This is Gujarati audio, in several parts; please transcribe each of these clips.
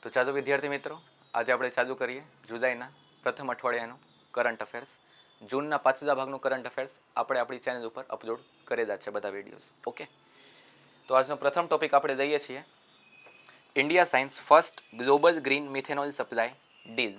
તો ચાલો વિદ્યાર્થી મિત્રો, આજે આપણે ચાલુ કરીએ જુલાઈના પ્રથમ અઠવાડિયાનું કરંટ અફેર્સ. જૂનના પાછલા ભાગનું કરંટ અફેર્સ આપણે આપણી ચેનલ ઉપર અપલોડ કરેલા છે બધા વિડીયોઝ. ઓકે, તો આજનો પ્રથમ ટોપિક આપણે લઈએ છીએ India signs first global green methanol supply deal.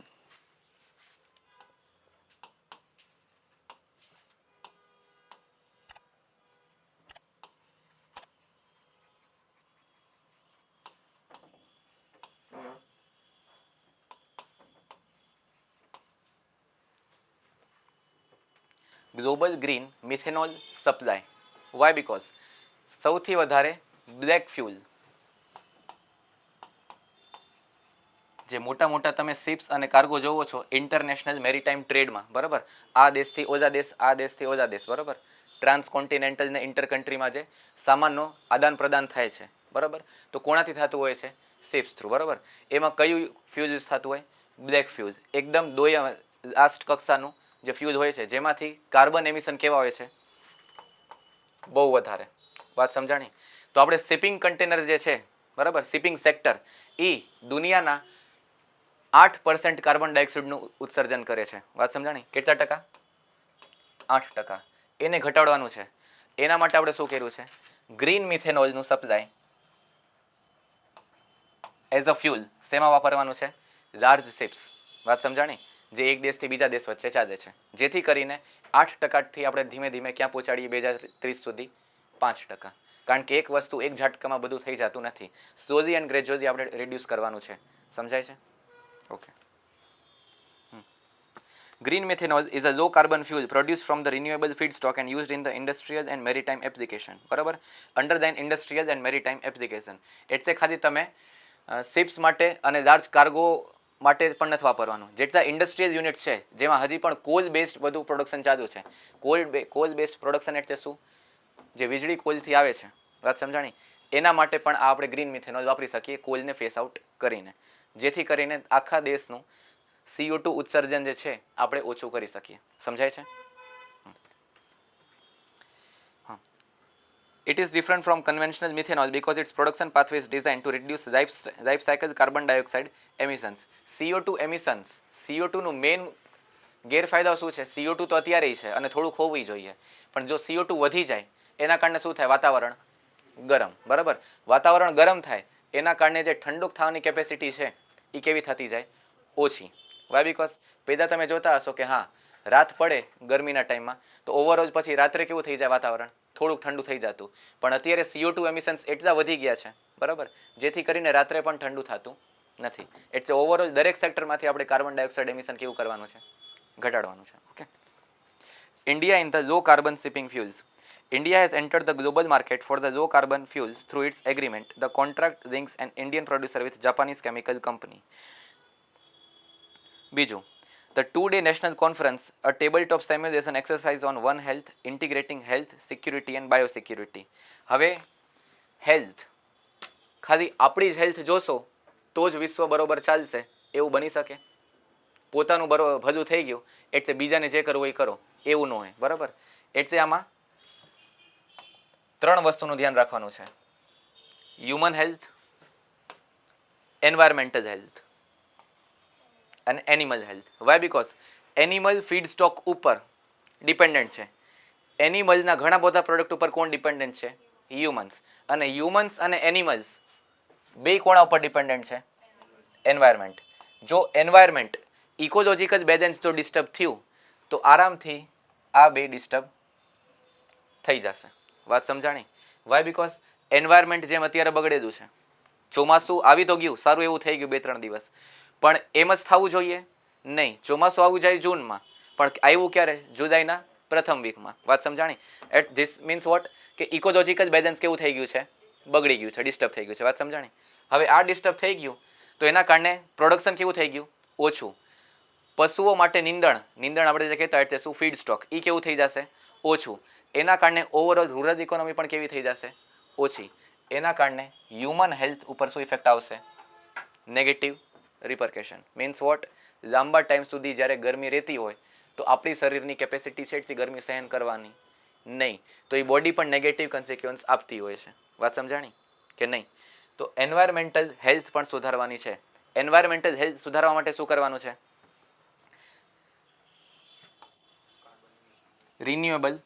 Global green methanol supply. Why? Because સૌથી વધારે બ્લેક ફ્યુલ, જે મોટા મોટા તમે શિપ્સ અને કાર્ગો જોવો છો ઇન્ટરનેશનલ મેરીટાઈમ ટ્રેડમાં, બરાબર, આ દેશથી ઓલા દેશ, આ દેશથી ઓલા દેશ, બરાબર, ટ્રાન્સકોન્ટિનેન્ટલ ને ઇન્ટર કન્ટ્રીમાં જે સામાનનો આદાન પ્રદાન થાય છે, બરાબર, તો કોણાથી થતું હોય છે? શિપ્સ થ્રુ, બરાબર. એમાં કયું ફ્યુઝ યુઝ થતું હોય? Black fuse. એકદમ લાસ્ટ કક્ષાનું જે ફ્યુઝ હોય છે, જેમાંથી કાર્બન એમિશન કેવા હોય છે? બહુ વધારે. વાત સમજાણી? તો આપણે શિપિંગ કન્ટેનર જે છે, બરાબર, શિપિંગ સેક્ટર, એ દુનિયાના 8% કાર્બન ડાયોક્સાઇડનું ઉત્સર્જન કરે છે. વાત સમજાણી? કેટલા ટકા? 8%. એને ઘટાડવાનું છે. એના માટે આપણે શું કર્યું છે? ગ્રીન મિથેનોલનું સપ્લાય એઝ અ ફ્યુલ શેમાં વાપરવાનું છે? Large ships. વાત સમજાણી? જે એક દેશથી બીજા દેશ વચ્ચે ચાલે છે, જેથી કરીને 8%થી આપણે ધીમે ધીમે ક્યાં પહોંચાડીએ 2030 સુધી? 5%. કારણ કે એક વસ્તુ એક ઝાટકામાં બધું થઈ જતું નથી. સ્લોલી એન્ડ ગ્રેજ્યુઅલી આપણે રિડ્યુસ કરવાનું છે. સમજાય છે? Okay. Green methanol is a low carbon fuel produced from the renewable feedstock and used in the industrial and maritime application. બરાબર, under then industrial and maritime application. એટલે ખાલી તમે શિપ્સ માટે અને લાર્જ કાર્ગો માટે પણ નથી વાપરવાનું. જેટલા ઇન્ડસ્ટ્રીયલ યુનિટ છે જેમાં હજી પણ કોલ બેઝડ બધું પ્રોડક્શન ચાલુ છે. કોલ બેઝડ પ્રોડક્શન એટલે શું? જે વીજળી કોલથી આવે છે. વાત સમજાણી? એના માટે પણ આપણે ગ્રીન મિથેનોલ વાપરી શકીએ, કોલને ફેસ આઉટ કરીને, જેથી કરીને આખા દેશનું CO2 ઉત્સર્જન જે છે આપણે ઓછું કરી શકીએ. સમજાય છે? હા. It is different from conventional methanol because its production pathway is designed to reduce life cycle carbon dioxide emissions. CO2 emissions, CO2 નું મેઇન ગેરફાયદો શું છે? CO2 તો અત્યારે છે અને થોડુંક હોવું જોઈએ, પણ જો CO2 વધી જાય એના કારણે શું થાય? વાતાવરણ ગરમ, બરાબર. વાતાવરણ ગરમ થાય એના કારણે જે ઠંડક થવાની કેપેસિટી છે એ કેવી થતી જાય? ઓછી. વાય? બીકોઝ પહેલાં તમે જોતા હશો કે હા, રાત પડે ગરમીના ટાઈમમાં તો ઓવરઓલ પછી રાત્રે કેવું થઈ જાય? વાતાવરણ થોડુંક ઠંડુ થઈ જતું. પણ અત્યારે CO2 એમિશન્સ એટલા વધી ગયા છે, બરાબર, જેથી કરીને રાત્રે પણ ઠંડુ થતું નથી. એટલે ઓવરઓલ દરેક સેક્ટરમાંથી આપણે કાર્બન ડાયોક્સાઇડ એમિશન કેવું કરવાનું છે? ઘટાડવાનું છે. Okay. India in the low carbon shipping fuels. India has entered the global market for the low carbon fuels through its agreement. The contract links an Indian producer with Japanese chemical company. બીજું, the two-day national conference, a tabletop simulation exercise on One Health, integrating health, security and biosecurity. હવે હેલ્થ, ખાલી આપણી જ હેલ્થ જોશો તો જ વિશ્વ બરોબર ચાલશે એવું બની શકે? પોતાનું બરોબર ભલું થઈ ગયું એટલે બીજાને જે કરવું એ કરો એવું ન હોય, બરાબર. એટલે આમાં 3 વસ્તુનું ધ્યાન રાખવાનું છે: હ્યુમન હેલ્થ, એન્વાયરમેન્ટલ હેલ્થ અને animal health. Why? Because animal feed stock ઉપર ડિપેન્ડન્ટ છે. એનિમલના ઘણા બધા પ્રોડક્ટ ઉપર કોણ ડિપેન્ડન્ટ છે? હ્યુમન્સ. અને હ્યુમન્સ અને એનિમલ્સ બે કોણા ઉપર ડિપેન્ડન્ટ છે? એન્વાયરમેન્ટ. જો એન્વાયરમેન્ટ ઇકોલોજીકલ બેલેન્સ જો ડિસ્ટર્બ થયું તો આરામથી આ બે ડિસ્ટર્બ થઈ જશે. વાત સમજાણી? વાય? બીકોઝ એન્વાયરમેન્ટ જેમ અત્યારે બગડેલું છે, ચોમાસું આવી તો ગયું, સારું એવું થઈ ગયું 2-3 દિવસ, પણ એમ જ થવું જોઈએ નહીં. ચોમાસું આવવું જાય જૂનમાં, પણ આવ્યું ક્યારે? જુલાઈના પ્રથમ વીકમાં. વાત સમજાણી? At this means what? કે ઇકોલોજીકલ બેલેન્સ કેવું થઈ ગયું છે? બગડી ગયું છે, ડિસ્ટર્બ થઈ ગયું છે. વાત સમજાણી? હવે આ ડિસ્ટર્બ થઈ ગયું તો એના કારણે પ્રોડક્શન કેવું થઈ ગયું? ઓછું. પશુઓ માટે નીંદણ આપણે જે કહેતા એટલે શું? ફીડ સ્ટોક, એ કેવું થઈ જશે? ઓછું. એના કારણે ઓવરઓલ રૂરલ ઇકોનોમી પણ કેવી થઈ જશે? ઓછી. એના કારણે હ્યુમન હેલ્થ ઉપર શું ઇફેક્ટ આવશે? Negative repercussion. Means what? લાંબા ટાઈમ સુધી જ્યારે ગરમી રહેતી હોય તો આપણી શરીરની કેપેસિટી છે એટલી ગરમી સહન કરવાની નહીં, તો એ બોડી પણ નેગેટિવ કન્સિક્વન્સ આપતી હોય છે. વાત સમજાણી કે નહીં? તો એન્વાયરમેન્ટલ હેલ્થ પણ સુધારવાની છે. એન્વાયરમેન્ટલ હેલ્થ સુધારવા માટે શું કરવાનું છે? રિન્યુએબલ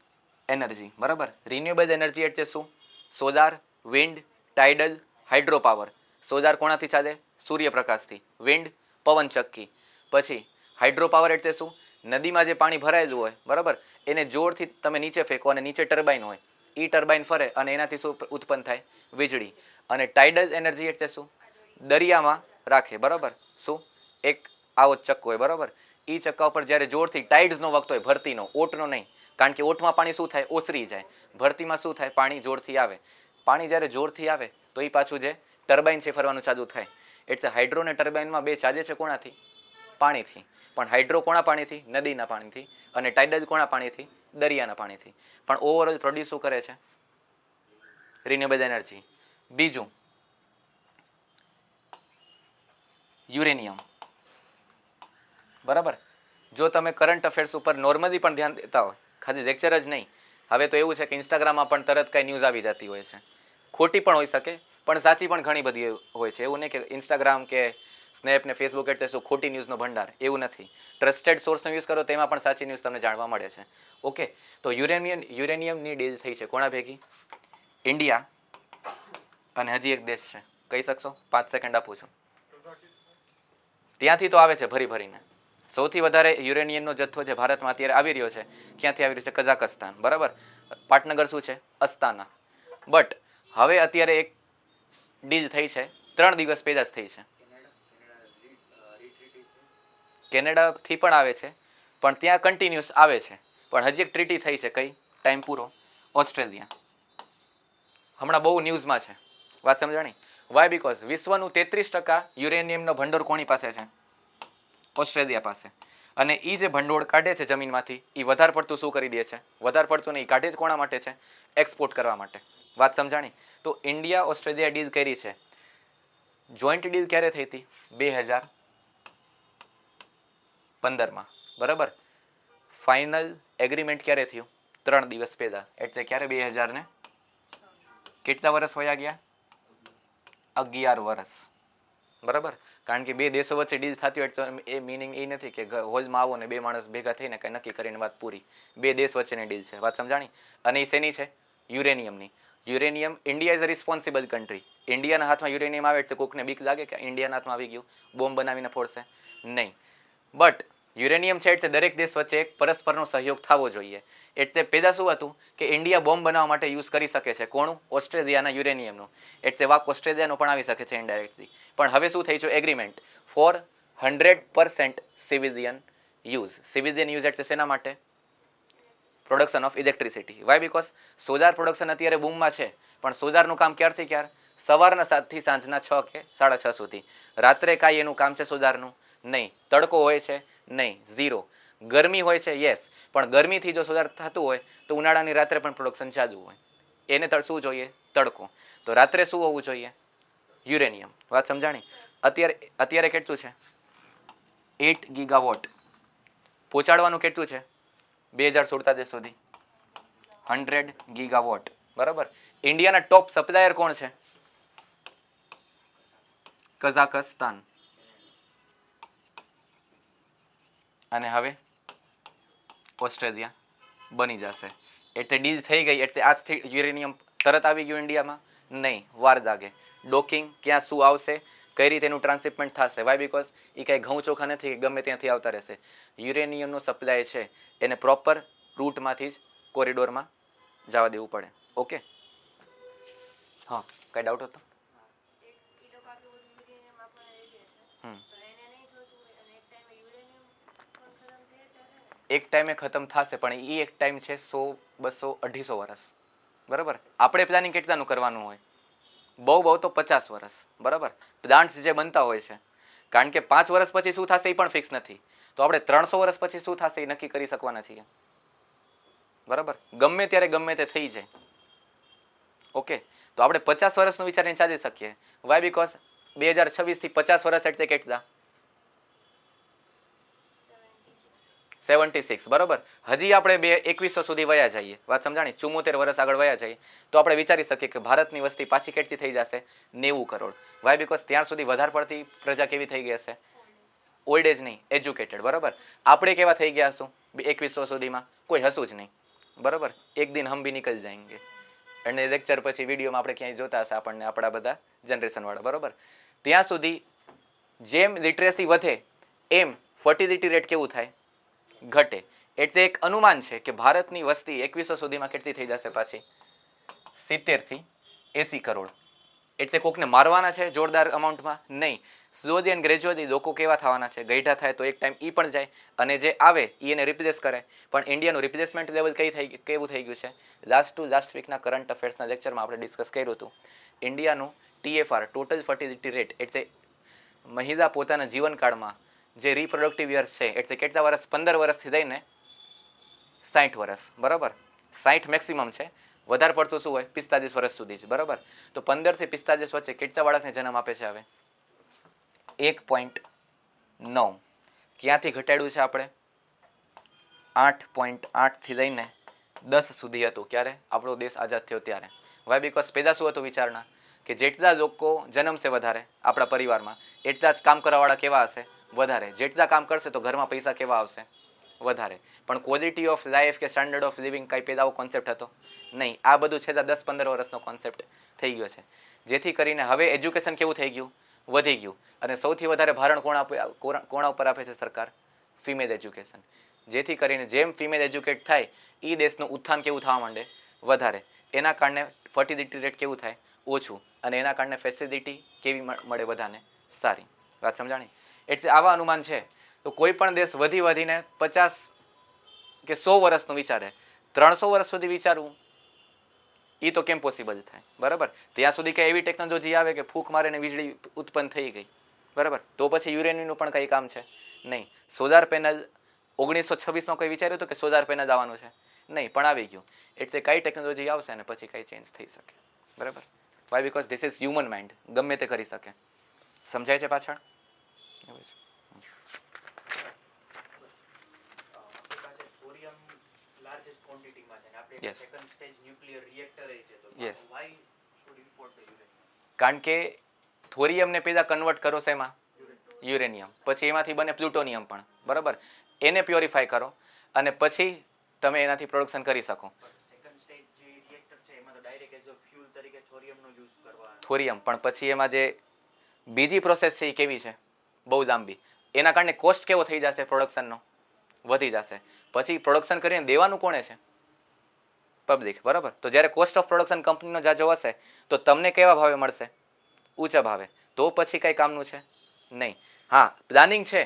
એનર્જી, બરાબર. રિન્યુએબલ એનર્જી એટલે શું? Solar, wind, tidal, hydro power. Solar કોણાથી ચાલે? સૂર્યપ્રકાશથી. વિન્ડ, પવનચક્કી. પછી હાઇડ્રો પાવર એટલે શું? નદીમાં જે પાણી ભરાયેલું હોય, બરાબર, એને જોરથી તમે નીચે ફેંકો અને નીચે ટર્બાઇન હોય, એ ટર્બાઇન ફરે અને એનાથી શું ઉત્પન્ન થાય? વીજળી. અને ટાઇડલ એનર્જી એટલે શું? દરિયામાં રાખે, બરાબર. શું? એક આવો ચક્કો હોય, બરાબર. એ ચક્કા ઉપર જ્યારે જોરથી ટાઇડ્સનો વખત હોય, ભરતીનો, ઓટનો નહીં, કારણ કે ઓટમાં પાણી શું થાય? ઓસરી જાય. ભરતીમાં શું થાય? પાણી જોરથી આવે. પાણી જ્યારે જોરથી આવે તો એ પાછું જે ટર્બાઇન છે ફરવાનું ચાલુ થાય. એટલે હાઇડ્રો અને ટર્બાઇનમાં બે ચાલે છે કોણાથી? પાણીથી. પણ હાઇડ્રો કોણા પાણીથી? નદીના પાણીથી. અને ટાઇડલ કોણા પાણીથી? દરિયાના પાણીથી. પણ ઓવરઓલ પ્રોડ્યુસ શું કરે છે? Renewable energy. બીજું યુરેનિયમ, બરાબર. જો તમે કરંટ અફેર્સ ઉપર નોર્મલી પણ ધ્યાન દેતા હોય, ખાલી લેક્ચર જ નહીં, હવે તો એવું છે કે ઇન્સ્ટાગ્રામમાં પણ તરત કાંઈ ન્યૂઝ આવી જતી હોય છે. ખોટી પણ હોઈ શકે, પણ સાચી પણ ઘણી બધી હોય છે. એવું નહીં કે ઇન્સ્ટાગ્રામ કે સ્નેપ ને ફેસબુક એટલે શું ખોટી ન્યૂઝનો ભંડાર, એવું નથી. ટ્રસ્ટેડ સોર્સનો યુઝ કરો તેમાં પણ સાચી ન્યૂઝ તમને જાણવા મળે છે. ઓકે, તો યુરેનિયમની ડીલ થઈ છે કોના ભેગી? ઇન્ડિયા અને હજી એક દેશ છે, કહી શકશો? 5 સેકન્ડ આપું છું. ત્યાંથી તો આવે છે ભરી ભરીને. સૌથી વધારે યુરેનિયમનો જથ્થો જે ભારતમાં અત્યારે આવી રહ્યો છે, ક્યાંથી આવી રહ્યો છે? કઝાકસ્તાન, બરાબર. પાટનગર શું છે? અસ્તાના. બટ હવે અત્યારે એક ડીલ થઈ છે, 3 દિવસ પહેલા જ થઈ છે. કેનેડાથી પણ આવે છે, પણ ત્યાં કન્ટિન્યુઅસ આવે છે. પણ હજી એક ટ્રીટી થઈ છે, કઈ? ટાઈમ પૂરો. ઓસ્ટ્રેલિયા. હમણાં બહુ ન્યૂઝમાં છે. વાત સમજાણી? વાય? બીકોઝ વિશ્વનું 33% યુરેનિયમનો ભંડોળ કોની પાસે છે? ઓસ્ટ્રેલિયા પાસે. અને એ જે ભંડોળ કાઢે છે જમીનમાંથી, એ વધારે પડતું શું કરી દે છે? વધારે પડતું નહીં, કાઢે જ કોના માટે છે? એક્સપોર્ટ કરવા માટે. વાત સમજાણી? તો ઇન્ડિયા ઓસ્ટ્રેલિયા ડીલ કરી છે. જોઈન્ટ ડીલ ક્યારે થઈ હતી? 2015માં, બરાબર. ફાઇનલ એગ્રીમેન્ટ ક્યારે થયું? 3 દિવસ પહેલા. એટલે ક્યારે? 2000 ને કેટલા વર્ષ વયા ગયા? 11 વર્ષ, બરાબર. કારણ કે બે દેશો વચ્ચે ડીલ થતી હોય તો એ મિનિંગ એ નથી કે હોલમાં આવો ને બે માણસ ભેગા થઈને કંઈ નક્કી કરીને વાત પૂરી. બે દેશ વચ્ચેની ડીલ છે. વાત સમજાણી? અને એ શેની છે? યુરેનિયમની. Uranium, India is a responsible country. ઇન્ડિયાના હાથમાં યુરેનિયમ આવે એટલે કોકને બીક લાગે કે ઇન્ડિયાના હાથમાં આવી ગયું, બોમ્બ બનાવીને ફોડશે? નહીં. બટ યુરેનિયમ છે એટલે દરેક દેશ વચ્ચે એક પરસ્પરનો સહયોગ થવો જોઈએ. એટલે પહેલાં શું હતું કે ઇન્ડિયા બોમ્બ બનાવવા માટે યુઝ કરી શકે છે. કોનું? ઓસ્ટ્રેલિયાના યુરેનિયમનું. એટલે વાક ઓસ્ટ્રેલિયાનો પણ આવી શકે છે ઇનડાયરેક્ટલી. પણ હવે શું થઈ છે? Agreement for 100% civilian use. Civilian use એટલે શેના માટે? Production of electricity. Why? Because solar production અત્યારે બૂમમાં છે, પણ સોલારનું કામ ક્યારથી ક્યાર? સવારના 7 થી સાંજના 6 કે 6:30 સુધી. રાત્રે કાંઈ એનું કામ છે સોલારનું? નહીં. તડકો હોય છે? નહીં, ઝીરો. ગરમી હોય છે? યસ. પણ ગરમીથી જો સોલાર થતું હોય તો ઉનાળાની રાત્રે પણ પ્રોડક્શન ચાલુ હોય. એને શું જોઈએ? તડકો. તો રાત્રે શું હોવું જોઈએ? યુરેનિયમ. વાત સમજાણી? અત્યારે કેટલું છે? 8 ગીગાવોટ. પહોંચાડવાનું કેટલું છે 2047 સુધી? 100 ગીગાવોટ, બરાબર. ઇન્ડિયાના ટોપ સપ્લાયર કોણ છે? કઝાકસ્તાન. અને હવે ઓસ્ટ્રેલિયા બની જશે. એટલે ડીલ થઈ ગઈ. એટલે આજથી યુરેનિયમ તરત આવી ગયું ઇન્ડિયામાં? નહીં, વાર લાગે. ડોકિંગ ક્યાં શું આવશે, કઈ રીતે એનું ટ્રાન્સશિપમેન્ટ થશે? વાય? બીકોઝ એ કાંઈ ઘઉં ચોખા નથી ગમે ત્યાંથી આવતા રહેશે. યુરેનિયમનો સપ્લાય છે એને પ્રોપર રૂટમાંથી જ કોરિડોરમાં જવા દેવું પડે. ઓકે, હા, કઈ ડાઉટ હતો? એક ટાઈમે ખતમ થશે, પણ એ એક ટાઈમ છે 100, 200, 250 વર્ષ, બરાબર. આપણે પ્લાનિંગ કેટલાનું કરવાનું હોય? બહુ તો 50 વર્ષ, બરાબર. પ્લાન્ટ્સ જે બનતા હોય છે, કારણ કે 5 વર્ષ પછી શું થશે એ પણ ફિક્સ નથી. તો આપણે 300 વર્ષ પછી શું થશે એ નક્કી કરી શકવાના છીએ, બરાબર. ગમે ત્યારે ગમે તે થઈ જાય. ઓકે, તો આપણે 50 વર્ષનું વિચારીને ચાલી શકીએ. વાય? બીકોઝ 2026 થી 50 વર્ષ એટલે કેટલા? 76 બરોબર. હજી આપણે 2100 સુધી વયા જઈએ, વાત સમજાણી, 74 વર્ષ આગળ વયા જઈએ તો આપણે વિચારી શકીએ કે ભારતની વસ્તી પાછી કેટલી થઈ જશે? 90 કરોડ. વાય બીકોઝ ત્યાં સુધી વધારે પડતી પ્રજા કેવી થઈ ગઈ હશે? ઓલ્ડ એજ નહીં, એજ્યુકેટેડ. બરોબર. આપણે કેવા થઈ ગયા હશું 2100 સુધીમાં? કોઈ હશું જ નહીં. બરોબર. એક દિન હમ ભી નિકલ જાયંગે. અને લેક્ચર પછી વિડીયોમાં આપણે ક્યાંય જોતા હશે આપણને આપણા બધા જનરેશનવાળા. બરોબર. ત્યાં સુધી જેમ લિટરેસી વધે એમ ફર્ટિલિટી રેટ કેવું થાય? ઘટે. એટલે એક અનુમાન છે કે ભારતની વસ્તી 2100 સુધીમાં કેટલી થઈ જશે પાછી? 70 થી 80 કરોડ. એટલે કોકને મારવાના છે જોરદાર અમાઉન્ટમાં? નહીં. સ્લોલી એન્ડ ગ્રેજ્યુઅલી લોકો કેવા થવાના છે? ગઈઢા થાય તો એક ટાઈમ ઈ પણ જાય અને જે આવે એ એને રિપ્લેસ કરે. પણ ઇન્ડિયાનું રિપ્લેસમેન્ટ લેવલ કેવું થઈ ગયું છે? લાસ્ટ વીકના કરંટ અફેર્સના લેક્ચરમાં આપણે ડિસ્કસ કર્યું હતું. ઇન્ડિયાનું TFR ટોટલ ફર્ટિલિટી રેટ એટલે મહિલા પોતાના જીવનકાળમાં જે રિપ્રોડક્ટિવ યર્સ છે એટલે કેટલા વર્ષ? 15 વર્ષથી લઈને 60 વર્ષ. બરાબર. 60 મેક્સિમમ છે. વધારે પડતું શું હોય? 45 વર્ષ સુધી જ. બરાબર. તો 15 થી 45 વચ્ચે કેટલા બાળકને જન્મ આપે છે? હવે 1.9. ક્યાંથી ઘટાડ્યું છે આપણે? 8.8 થી લઈને 10 સુધી હતું. ક્યારે? આપણો દેશ આઝાદ થયો ત્યારે. વાય બીકોઝ પેદા શું હતું વિચારણા? કે જેટલા લોકો જન્મશે વધારે આપણા પરિવારમાં એટલા જ કામ કરવાવાળા કેવા હશે? વધારે. જેટલા કામ કરશે તો ઘરમાં પૈસા કેવા આવશે? વધારે. પણ ક્વોલિટી ઓફ લાઈફ કે સ્ટાન્ડર્ડ ઓફ લિવિંગ કાંઈ પેદાવો કોન્સેપ્ટ હતો નહીં. આ બધું છેલ્લા 10-15 વર્ષનો કોન્સેપ્ટ થઈ ગયો છે. જેથી કરીને હવે એજ્યુકેશન કેવું થઈ ગયું? વધી ગયું. અને સૌથી વધારે ભારણ કોણા ઉપર આપે છે સરકાર? Female education. જેથી કરીને જેમ ફિમેલ એજ્યુકેટ થાય એ દેશનું ઉત્થાન કેવું થવા માંડે? વધારે. એના કારણે ફર્ટિલિટી રેટ કેવું થાય? ઓછું. અને એના કારણે ફેસિલિટી કેવી મળે બધાને? સારી. વાત સમજાણી? એટલે આવા અનુમાન છે. તો કોઈ પણ દેશ વધીને 50 કે 100 વર્ષનું વિચારે, 300 વર્ષ સુધી વિચારવું એ તો કેમ પોસિબલ થાય? બરાબર. ત્યાં સુધી કઈ એવી ટેકનોલોજી આવે કે ફૂંક મારે ને વીજળી ઉત્પન્ન થઈ ગઈ? બરાબર. તો પછી યુરેનિયમનું પણ કંઈ કામ છે નહીં. સોલાર પેનલ 1926માં કોઈ વિચાર્યું હતું કે સોલાર પેનલ આવવાનું છે? નહીં, પણ આવી ગયું. એટલે કઈ ટેકનોલોજી આવશે અને પછી કઈ ચેન્જ થઈ શકે? બરાબર. Why because this is human mind. ગમે તે કરી શકે. સમજાય છે પાછળ? એવું છે. Yes. Yes. કારણ કે થોરિયમને પેલા કન્વર્ટ કરો છે એમાં યુરેનિયમ, પછી એમાંથી બને પ્લુટોનિયમ પણ. બરાબર. એને પ્યોરિફાય કરો અને પછી તમે એનાથી પ્રોડક્શન કરી શકો. થોરિયમ પણ પછી એમાં જે બીજી પ્રોસેસ છે એ કેવી છે? બહુ લાંબી. એના કારણે કોસ્ટ કેવો થઈ જશે? પ્રોડક્શનનો વધી જશે. પછી પ્રોડક્શન કરીને દેવાનું કોણે છે? પબ્લિક. બરાબર. તો જ્યારે કોસ્ટ ઓફ પ્રોડક્શન કંપનીનો જાજો હશે તો તમને કેવા ભાવે મળશે? ઊંચા ભાવે. તો પછી કઈ કામનું છે? નહીં. હા, પ્લાનિંગ છે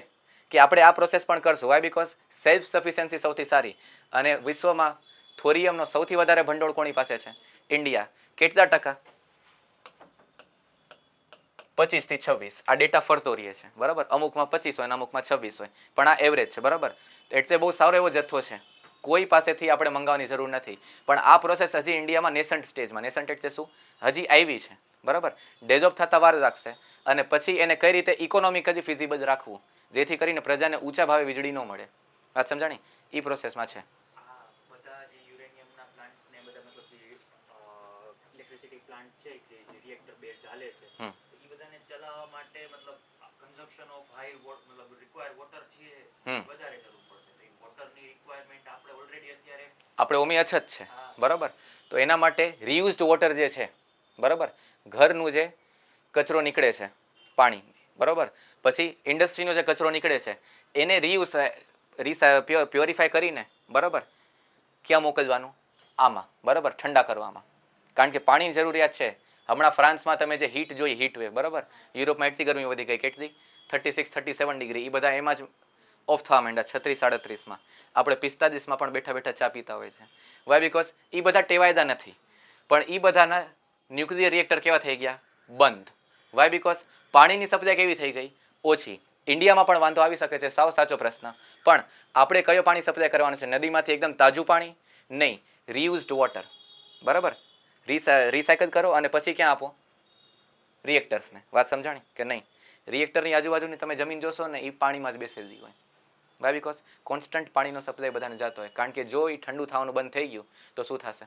કે આપણે આ પ્રોસેસ પણ કરશું. વાય બીકોઝ સેલ્ફ સફિશિયન્સી સૌથી સારી. અને વિશ્વમાં થોરિયમનો સૌથી વધારે ભંડોળ કોની પાસે છે? ઇન્ડિયા. કેટલા ટકા? 25 થી 26. આ ડેટા ફરતો રહે છે. બરાબર. અમુકમાં 25 હોય અને અમુકમાં 26 હોય. પણ આ એવરેજ છે. બરાબર. એટલે બહુ સારો એવો જથ્થો છે. કોઈ પાસેથી આપણે મંગાવવાની જરૂર નથી. પણ આ પ્રોસેસ હજી ઇન્ડિયામાં નેસન્ટ સ્ટેજમાં. નેસન્ટ એટલે શું? હજી આવી છે. બરાબર. ડેવલપ થતા વાર લાગશે. અને પછી એને કઈ રીતે ઇકોનોમિકલી ફિઝિબલ રાખવું જેથી કરીને પ્રજાને ઊંચા ભાવે વીજળી ન મળે? વાત સમજાણી? એ પ્રોસેસમાં છે. આપણે ઓમી અછત છે. બરાબર. તો એના માટે રીયુઝડ વોટર જે છે, બરાબર, ઘરનું જે કચરો નીકળે છે પાણી, બરાબર, પછી ઇન્ડસ્ટ્રીનો જે કચરો નીકળે છે એને પ્યોરિફાય કરીને, બરાબર, ક્યાં મોકલવાનું? આમાં. બરાબર. ઠંડા કરવામાં. કારણ કે પાણીની જરૂરિયાત છે. હમણાં ફ્રાન્સમાં તમે જે હીટ જોઈ, હીટ વેવ, બરાબર, યુરોપમાં એટલી ગરમી વધી ગઈ, કેટલી? 36-37 ડિગ્રી. એ બધા એમાં જ ઓફ થવા માંડ્યા 36-37માં. આપણે 45માં પણ બેઠા બેઠા ચા પીતા હોય છે. વાય બીકોઝ એ બધા ટેવાયદા નથી. પણ એ બધાના ન્યુક્લિયર રિએક્ટર કેવા થઈ ગયા? બંધ. વાય બીકોઝ પાણીની સપ્લાય કેવી થઈ ગઈ? ઓછી. ઇન્ડિયામાં પણ વાંધો આવી શકે છે. સાવ સાચો પ્રશ્ન. પણ આપણે કયો પાણી સપ્લાય કરવાનું છે? નદીમાંથી એકદમ તાજું પાણી? નહીં. રીયુઝડ વોટર. બરાબર. રિસાયકલ કરો અને પછી ક્યાં આપો? રિએક્ટર્સને. વાત સમજાણી કે નહીં? રિએક્ટરની આજુબાજુની તમે જમીન જોશો ને એ પાણીમાં જ બેસેલી હોય. વાય બીકોઝ કોન્સ્ટન્ટ પાણીનો સપ્લાય બધાને જતો હોય. કારણ કે જો એ ઠંડુ થવાનું બંધ થઈ ગયું તો શું થશે?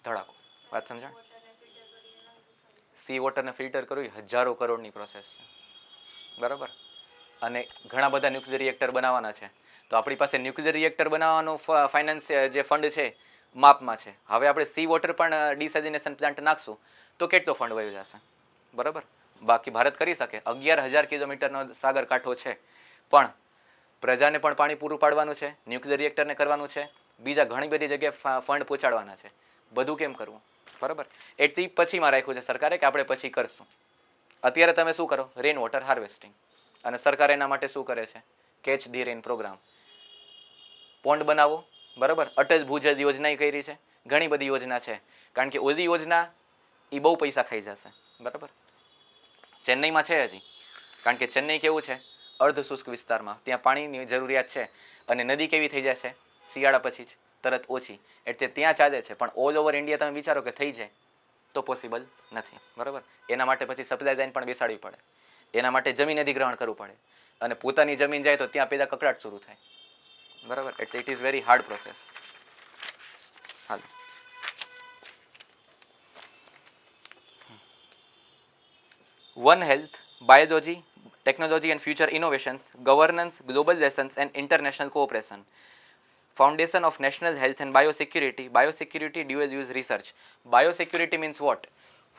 ધડાકો. વાત સમજાણ? સી વોટરને ફિલ્ટર કરવું એ હજારો કરોડની પ્રોસેસ છે, બરાબર. અને ઘણા બધા ન્યુક્લિયર રિએક્ટર બનાવવાના છે. તો આપણી પાસે ન્યુક્લિયર રિએક્ટર બનાવવાનો ફાઇનાન્સ જે ફંડ છે માપમાં છે. હવે આપણે સી વોટર પણ ડિસેલિનેશન પ્લાન્ટ નાખશું તો કેટલો ફંડ વયો જશે, બરાબર. બાકી ભારત કરી શકે. 11,000 કિલોમીટરનો સાગર કાંઠો છે, પણ પ્રજાને પણ પાણી પૂરું પાડવાનું છે, ન્યુક્લિયર રિએક્ટરને કરવાનું છે, બીજા ઘણી બધી જગ્યાએ ફંડ પહોંચાડવાના છે. બધું કેમ કરવું, બરાબર. એટલી પછીમાં રાખ્યું છે સરકારે કે આપણે પછી કરશું. અત્યારે તમે શું કરો? Rain water harvesting. અને સરકાર એના માટે શું કરે છે? Catch the rain programme. Pond બનાવો, બરાબર. અટલ ભૂજલ યોજના કરી છે, ઘણી બધી યોજના છે. કારણ કે ઓલી યોજના એ બહુ પૈસા ખાઈ જશે, બરાબર. ચેન્નઈમાં છે હજી, કારણ કે ચેન્નઈ કેવું છે? અર્ધ શુષ્ક વિસ્તારમાં, ત્યાં પાણીની જરૂરિયાત છે. અને નદી કેવી થઈ જશે? શિયાળા પછી જ તરત ઓછી. એટલે ત્યાં ચાલે છે. પણ ઓલ ઓવર ઇન્ડિયા તમે વિચારો કે થઈ જાય તો પોસિબલ નથી, બરાબર. એના માટે પછી સપ્લાય લાઈન પણ બેસાડવી પડે, એના માટે જમીન અધિગ્રહણ કરવું પડે. અને પોતાની જમીન જાય તો ત્યાં પેલા કકડાટ શરૂ થાય, બરાબર. એટલે it is very hard process. Hello, one health, biology, technology and future innovations, governance, global lessons and international cooperation. Foundation of national health and biosecurity. Biosecurity dual use research. Biosecurity means what?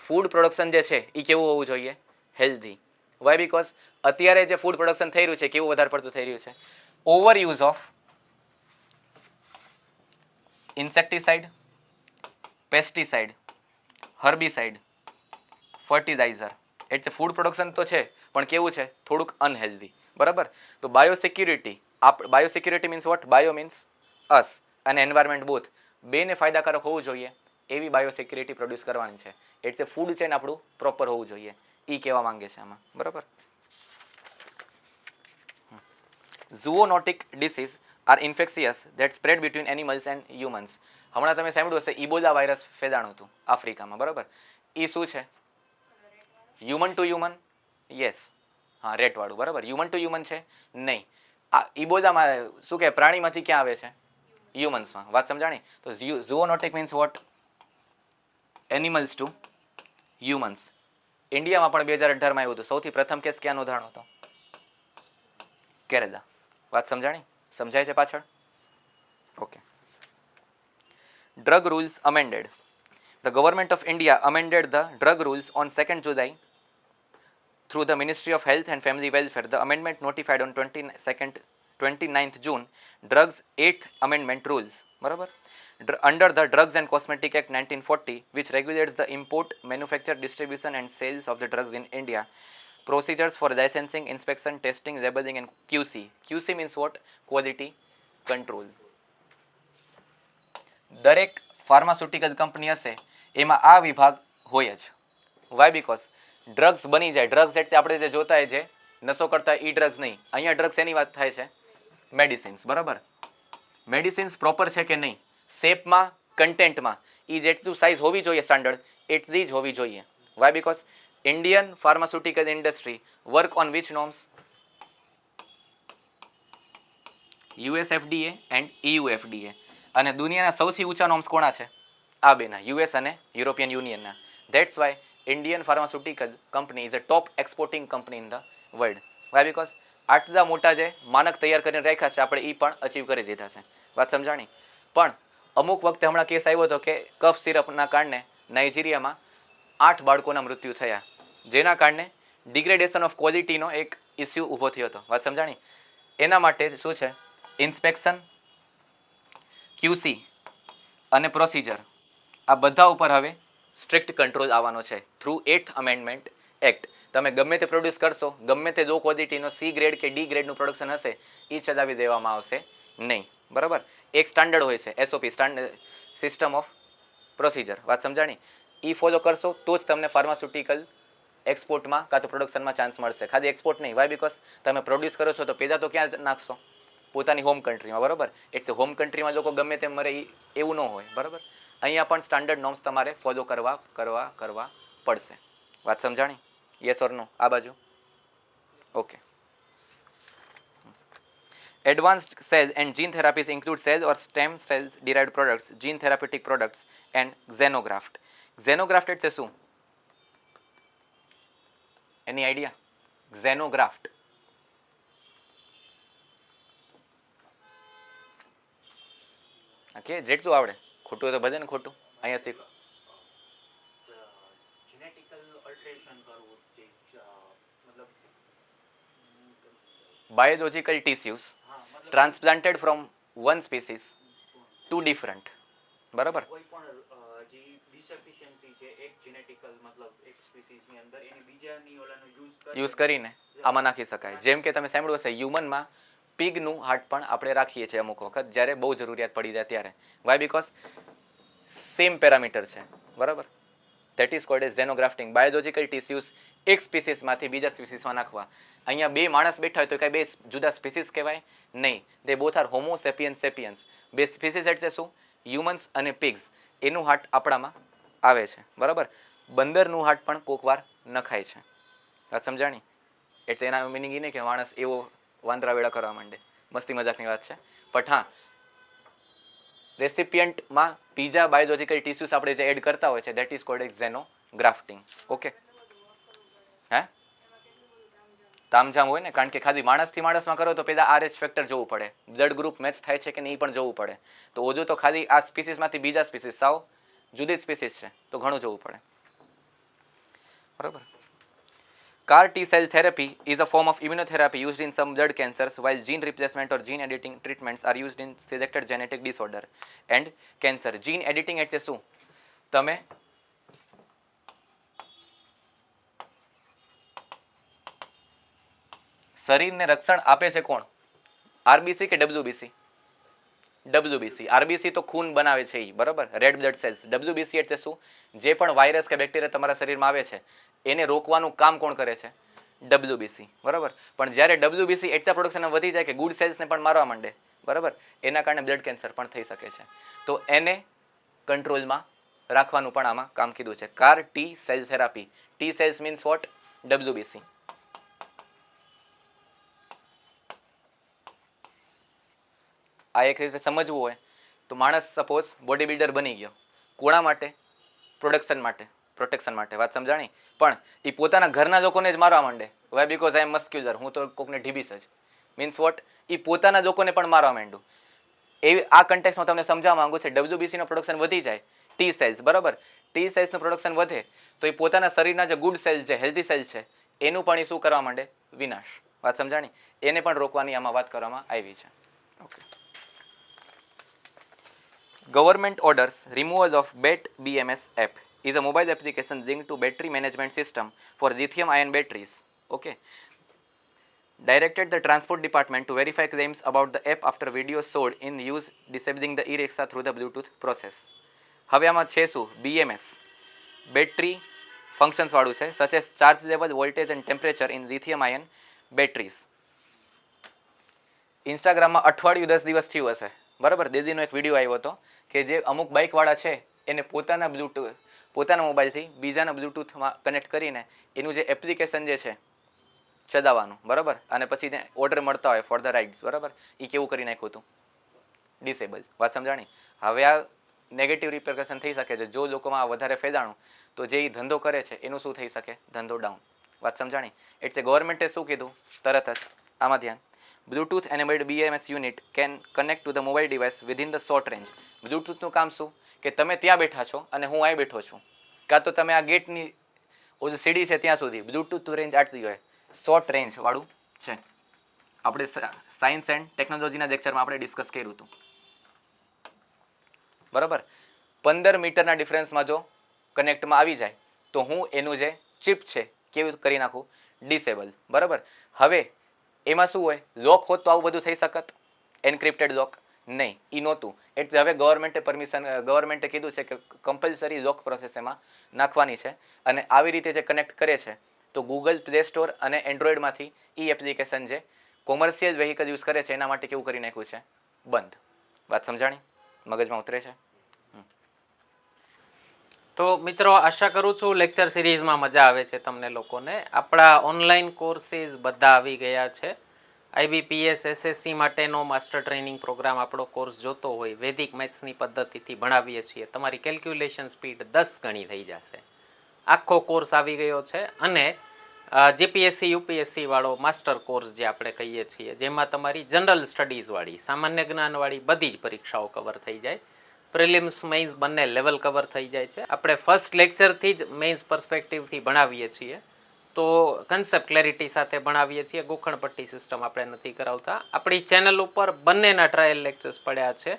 Food production જે છે એ કેવું હોવું જોઈએ? હેલ્ધી. વાય બીકોઝ અત્યારે જે ફૂડ પ્રોડક્શન થઈ રહ્યું છે કેવું વધારે પડતું થઈ રહ્યું છે? Over use of insecticide, pesticide, herbicide, fertiliser. એટલે ફૂડ પ્રોડક્શન તો છે પણ કેવું છે? થોડુંક અનહેલ્ધી, બરાબર. તો biosecurity, biosecurity means what? Bio means us અને એન્વાયરમેન્ટ બોથ, બેને ફાયદાકારક હોવું જોઈએ એવી બાયોસિક્યુરિટી પ્રોડ્યુસ કરવાની છે. એટલે ફૂડ ચેન આપણું પ્રોપર હોવું જોઈએ, એ કહેવા માંગે છે આમાં, બરાબર. Zoonotic disease are infectious that spread between animals and humans. હમણાં તમે સાંભળ્યું હશે ઇબોલા વાયરસ ફેલાણું હતું આફ્રિકામાં, બરાબર. એ શું છે? Human two human? યસ, હા, રેટવાળું, બરાબર. હ્યુમન ટુ હ્યુમન છે નહીં. આ ઇબોલામાં શું કે પ્રાણીમાંથી ક્યાં આવે છે? હ્યુમન્સમાં. વાત સમજાણી? તો zoonotic means what? Animals to humans. ઇન્ડિયામાં પણ 2018માં આવ્યું હતું. સૌથી પ્રથમ કેસ ક્યાં નોંધાણો હતો? કેરેલા. વાત સમજાણી? સમજાય છે પાછળ? Okay. Drug rules amended. The Government of India amended the drug rules on 2nd July through the Ministry of Health and Family Welfare. The amendment notified on 29th June drugs 8th amendment rules, બરાબર. Under the Drugs and Cosmetic Act 1940, which regulates the import, manufacture, distribution and sales of the drugs in India, procedures for licensing, inspection, testing, labeling and QC. QC means what? Quality control. દરેક ફાર્માસ્યુટિકલ કંપની હશે એમાં આ વિભાગ હોય જ. વાય બીકોઝ ડ્રગ્સ બની જાય. ડ્રગ્સ એટલે આપણે જે જોતા હોય જે નશો કરતા એ ડ્રગ્સ નહીં. અહીંયા ડ્રગ્સ એની વાત થાય છે મેડિસિન્સ, બરાબર. મેડિસિન્સ પ્રોપર છે કે નહીં, શેપમાં, કન્ટેન્ટમાં, એ જેટલું સાઇઝ હોવી જોઈએ સ્ટાન્ડર્ડ એટલી જ હોવી જોઈએ. Why because Indian pharmaceutical industry work on which norms? US FDA and EU FDA. અને દુનિયાના સૌથી ઊંચા નોર્મ્સ કોના છે? આ બેના, US અને યુરોપિયન યુનિયનના. That's why Indian pharmaceutical company is a top exporting company in the world. Why because આટલા મોટા જે માનક તૈયાર કરીને રાખ્યા છે આપણે એ પણ અચીવ કરી દીધા છે. વાત સમજાણી? પણ અમુક વખતે હમણાં કેસ આવ્યો હતો કે કફ સિરપના કારણે નાઇજીરિયામાં 8 બાળકોના મૃત્યુ થયા, જેના કારણે ડિગ્રેડેશન ઓફ ક્વોલિટીનો એક ઇસ્યુ ઊભો થયો હતો. વાત સમજાણી? એના માટે શું છે? ઇન્સ્પેક્શન, QC અને પ્રોસિજર, આ બધા ઉપર હવે સ્ટ્રિક્ટ કંટ્રોલ આવવાનો છે થ્રુ 8th અમેન્ડમેન્ટ એક્ટ. તમે ગમે તે પ્રોડ્યુસ કરશો, ગમે તે લો ક્વોલિટીનો C ગ્રેડ કે D ગ્રેડનું પ્રોડક્શન હશે એ ચલાવી દેવામાં આવશે નહીં, બરાબર. એક સ્ટાન્ડર્ડ હોય છે SOP, standard system of procedure. વાત સમજાણી? એ ફોલો કરશો તો જ તમને ફાર્માસ્યુટિકલ એક્સપોર્ટમાં કાં તો પ્રોડક્શનમાં ચાન્સ મળશે. ખાલી એક્સપોર્ટ નહીં. વાય બીકોઝ તમે પ્રોડ્યુસ કરો છો તો પહેલાં તો ક્યાં નાખશો? પોતાની હોમ કન્ટ્રીમાં, બરાબર. એટલે હોમ કન્ટ્રીમાં લોકો ગમે તેમ મરે એવું ન હોય, બરાબર. અહીંયા પણ સ્ટાન્ડર્ડ નોર્મ્સ તમારે ફોલો કરવા પડશે. વાત સમજાણી? યસ ઓર નો? આ બાજુ okay. Advanced cell and gene therapies include cell or stem cells derived products, gene therapeutic products, and xenograft. Xenograft એટલે શું? Any idea? Xenograft. ઓકે, જેટલું આવડે. ખોટું તો ભજે ને ખોટું. અહીંયાથી biological tissues transplanted from one species to different. બરાબર? યુઝ કરીને આમાં નાખી શકાય. જેમ કે તમે સાંભળ્યું હશે હ્યુમનમાં પીગનું હાર્ટ પણ આપણે રાખીએ છીએ અમુક વખત જ્યારે બહુ જરૂરિયાત પડી જાય ત્યારે. વાય? બીકોઝ સેમ પેરામીટર છે. બરાબર? That is called as xenografting. Biological tissues એક સ્પીસીસમાંથી બીજા સ્પીસીસમાં નાખવા. અહીંયા બે માણસ બેઠા હોય તો કઈ બે જુદા સ્પીસીસ કહેવાય નહીં. They both are homo sapiens sapiens. બે સ્પીસીસ એટલે શું? હ્યુમન્સ અને પિગ્સ. એનું હાર્ટ આપણામાં આવે છે. બરાબર? બંદરનું હાર્ટ પણ કોક વાર નખાય છે. વાત સમજાણી? એટલે એના મિનિંગ એ નહીં કે માણસ એવો વાંદરા વેળા કરવા માંડે. મસ્તી મજાકની વાત છે. બટ હા, રેસિપિયન્ટમાં બીજા બાયોલોજિકલ ટિશ્યુઝ આપણે જે એડ કરતા હોય છે that is called as xenografting. Okay? હે? તામઝામ હોય ને, કારણ કે ખાલી માણસથી માણસમાં કરો તો પેલા RH ફેક્ટર જોવું પડે, બ્લડ ગ્રુપ મેચ થાય છે કે નહીં પણ જોવું પડે. તો ઓજો તો ખાલી આ સ્પીસીસમાંથી બીજા સ્પીસીસ સાવ જુદી જ સ્પીસીસ છે તો ઘણું જોવું પડે. બરાબર? CAR T-cell therapy is a form of immunotherapy used in some blood cancers, while gene replacement or gene editing treatments are used in selected genetic disorder and cancer. Gene editing એટલે શું? તમે શરીરને રક્ષણ આપે છે કોણ? RBC કે WBC? WBC. RBC તો ખૂન બનાવે છે એ. બરાબર? Red blood cells. WBC એટલે શું? જે પણ વાયરસ કે બેક્ટેરિયા તમારા શરીરમાં આવે છે એને રોકવાનું કામ કોણ કરે છે? WBC. બરાબર? પણ જ્યારે WBC એટલા પ્રોડક્શન વધી જાય કે ગુડ સેલ્સને પણ મારવા માંડે, બરાબર, એના કારણે બ્લડ કેન્સર પણ થઈ શકે છે. તો એને કંટ્રોલમાં રાખવાનું પણ આમાં કામ કીધું છે. CAR T cell therapy. T cells means what? WBC. આ એક રીતે સમજવું હોય તો માણસ સપોઝ બોડી બિલ્ડર બની ગયો. કોના માટે? પ્રોડક્શન માટે, પ્રોટેક્શન માટે. વાત સમજાણી? પણ એ પોતાના ઘરના લોકોને જ મારવા માંડે. Why? Because I am muscular. હું તો કોકને ઢીબીશ જ. Means what? એ પોતાના લોકોને પણ મારવા માંડ્યું. એવી આ કન્ટેક્સમાં તમને સમજાવવા માંગુ છે. WBCનું પ્રોડક્શન વધી જાય, ટી સેલ્સ, બરાબર, ટી સેલ્સનું પ્રોડક્શન વધે તો એ પોતાના શરીરના જે ગુડ સેલ્સ છે, હેલ્ધી સેલ્સ છે, એનું પણ એ શું કરવા માંડે? વિનાશ. વાત સમજાણી? એને પણ રોકવાની આમાં વાત કરવામાં આવી છે. Okay. Government orders removal of BAT BMS app is a mobile application linked to battery management system for lithium ion batteries. Okay. Directed the transport department to verify claims about the app after videos showed in use disabling the e-rickshaw through the Bluetooth process. હવે આમાં છે શું? BMS, બેટરી ફંક્શન્સ વાળું છે, such as charge level, voltage and temperature in lithium ion batteries. ઇન્સ્ટાગ્રામમાં અઠવાડિયું 10 દિવસ થયું હશે, બરાબર? દીદીનો એક વિડીયો આવ્યો હતો કે જે અમુક બાઇકવાળા છે એને પોતાના પોતાના મોબાઈલથી બીજાના બ્લૂટૂથમાં કનેક્ટ કરીને એનું જે એપ્લિકેશન જે છે ચલાવવાનું, બરાબર, અને પછી ઓર્ડર મળતા હોય ફોર ધ રાઇડ્સ, બરાબર, એ કેવું કરી નાખ્યું હતું? ડિસેબલ. વાત સમજાણી? હવે આ નેગેટિવ રિપરકશન થઈ શકે છે. જો લોકોમાં વધારે ફેલાણું તો જે એ ધંધો કરે છે એનું શું થઈ શકે? ધંધો ડાઉન. વાત સમજાણી? એટલે ગવર્મેન્ટે શું કીધું? તરત જ આમાં ધ્યાન. Bluetooth enabled BMS unit can connect to the mobile device within the short range. બ્લૂટૂથનું કામ શું? કે તમે ત્યાં બેઠા છો અને હું અહીં બેઠો છું, કાં તો તમે આ ગેટની ઓલી સીડી છે ત્યાં સુધી બ્લૂટૂથ રેન્જ આટલી હોય, શોર્ટ રેન્જ વાળું છે. આપણે સાયન્સ એન્ડ ટેકનોલોજીના લેક્ચરમાં આપણે ડિસ્કસ કર્યું હતું, બરાબર. 15 મીટરના ડિફરન્સમાં જો કનેક્ટમાં આવી જાય તો હું એનું જે ચિપ છે કેવું કરી નાખું? ડિસેબલ. બરાબર. હવે એમાં શું હોય? લોક હોત તો આવું બધું થઈ શકત? એન્ક્રિપ્ટેડ લોક નહીં, એ નહોતું. એટલે હવે ગવર્મેન્ટે કીધું છે કે કમ્પલસરી લોક પ્રોસેસ એમાં નાખવાની છે. અને આવી રીતે જે કનેક્ટ કરે છે તો ગૂગલ પ્લે સ્ટોર અને એન્ડ્રોઈડમાંથી એ એપ્લિકેશન જે કોમર્શિયલ વેહિકલ યુઝ કરે છે એના માટે કેવું કરી નાખ્યું છે? બંધ. વાત સમજાણી? મગજમાં ઉતરે છે? તો મિત્રો, આશા કરું છું લેક્ચર સિરીઝમાં મજા આવે છે તમને લોકોને. આપણા ઓનલાઈન કોર્સીસ બધા આવી ગયા છે IBPS SSC માટેનો માસ્ટર ટ્રેનિંગ પ્રોગ્રામ આપણો કોર્સ જોતો હોય વૈદિક મેથ્સની પદ્ધતિથી ભણાવીએ છીએ. તમારી કેલ્ક્યુલેશન સ્પીડ 10 ગણી થઈ જશે. આખો કોર્સ આવી ગયો છે અને જીપીએસસી યુપીએસસી વાળો માસ્ટર કોર્સ જે આપણે કહીએ છીએ જેમાં તમારી જનરલ સ્ટડીઝવાળી સામાન્ય જ્ઞાનવાળી બધી જ પરીક્ષાઓ કવર થઈ જાય. પ્રિલિમ્સ મેઇન્સ બંને લેવલ કવર થઈ જાય છે. આપણે ફર્સ્ટ લેક્ચરથી જ મેઇન્સ પર્સપેક્ટિવથી ભણાવીએ છીએ. તો કન્સેપ્ટ ક્લેરિટી સાથે ભણાવીએ છીએ. ગોખણપટ્ટી સિસ્ટમ આપણે નથી કરાવતા. આપણી ચેનલ ઉપર બંનેના ટ્રાયલ લેક્ચર્સ પડ્યા છે.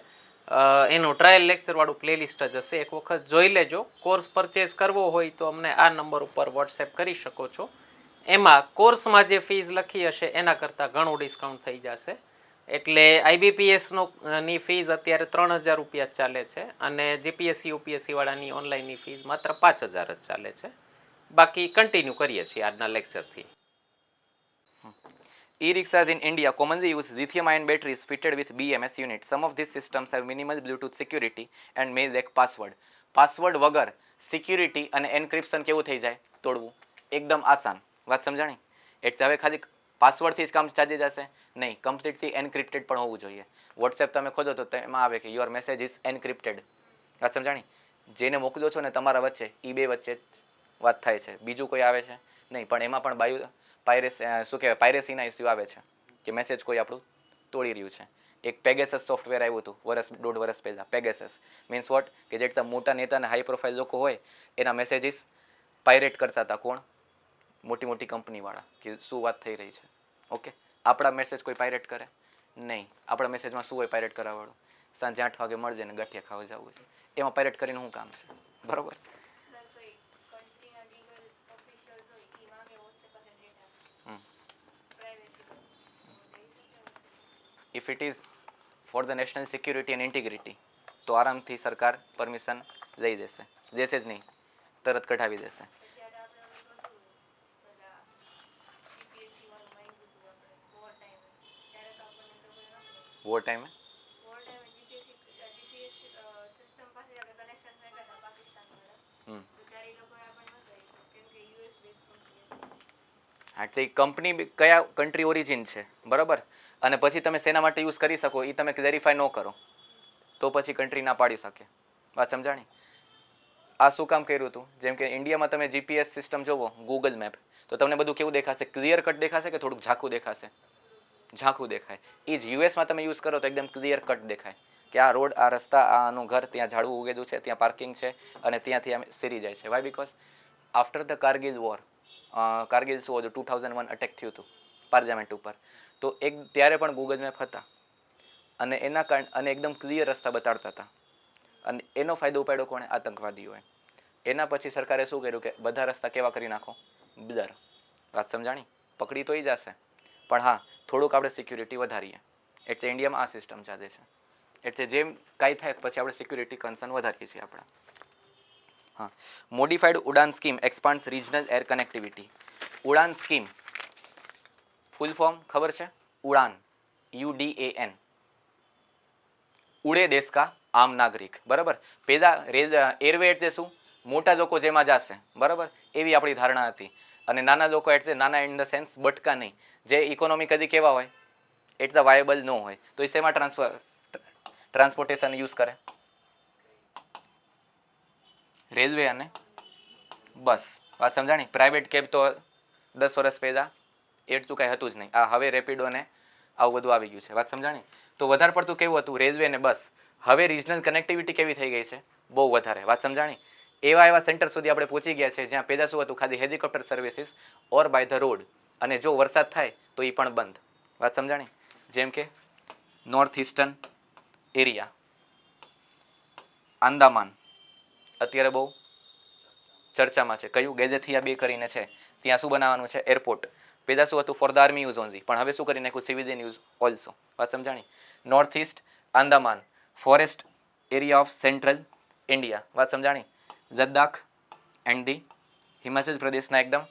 એનું ટ્રાયલ લેક્ચરવાળું પ્લેલિસ્ટ જ હશે, એક વખત જોઈ લેજો. કોર્સ પરચેસ કરવો હોય તો અમને આ નંબર ઉપર વોટ્સએપ કરી શકો છો. એમાં કોર્સમાં જે ફીઝ લખી હશે એના કરતાં ઘણું ડિસ્કાઉન્ટ થઈ જશે. એટલે IBPSનો ની ફીઝ અત્યારે 3,000 રૂપિયા જ ચાલે છે અને જીપીએસસી યુપીએસસી વાળાની ઓનલાઈનની ફીઝ માત્ર 5,000 જ ચાલે છે. બાકી કન્ટિન્યુ કરીએ છીએ આજના લેક્ચરથી. E-rickshaws in India commonly use lithium-ion batteries fitted with BMS units. Some of these systems have minimal Bluetooth security and may lack password. Password વગર સિક્યુરિટી અને એન્ક્રિપ્શન કેવું થઈ જાય? તોડવું એકદમ આસાન. વાત સમજાણી? એટલે હવે ખાલી પાસવર્ડથી જ કામ ચાલી જશે? નહીં, કમ્પ્લીટલી એન્ક્રિપ્ટેડ પણ હોવું જોઈએ. વોટ્સએપ તમે ખોદો તો તેમાં આવે કે યોર મેસેજ ઇઝ એન્ક્રિપ્ટેડ. વાત સમજાણી? જેને મોકલો છો ને તમારા વચ્ચે એ બે વચ્ચે વાત થાય છે, બીજું કોઈ આવે છે નહીં. પણ એમાં પણ પાયરેસીના ઇસ્યુ આવે છે કે મેસેજ કોઈ આપણું તોડી રહ્યું છે. એક પેગેસસ સોફ્ટવેર આવ્યું હતું દોઢ વર્ષ પહેલાં. પેગેસસ મીન્સ વોટ કે જે મોટા નેતા અને હાઈ પ્રોફાઇલ લોકો હોય એના મેસેજીસ પાયરેટ કરતા હતા. કોણ? મોટી મોટી કંપનીવાળા, કે શું વાત થઈ રહી છે. ઓકે, આપણા મેસેજ કોઈ પાયરેટ કરે નહીં. આપણા મેસેજમાં શું હોય પાયરેટ કરવાવાળું? સાંજે 8 વાગે મળજે ને ગાંઠિયા ખાવા જવું છે. એમાં પાયરેટ કરીને શું કામ છે? બરાબર. If it is for the national security and integrity તો આરામથી સરકાર પરમિશન લઈ દેશે. દેશે જ નહીં, તરત કઢાવી દેશે. વોર ટાઈમે એટલે કંપની કયા કન્ટ્રી ઓરિજિન છે, બરાબર, અને પછી તમે શેના માટે યુઝ કરી શકો એ તમે ક્લેરિફાય ન કરો તો પછી કન્ટ્રી ના પાડી શકે. વાત સમજાણી? આ શું કામ કર્યું હતું? જેમ કે ઇન્ડિયામાં તમે જીપીએસ સિસ્ટમ જોવો, ગૂગલ મેપ, તો તમને બધું કેવું દેખાશે? ક્લિયર કટ દેખાશે કે થોડુંક ઝાંખું દેખાશે? ઝાંખું દેખાય. એ જ યુએસમાં તમે યુઝ કરો તો એકદમ ક્લિયર કટ દેખાય કે આ રોડ, આ રસ્તા, આનું ઘર, ત્યાં ઝાડવું ઉગેલું છે, ત્યાં પાર્કિંગ છે અને ત્યાંથી આમ સીરી જાય છે. Why? Because after the Kargil war, Kargil શું હતું, 2001 અટેક થયું હતું પાર્લામેન્ટ ઉપર, તો ત્યારે પણ ગૂગલ મેપ હતા અને એના કારણે અને એકદમ ક્લિયર રસ્તા બતાડતા હતા. અને એનો ફાયદો ઉપાડ્યો કોણે? આતંકવાદીઓએ. એના પછી સરકારે શું કર્યું કે બધા રસ્તા કેવા કરી નાખો? બ્લર. વાત સમજાણી? પકડી તો એ જશે પણ હા, થોડુંક આપણે સિક્યુરિટી વધારીએ. એટલે ઇન્ડિયામાં આ સિસ્ટમ ચાલે છે. એટલે જેમ કાંઈ થાય પછી આપણે સિક્યુરિટી કન્સર્ન વધારીએ છીએ આપણા. હા, મોડિફાઈડ ઉડાન સ્કીમ એક્સપાન્ડ્સ રિજનલ એર કનેક્ટિવિટી. ઉડાન સ્કીમ ફૂલ ફોર્મ ખબર છે? ઉડાન, UDAN, ઉડે દેશ કા આમ નાગરિક. બરાબર. પેલા એરવે એટલે શું? મોટા લોકો જેમાં જશે, બરાબર, એવી આપણી ધારણા હતી. અને નાના લોકો એટલે નાના ઇન ધ સેન્સ બટકા નહીં, જે ઇકોનોમિકલી કેવા હોય એટલા વાયેબલ ન હોય, તો એ શેમાં ટ્રાન્સપોર્ટેશન યુઝ કરે? રેલવે અને બસ. વાત સમજાણી? પ્રાઇવેટ કેબ તો 10 વર્ષ પહેલાં એટલું કાંઈ હતું જ નહીં. આ હવે રેપિડો ને આવું બધું આવી ગયું છે. વાત સમજાણી? તો વધારે પડતું કેવું હતું? રેલવે ને બસ. હવે રિજનલ કનેક્ટિવિટી કેવી થઈ ગઈ છે? બહુ વધારે. વાત સમજાણી? એવા સેન્ટર સુધી આપણે પહોંચી ગયા છે જ્યાં પહેલાં શું હતું? ખાલી helicopter services or by the road, અને જો વરસાદ થાય તો એ પણ બંધ. વાત સમજાણી? જેમ કે નોર્થ ઇસ્ટર્ન એરિયા, આંદામાન અત્યારે બહુ ચર્ચામાં છે. કયું? ગેજેથિયા બે કરીને છે. ત્યાં શું બનાવવાનું છે? એરપોર્ટ. પહેલાં શું હતું? For the army use only, પણ હવે શું કરી નાખ્યું? Civilian use also. વાત સમજાણી? North East, Andaman, forest area of central India. વાત સમજાણી? લદ્દાખ એન્ડ ધી હિમાચલ પ્રદેશના એકદમ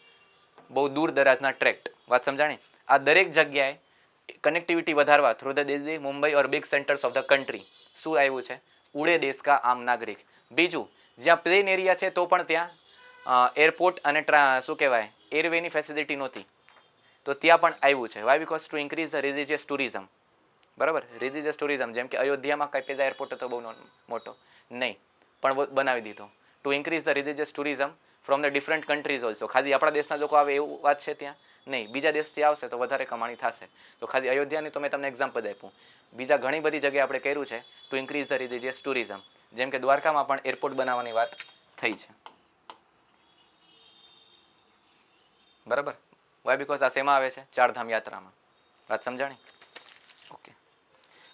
બહુ દૂર દરાજના ટ્રેક્ટ. વાત સમજાણી? આ દરેક જગ્યાએ કનેક્ટિવિટી વધારવા through the Delhi, Mumbai or big centres of the country શું આવ્યું છે? ઉડે દેશ કા આમ નાગરિક. બીજું, જ્યાં પ્લેન એરિયા છે તો પણ ત્યાં એરપોર્ટ અને શું કહેવાય એરવેની ફેસિલિટી નહોતી. તો ત્યાં પણ આવ્યું છે. Why because to increase the religious tourism. બરાબર, રિલિજિયસ ટુરિઝમ, જેમ કે અયોધ્યામાં કઈ પેદા એરપોર્ટ હતો બહુ મોટો, નહીં, પણ બનાવી દીધો two increase the religious tourism from the different countries also. ખાલી આપણા દેશના લોકો આવે એવું વાત છે ત્યાં નહીં, બીજા દેશથી આવશે તો વધારે કમાણી થશે. તો ખાલી અયોધ્યાની તો મેં તમને એક્ઝામ્પલ આપ્યું, બીજા ઘણી બધી જગ્યાએ આપણે કર્યું છે two increase the religious tourism. જેમ કે દ્વારકામાં પણ એરપોર્ટ બનાવવાની વાત થઈ છે. બરાબર, વાય બીકોઝ આ શેમાં આવે છે? ચારધામ યાત્રામાં. વાત સમજાણી? Okay.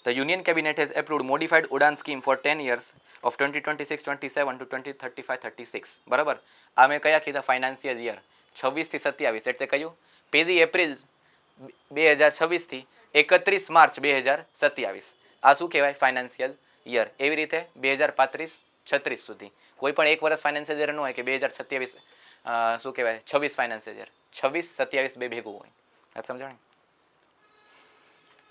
The Union Cabinet has approved modified Udan scheme for 10 years of 2026-27 to 2035-36. બરાબર, આ મેં કયા કીધા? ફાઇનાન્શિયલ યર 26 થી 27, એટલે કયું? 1 એપ્રિલ 2026 થી 31 માર્ચ 2027. આ શું કહેવાય? Financial year. એવી રીતે 2035-36 સુધી કોઈ પણ એક વર્ષ ફાઇનાન્શિયલ યર ન હોય કે 2027 શું કહેવાય 26 ફાઇનાન્શિયલ યર, 26-27 બે ભેગું હોય. આ સમજાણી?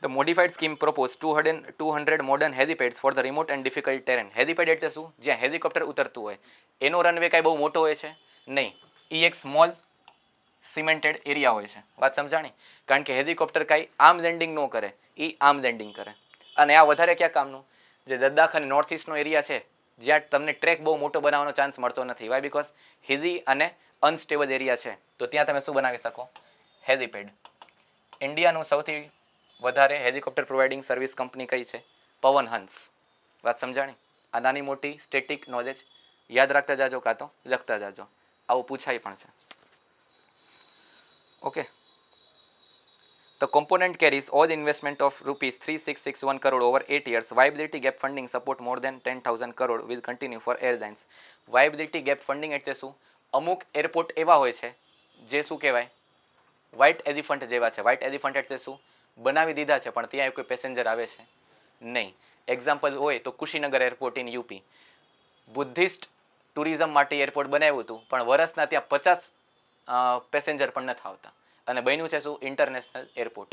The modified scheme proposed 200 modern helipads for the remote and difficult terrain. Helipad એટલે શું? જ્યાં હેલિકોપ્ટર ઉતરતું હોય. એનો રનવે કાંઈ બહુ મોટો હોય છે નહીં, એ એક સ્મોલ સિમેન્ટેડ એરિયા હોય છે. વાત સમજાણી? કારણ કે હેલિકોપ્ટર કાંઈ આમ લેન્ડિંગ ન કરે, એ આમ લેન્ડિંગ કરે. અને આ વધારે ક્યાં કામનું? જે લદ્દાખ અને નોર્થ ઇસ્ટનો એરિયા છે જ્યાં તમને ટ્રેક બહુ મોટો બનાવવાનો ચાન્સ મળતો નથી. વાય બીકોઝ હિલી અને અનસ્ટેબલ એરિયા છે, તો ત્યાં તમે શું બનાવી શકો? હેલિપેડ. ઇન્ડિયાનું સૌથી વધારે હેલિકોપ્ટર પ્રોવાઇડિંગ સર્વિસ કંપની કઈ છે? પવન હંસ. વાત સમજાણી? આ નાની મોટી સ્ટેટિક નોલેજ યાદ રાખતા જાજો, કાં તો લખતા જાજો, આવું પૂછાય પણ છે. Okay. The component carries all investment of rupees 3661 crore over 8 years. Viability gap funding support more than 10,000 crore will continue for airlines. Viability gap funding એટલે શું? અમુક એરપોર્ટ એવા હોય છે જે શું કહેવાય? વ્હાઇટ એલિફન્ટ જેવા છે. વ્હાઇટ એલિફન્ટ એટલે શું? બનાવી દીધા છે પણ ત્યાં કોઈ પેસેન્જર આવે છે નહીં. એક્ઝામ્પલ હોય તો Kushinagar airport in UP, Buddhist tourism માટે એરપોર્ટ બનાવ્યું હતું, પણ વર્ષના ત્યાં 50 પેસેન્જર પણ નથી આવતા, અને બન્યું છે શું? International airport.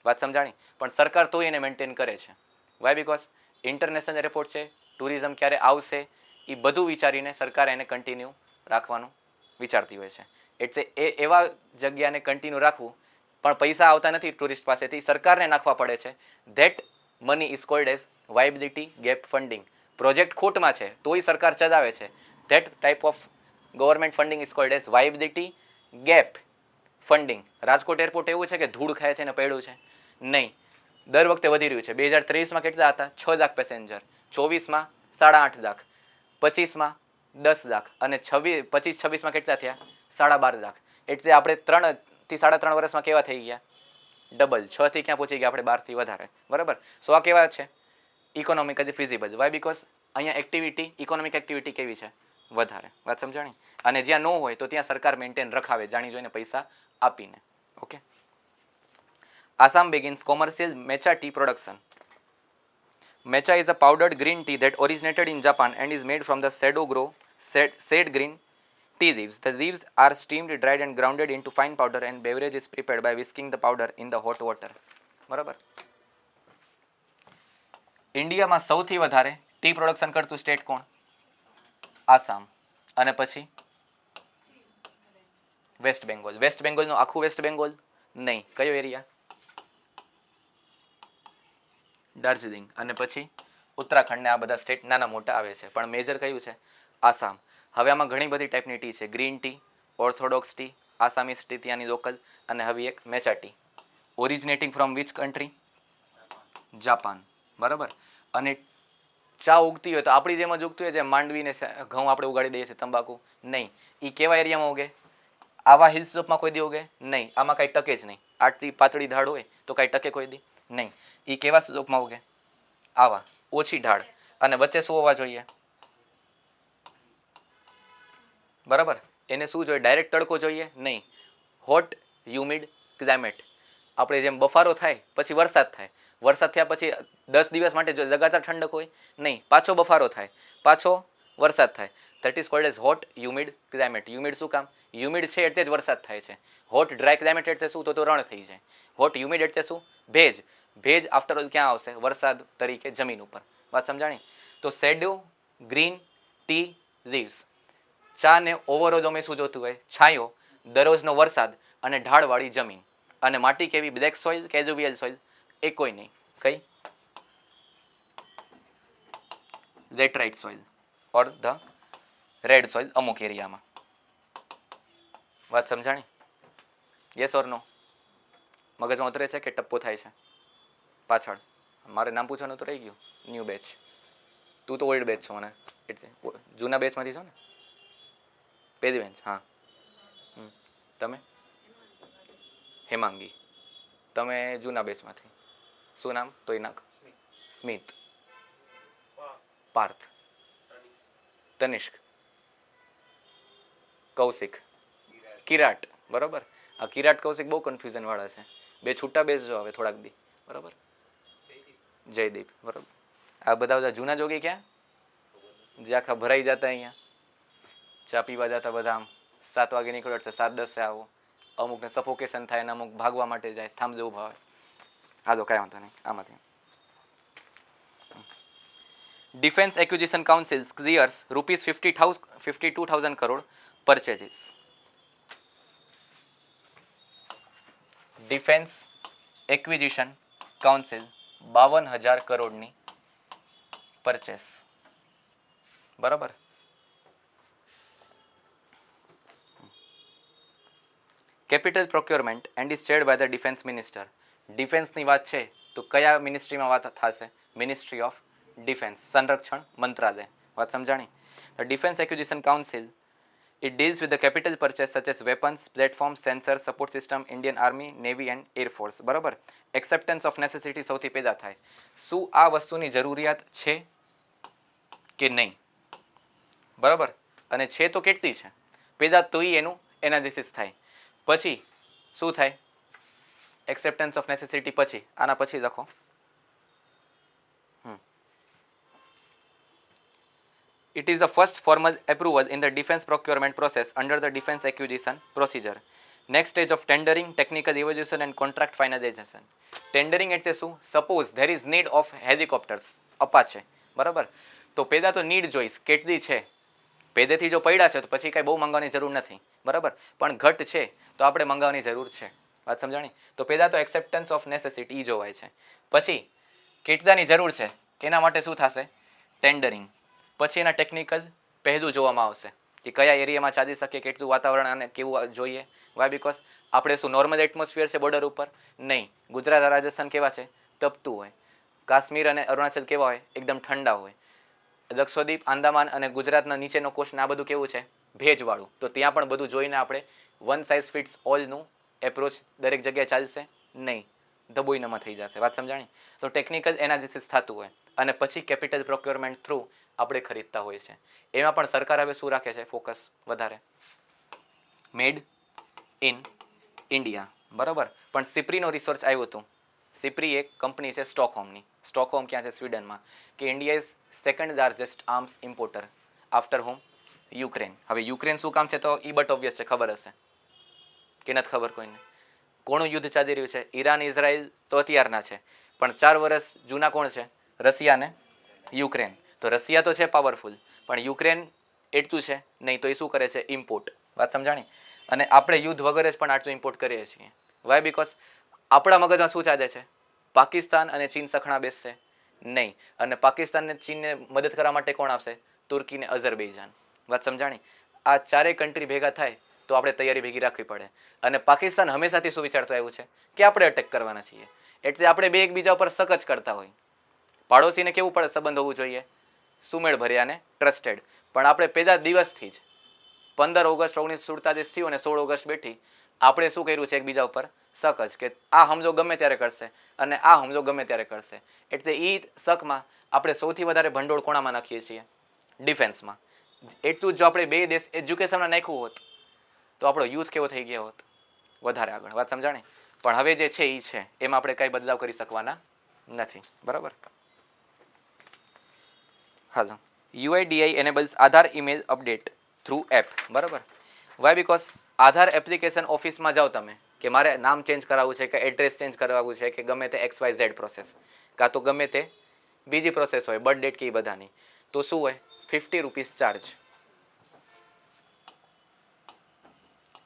વાત સમજાણી? પણ સરકાર તો એને મેન્ટેન કરે છે. વાય બીકોઝ ઇન્ટરનેશનલ એરપોર્ટ છે, ટુરિઝમ ક્યારે આવશે એ બધું વિચારીને સરકાર એને કન્ટિન્યુ રાખવાનું વિચારતી હોય છે. એટલે એવા જગ્યાને કન્ટિન્યુ રાખવું, પણ પૈસા આવતા નથી ટુરિસ્ટ પાસેથી, સરકારને નાખવા પડે છે. That money is called as viability gap funding. Project ખોટમાં છે તોય સરકાર ચલાવે છે, that type of government funding is called as viability gap funding. Rajkot airport એવું છે કે ધૂળ ખાય છે ને પડ્યું છે? નહીં, દર વખતે વધી રહ્યું છે. 2023માં કેટલા હતા? 6 લાખ પેસેન્જર, 24માં 8.5 લાખ, 25માં 10 લાખ, અને 25-26માં કેટલા થયા? 12.5 લાખ. એટલે આપણે 3 થી 3.5 વર્ષમાં કેવા થઈ ગયા? ડબલ. 6 થી ક્યાં પહોંચી ગયા આપણે? 12 થી વધારે. બરાબર. સો આ કેવા છે? Economically feasible. વાય બીકોઝ અહીંયા એક્ટિવિટી, ઇકોનોમિક એક્ટિવિટી કેવી છે? વધારે. વાત સમજાણી? અને જ્યાં ન હોય તો ત્યાં સરકાર મેન્ટેન રખાવે, જાણી જોઈને પૈસા આપીને. Okay. Assam begins commercial matcha tea production. Matcha is a powdered green tea that originated in Japan and is made from the sage green tea leaves. The leaves are steamed, dried and grounded into fine powder, and beverage is prepared by whisking the powder in the hot water. બરાબર. ઇન્ડિયામાં સૌથી વધારે ટી પ્રોડક્શન કરતું સ્ટેટ કોણ? આસામ. અને પછી વેસ્ટ બેંગોલ. વેસ્ટ બેંગોલનું આખું વેસ્ટ બેંગોલ નહીં, કયો એરિયા? દાર્જિલિંગ. અને પછી ઉત્તરાખંડને આ બધા સ્ટેટ નાના મોટા આવે છે, પણ મેજર કયું છે? આસામ. હવે આમાં ઘણી બધી ટાઈપની ટી છે. Green tea, orthodox tea, Assamese tea ત્યાંની લોકલ, અને હવે એક matcha tea. Originating from which country? Japan. બરાબર. અને ચા ઉગતી હોય તો આપણી જેમ જ ઉગતી હોય, જેમ માંડવી ને ઘઉં આપણે ઉગાડી દઈએ છીએ, તંબાકુ નહીં. એ કેવા એરિયામાં ઉગે? આવા હિલ સ્લોપમાં કોઈ દી ઉગે નહીં. આમાં કાંઈ ટકે જ નહીં. આટલી પાતળી ઢાળ હોય તો કાંઈ ટકે કોઈ દી નહીં. એ કેવા સ્લોપમાં ઉગે? આવા ઓછી ઢાળ, અને વચ્ચે શું હોવા જોઈએ? બરાબર. એને શું જોઈએ? ડાયરેક્ટ તડકો જોઈએ નહીં. Hot humid climate. આપણે જેમ બફારો થાય પછી વરસાદ થાય, વરસાદ થયા પછી 10 દિવસ માટે જો લગાતાર ઠંડક હોય નહીં, પાછો બફારો થાય, પાછો વરસાદ થાય. That is called as hot humid climate. Humid શું કામ? હ્યુમિડ છે એટલે જ વરસાદ થાય છે. હોટ ડ્રાય ક્લાઇમેટ એટલે શું? તો રણ થઈ જાય. હોટ હ્યુમિડ એટલે શું? ભેજ. ભેજ આફ્ટર ઓલ ક્યાં આવશે? વરસાદ તરીકે જમીન ઉપર. વાત સમજાણી? તો શેડો ગ્રીન ટી લીવ્સ. ચા ને ઓવરઓલ અમે શું જોતું હોય? છાંયો, દરરોજનો વરસાદ અને ઢાળવાળી જમીન. અને માટી કેવી? બ્લેક સોઇલ કે એલ્યુવિયલ સોઇલ? એ કોઈ નહીં. કઈ? Laterite soil or the red soil અમુક એરિયામાં. વાત સમજાણી? યસ ઓર નો? મગજમાં ઉતરે છે કે ટપ્પો થાય છે પાછળ? મારે નામ પૂછવાનું તો રહી ગયું. New batch. તું તો ઓલ્ડ બેચ છો, મને એટલે જૂના બેચમાંથી છો ને? પહેલી બેન્ચ. હા. તમે? હેમાંગી. તમે જૂના બેચમાંથી. શું નામ? તોય નાખ. સ્મિત. પાર્થ. તનિષ્ક. કૌશિક. કિરાટ. બરોબર. આ કિરાટ કૌશિક બહુ કન્ફ્યુઝન વાળા છે. બે છૂટા બેસજો હવે થોડાક દી. બરોબર. જયદીપ. બરોબર. આ બધા જૂના જોગી ક્યાં? જે આખા ભરાઈ જતા અહીંયા ચા પીવા જતા બધા. આમ 7 વાગે નીકળો એટલે 7:10 આવો. અમુકને સફોકેશન થાય ને અમુક ભાગવા માટે જાય. થાંભ જવું ભાવે. હાલો, કાંઈ વાંધો નહીં. આમાંથી Defence Acquisition Council clears ₹52,000 crore purchases. Defence Acquisition Council 52,000 કરોડની પરચેસ. બરાબર. Capital procurement and is chaired by the defence minister. ડિફેન્સની વાત છે તો કયા મિનિસ્ટ્રીમાં વાત થશે? મિનિસ્ટ્રી ઓફ ડિફેન્સ, સંરક્ષણ મંત્રાલય. વાત સમજાણી? The Defence Acquisition Council it deals with the capital purchase such as weapons, platforms, sensors, support system, Indian Army, Navy and Air Force. બરાબર. એક્સેપ્ટન્સ ઓફ નેસેસિટી સૌથી પહેલા થાય. શું આ વસ્તુની જરૂરિયાત છે કે નહીં? બરાબર. અને છે તો કેટલી છે? પહેલા તો એનું એનાલિસિસ થાય. પછી શું થાય? એક્સેપ્ટન્સ ઓફ નેસેસિટી પછી આના પછી લખો. It is the first formal approval in the defense procurement process under the defense acquisition procedure. Next stage of tendering, technical evaluation and contract finalization. Tendering એટલે શું? Suppose there is need of helicopters, Apache. બરાબર. તો પહેલાં તો નીડ જોઈશ કેટલી છે. પહેલેથી જો પડ્યા છે તો પછી કાંઈ બહુ મંગાવવાની જરૂર નથી. બરાબર. પણ ઘટ છે તો આપણે મંગાવવાની જરૂર છે. વાત સમજાણી? તો પહેલાં તો એક્સેપ્ટન્સ ઓફ નેસેસિટી જોવાય છે. પછી કેટલાની જરૂર છે એના માટે શું થશે? ટેન્ડરિંગ. પછી એના ટેકનિકલ પહેલું જોવામાં આવશે કે કયા એરિયામાં ચાલી શકે, કેટલું વાતાવરણ અને કેવું જોઈએ. વાય? બીકોઝ આપણે શું નોર્મલ એટમોસ્ફિયર છે બોર્ડર ઉપર? નહીં. ગુજરાત રાજસ્થાન કેવા છે? તપતું હોય. કાશ્મીર અને અરુણાચલ કેવા હોય? એકદમ ઠંડા હોય. લક્ષદ્વીપ, આંદામાન અને ગુજરાતના નીચેનો કોસ્ટ આ બધું કેવું છે? ભેજવાળું. તો ત્યાં પણ બધું જોઈને આપણે વન સાઇઝ ફિટ્સ ઓલનું એપ્રોચ દરેક જગ્યાએ ચાલશે નહીં. ધબોઈનામાં થઈ જશે. વાત સમજાણી? તો ટેકનિકલ એનાલિસિસ થતું હોય અને પછી કેપિટલ પ્રોક્યોરમેન્ટ થ્રુ આપણે ખરીદતા હોય છે. એમાં પણ સરકાર હવે શું રાખે છે? ફોકસ વધારે મેડ ઇન ઇન્ડિયા. બરાબર. પણ સિપ્રીનો રિસર્ચ આવ્યું હતું. સિપ્રી એક કંપની છે સ્ટોકહોમની. સ્ટોકહોમ ક્યાં છે? સ્વીડનમાં. કે India is second largest arms importer after whom? Ukraine. હવે યુક્રેન શું કામ છે તો એ બટ ઓબ્વિયસ છે, ખબર હશે કે નથી ખબર કોઈને? કોનું યુદ્ધ ચાલી રહ્યું છે? ઈરાન ઇઝરાયલ તો અત્યારના છે, પણ 4 વર્ષ જૂના કોણ છે? રશિયા ને યુક્રેન. તો રશિયા તો છે પાવરફુલ, પણ યુક્રેન એટલું છે નહીં. તો એ શું કરે છે? ઇમ્પોર્ટ. વાત સમજાણી? અને આપણે યુદ્ધ વગર જ પણ આટલું ઇમ્પોર્ટ કરીએ છીએ. વાય? બીકોઝ આપણા મગજમાં શું ચાલે છે? પાકિસ્તાન અને ચીન સખણા બેસશે નહીં. અને પાકિસ્તાન અને ચીનને મદદ કરવા માટે કોણ આવશે? તુર્કી ને અઝરબૈજાન. વાત સમજાણી? આ ચારેય કન્ટ્રી ભેગા થાય તો આપણે તૈયારી ભેગી રાખવી પડે. અને પાકિસ્તાન હંમેશાથી શું વિચારતો આવ્યું છે? કે આપણે અટેક કરવાના છીએ. એટલે આપણે બે એકબીજા ઉપર સક જ કરતા હોય. પાડોશીને કેવું પડે સંબંધ હોવું જોઈએ? સુમેળ ભર્યા અને ટ્રસ્ટેડ. પણ આપણે પહેલા દિવસથી જ 15 ઓગસ્ટ 1947 થયું અને 16 ઓગસ્ટ બેઠી આપણે શું કર્યું છે? એકબીજા ઉપર શક જ કે આ હમલો ગમે ત્યારે કરશે અને આ હમલો ગમે ત્યારે કરશે. એટલે એ શકમાં આપણે સૌથી વધારે ભંડોળ કોણામાં નાખીએ છીએ? ડિફેન્સમાં. એટલું જ જો આપણે બે દેશ એજ્યુકેશનમાં નાખ્યું હોત તો આપણો યુથ કેવો થઈ ગયો હોત? વધારે આગળ. વાત સમજાણી? પણ હવે જે છે એ છે, એમાં આપણે કાંઈ બદલાવ કરી શકવાના નથી. બરાબર. હાલો. UIDAI enables આધાર ઈમેલ અપડેટ થ્રુ એપ. બરાબર. વાય? બીકોઝ આધાર એપ્લિકેશન ઓફિસમાં જાઓ તમે કે મારે નામ ચેન્જ કરાવવું છે કે એડ્રેસ ચેન્જ કરાવવું છે કે ગમે તે XYZ પ્રોસેસ, કાં તો ગમે તે બીજી પ્રોસેસ હોય, બર્થ ડેટ કે એ બધાની, તો શું હોય? ₹50 ચાર્જ.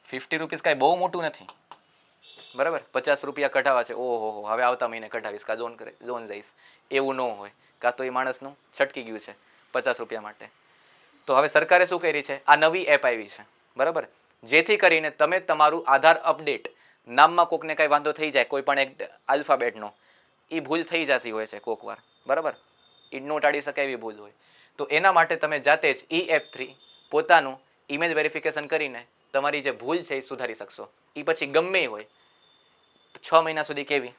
₹50 કાંઈ બહુ મોટું નથી. બરાબર, 50 રૂપિયા કઢાવા છે, ઓહો હવે આવતા મહિને કઢાવીશ, કાં લોન જઈશ, એવું ન હોય. કાં તો એ માણસનું છટકી ગયું છે 50 રૂપિયા માટે. તો હવે સરકારે શું કરી છે, આ નવી એપ આવી છે, બરાબર, જેથી કરીને તમે તમારું આધાર અપડેટ, નામમાં કોકને કાંઈ વાંધો થઈ જાય, કોઈ પણ એક આલ્ફાબેટનો, એ ભૂલ થઈ જતી હોય છે કોક વાર, બરાબર, એ નો ટાળી શકે એવી ભૂલ હોય. તો એના માટે તમે જાતે જ E-F3 પોતાનું ઇમેજ વેરિફિકેશન કરીને તમારી જે ભૂલ છે એ સુધારી શકશો. એ પછી ગમે એ હોય, 6 મહિના સુધી કેવી,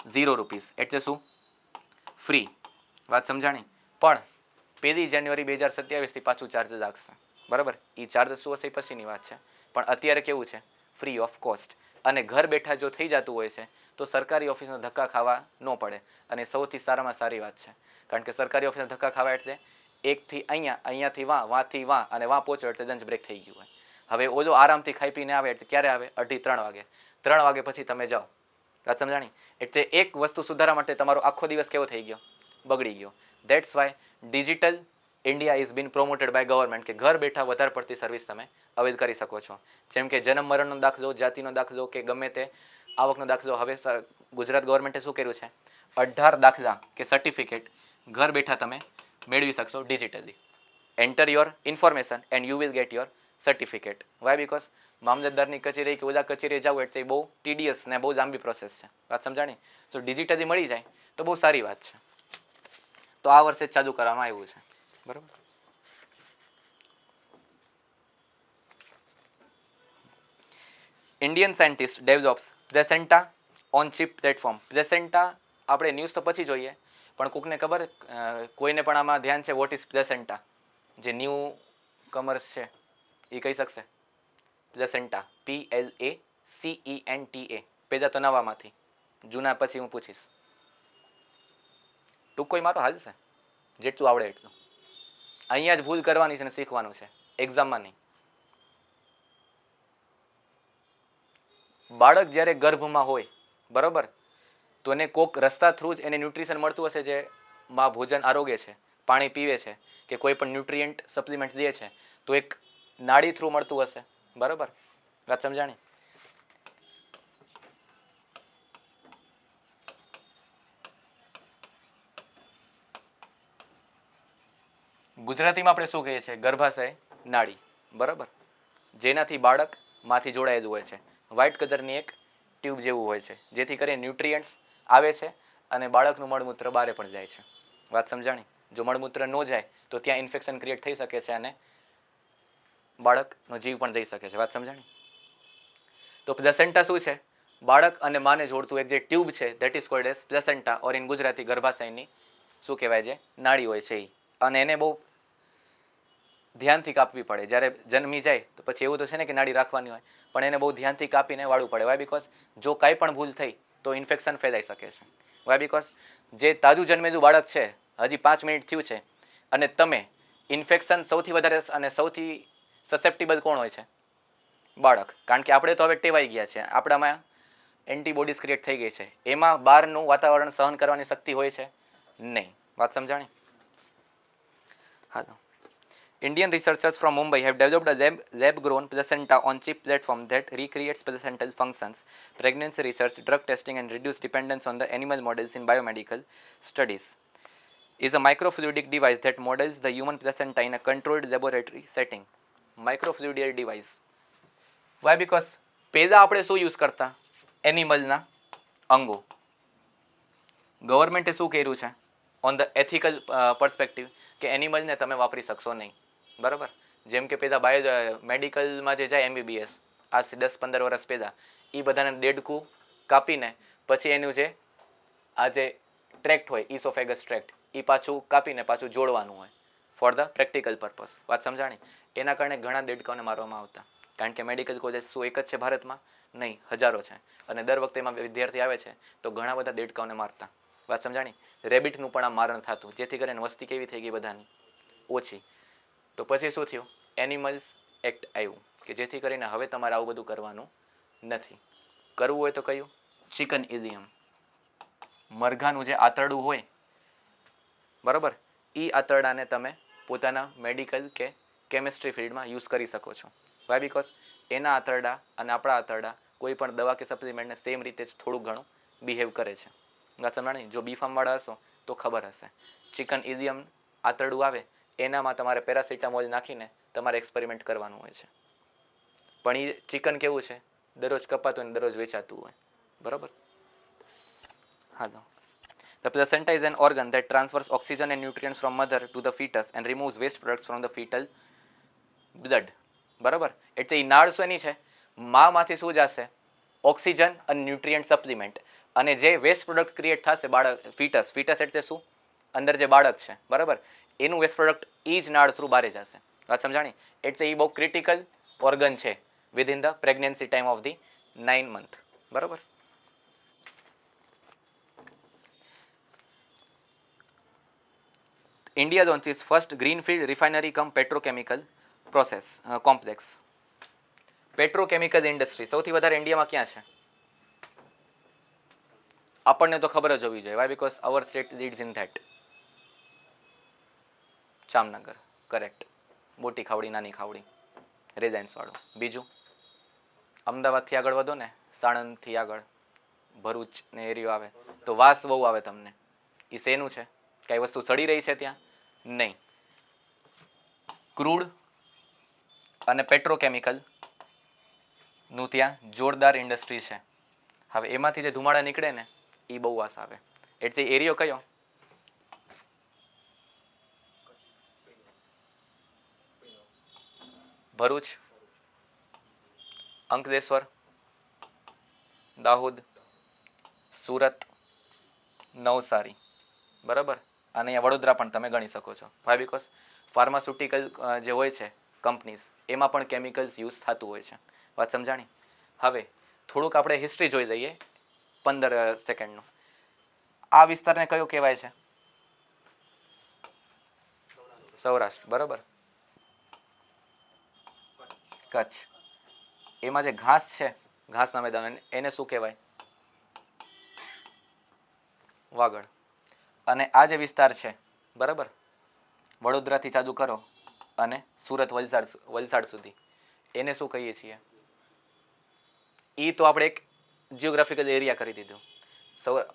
0 રૂપીસ, એટલે શું, ફ્રી. વાત સમજાણી. પણ 1 જાન્યુઆરી 2027 પાછું ચાર્જ લાગશે, બરાબર. એ ચાર્જ શું હશે એ પછીની વાત છે, પણ અત્યારે કેવું છે, ફ્રી ઓફ કોસ્ટ. અને ઘર બેઠા જો થઈ જતું હોય છે તો સરકારી ઓફિસના ધક્કા ખાવા ન પડે, અને સૌથી સારામાં સારી વાત છે. કારણ કે સરકારી ઓફિસના ધક્કા ખાવા એટલે એકથી અહીંયા, અહીંયાથી વાંથી વાં, અને વાં પહોંચો એટલે લંચ બ્રેક થઈ ગયું હોય. હવે ઓલો આરામથી ખાઈ પીને આવે એટલે ક્યારે આવે, 2:30-3 વાગે. 3 વાગે પછી તમે જાઓ. વાત સમજાણી. એટલે એક વસ્તુ સુધારવા માટે તમારો આખો દિવસ કેવો થઈ ગયો, બગડી ગયો. That's why Digital India is been promoted by government, કે ઘર બેઠા વધારે પડતી સર્વિસ તમે અવેલ કરી શકો છો. જેમ કે જન્મ મરણનો દાખલો, જાતિનો દાખલો, કે ગમે તે આવકનો દાખલો. હવે ગુજરાત ગવર્મેન્ટે શું કર્યું છે, 18 દાખલા કે સર્ટિફિકેટ ઘર બેઠા તમે મેળવી શકશો digitally. Enter your information and you will get your certificate. Why, because મામલતદારની કચેરી કે ઓલા કચેરીએ જાવ એટલે બહુ ટીડીએસ ને બહુ લાંબી પ્રોસેસ છે. વાત સમજાણી. તો ડિજિટલી મળી જાય તો બહુ સારી વાત છે. તો આ વર્ષે જ ચાલુ કરવામાં આવ્યું છે, બરાબર. Indian scientist develops placenta on chip platform. Placenta આપણે ન્યૂઝ તો પછી જોઈએ, પણ કોકને ખબર, કોઈને પણ આમાં ધ્યાન છે, વોટ ઇઝ પ્લેસેન્ટા? જે ન્યૂ કમર્સ છે એ કહી શકશે? Placenta, PLACENTA. પેદા તો નવામાંથી, જૂના પછી હું પૂછીશ. ટૂંકો મારો હાલશે, જેટલું આવડે એટલું. અહીંયા જ ભૂલ કરવાની છે ને શીખવાનું છે, એક્ઝામમાં નહીં. બાળક જ્યારે ગર્ભમાં હોય, બરાબર, તો એને કોક રસ્તા થ્રુ જ એને ન્યુટ્રિશન મળતું હશે, જે માં ભોજન આરોગ્ય છે, પાણી પીવે છે, કે કોઈ પણ ન્યુટ્રિયન્ટ સપ્લિમેન્ટ લે છે, તો એક નાડી થ્રુ મળતું હશે, બરાબર. વાત સમજાણી. ગુજરાતીમાં આપણે શું કહીએ છીએ, ગર્ભાશય નાડી, બરાબર, જેનાથી બાળક માંથી જોડાયેલું હોય છે. વ્હાઇટ કલરની એક ટ્યુબ જેવું હોય છે, જેથી કરીને ન્યુટ્રિયન્ટ્સ આવે છે અને બાળકનું મળમૂત્ર બહાર પણ જાય છે. વાત સમજાણી. જો મળમૂત્ર ન જાય તો ત્યાં ઇન્ફેક્શન ક્રિએટ થઈ શકે છે અને બાળકનો જીવ પણ જઈ શકે છે. વાત સમજાણી. તો પ્લેસેન્ટા શું છે, બાળક અને માને જોડતું એક જે ટ્યુબ છે, that is called as placenta, or in Gujarati ગર્ભાશયની શું કહેવાય છે, નાડી હોય છે એ. અને એને બહુ ધ્યાનથી કાપવી પડે. જ્યારે જન્મી જાય તો પછી એવું તો છે ને કે નાડી રાખવાની હોય, પણ એને બહુ ધ્યાનથી કાપીને વાળવું પડે. વાય, બિકોઝ જો કાંઈ પણ ભૂલ થઈ તો ઇન્ફેક્શન ફેલાઈ શકે છે. વાય, બિકોઝ જે તાજું જન્મેલું બાળક છે, હજી 5 મિનિટ થયું છે, અને તમે ઇન્ફેક્શન સૌથી વધારે અને સૌથી સસેપ્ટેબલ કોણ હોય છે, બાળક. કારણ કે આપણે તો હવે ટેવાઈ ગયા છે, આપણામાં એન્ટીબોડીઝ ક્રિએટ થઈ ગઈ છે, એમાં બહારનું વાતાવરણ સહન કરવાની શક્તિ હોય છે નહીં. વાત સમજાણી. હા. Indian researchers from Mumbai have developed a lab-grown placenta on chip platform that recreates placental functions, pregnancy research, drug testing, and reduced dependence on the animal models in biomedical studies. Is a microfluidic device that models the human placenta in a controlled laboratory setting. Microfluidic device. Why? Because પહેલા આપણે શું યુઝ કરતા, એનિમલના અંગો. ગવર્મેન્ટે શું કર્યું છે, ઓન ધ એથિકલ પર્સપેક્ટિવ, કે એનિમલને તમે વાપરી શકશો નહીં, બરાબર. જેમ કે પહેલાં મેડિકલમાં જે જાય MBBS, આજથી 10-15 વર્ષ પહેલાં, એ બધાને દેડકું કાપીને પછી એનું જે આ જે ટ્રેક્ટ હોય, ઇસોફેગસ ટ્રેક્ટ, એ પાછું કાપીને પાછું જોડવાનું હોય ફોર ધ પ્રેક્ટિકલ પર્પઝ. વાત સમજાણી. એના કારણે ઘણા દેડકાઓને મારવામાં આવતા, કારણ કે મેડિકલ કોલેજ શું એક જ છે ભારતમાં? નહીં, હજારો છે, અને દર વખતે એમાં વિદ્યાર્થી આવે છે તો ઘણા બધા દેડકાઓને મારતા. વાત સમજાણી. રેબિટનું પણ આ મારણ થતું, જેથી કરીને વસ્તી કેવી થઈ ગઈ બધાની, ઓછી. તો પછી શું થયું, એનિમલ્સ એક્ટ આવ્યું, કે જેથી કરીને હવે તમારે આવું બધું કરવાનું નથી. કરવું હોય તો કયું, ચિકન ઇલિયમ, મરઘાનું જે આંતરડું હોય, બરાબર, એ આંતરડાને તમે પોતાના મેડિકલ કે કેમિસ્ટ્રી ફિલ્ડમાં યુઝ કરી શકો છો. વાય? બિકોઝ એના આંતરડા અને આપણા આંતરડા કોઈ પણ દવા કે સપ્લિમેન્ટને સેમ રીતે જ થોડું ઘણું બિહેવ કરે છે. વાત સમજાણી? જો બી ફાર્મવાળા હશો તો ખબર હશે. ચિકન ઇઝિયમ આંતરડું આવે એનામાં તમારે પેરાસિટામોલ નાખીને તમારે એક્સપેરિમેન્ટ કરવાનું હોય છે. પણ એ ચિકન કેવું છે, દરરોજ કપાતું હોય ને દરરોજ વેચાતું હોય. બરાબર? હાલો. The placenta is an organ that transfers oxygen and nutrients from mother to the fetus and removes waste products from the fetal blood. બરાબર? એટલે એ નાળ શેની છે? મામાંથી શું જશે? ઓક્સિજન અને ન્યુટ્રિયન્ટ સપ્લિમેન્ટ. અને જે વેસ્ટ પ્રોડક્ટ ક્રિએટ થશે બાળક ફીટસ એટલે શું? અંદર જે બાળક છે, બરાબર, એનું વેસ્ટ પ્રોડક્ટ એ જ નાળ થ્રુ બહાર જશે. વાત સમજાણી? એટલે એ બહુ ક્રિટિકલ ઓર્ગન છે within the pregnancy time of the 9 month. બરાબર? India launches its first greenfield refinery cum petrochemical process complex. Petrochemical industry સૌથી વધારે ઇન્ડિયામાં ક્યાં છે? આપણને તો ખબર જ હોવી જોઈએ. Why? Because our state leads in that. Jamnagar, correct. Moti Khavdi, નાની ખાવડી, રિલાયન્સ વાળું. બીજું અમદાવાદથી આગળ વધો ને, સાણંદથી આગળ ભરૂચ ને એરિયો આવે તો વાસ બહુ આવે તમને. એ શેનું છે? કઈ વસ્તુ ચડી રહી છે ત્યાં? નહીં. ક્રૂડ અને પેટ્રોકેમિકલ નું ત્યાં જોરદાર ઇન્ડસ્ટ્રી છે. હવે એમાંથી જે ધુમાડા નીકળે ને એ બહુ વાસ આવે. એટલે એરિયો કયો? ભરૂચ, અંકલેશ્વર, દાહોદ, સુરત, નવસારી. બરાબર? અને અહીંયા વડોદરા પણ તમે ગણી શકો છો. વાય? બીકોઝ ફાર્માસ્યુટિકલ જે હોય છે કંપનીઝ એમાં પણ કેમિકલ્સ યુઝ થતું હોય છે. વાત સમજાણી? હવે થોડુંક આપણે હિસ્ટ્રી જોઈ લઈએ 15 સેકન્ડનું. આ વિસ્તારને કયો કહેવાય છે? સૌરાષ્ટ્ર. બરાબર? કચ્છ. એમાં જે ઘાસ છે, ઘાસના મેદાન, એને શું કહેવાય? વાગડ. અને આ જે વિસ્તાર છે, બરાબર, વડોદરાથી ચાલુ કરો અને સુરત, વલસાડ સુધી, એને શું કહીએ છીએ? એ તો આપણે એક જિયોગ્રાફિકલ એરિયા કરી દીધું.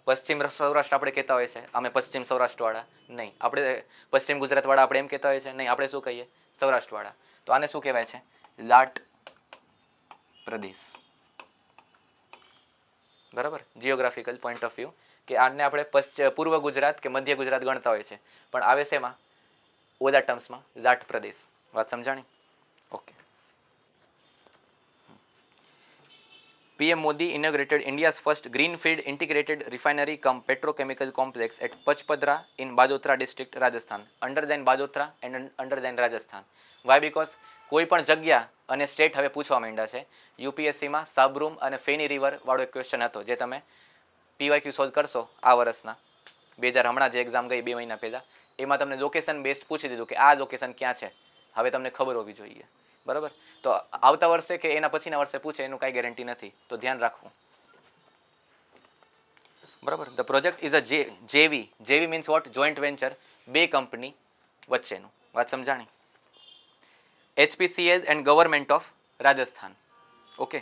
પશ્ચિમ સૌરાષ્ટ્ર આપણે કહેતા હોય છે, અમે પશ્ચિમ સૌરાષ્ટ્રવાળા. નહીં, આપણે પશ્ચિમ ગુજરાતવાળા આપણે એમ કહેતા હોય છે. નહીં, આપણે શું કહીએ? સૌરાષ્ટ્રવાળા. તો આને શું કહેવાય છે? લાટ પ્રદેશ. બરાબર? જિયોગ્રાફિકલ પોઈન્ટ ઓફ વ્યૂ કે આને આપણે પૂર્વ ગુજરાત કે મધ્ય ગુજરાત ગણતા હોય છે, પણ આવે છે એમાં ઓલા ટર્મ્સમાં લાટ પ્રદેશ. વાત સમજાણી? Okay. PM Modi inaugurated India's first greenfield integrated refinery cum petrochemical complex at Pachpadra in Badotra district, Rajasthan. Under than Badotra and under than Rajasthan. Why? Because કોઈ પણ જગ્યા અને સ્ટેટ હવે પૂછવા માંડ્યા છે. યુપીએસસીમાં સાબરૂમ અને ફેની રિવર વાળો એક ક્વેશ્ચન હતો જે તમે પીવાયક્યુ સોલ્વ કરશો આ વર્ષના 2000 હમણાં જે એક્ઝામ ગઈ 2 મહિના પહેલાં, એમાં તમને લોકેશન બેસ્ડ પૂછી દીધું કે આ લોકેશન ક્યાં છે. હવે તમને ખબર હોવી જોઈએ. બરાબર? તો આવતા વર્ષે કે એના પછીના વર્ષે પૂછે એનું કાંઈ ગેરંટી નથી, તો ધ્યાન રાખવું. બરાબર? The project is a J V. J V means what? Joint venture, બે કંપની વચ્ચેનું. વાત સમજાણી? HPCL and government of Rajasthan. Okay.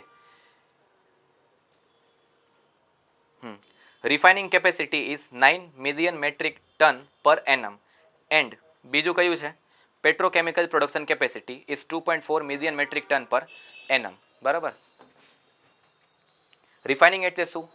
Refining capacity is 9 million metric ton per annum. And બીજું કયું છે? Petrochemical production capacity is 2.4 million metric ton per annum. બરાબર? રિફાઇનિંગ એટલે શું?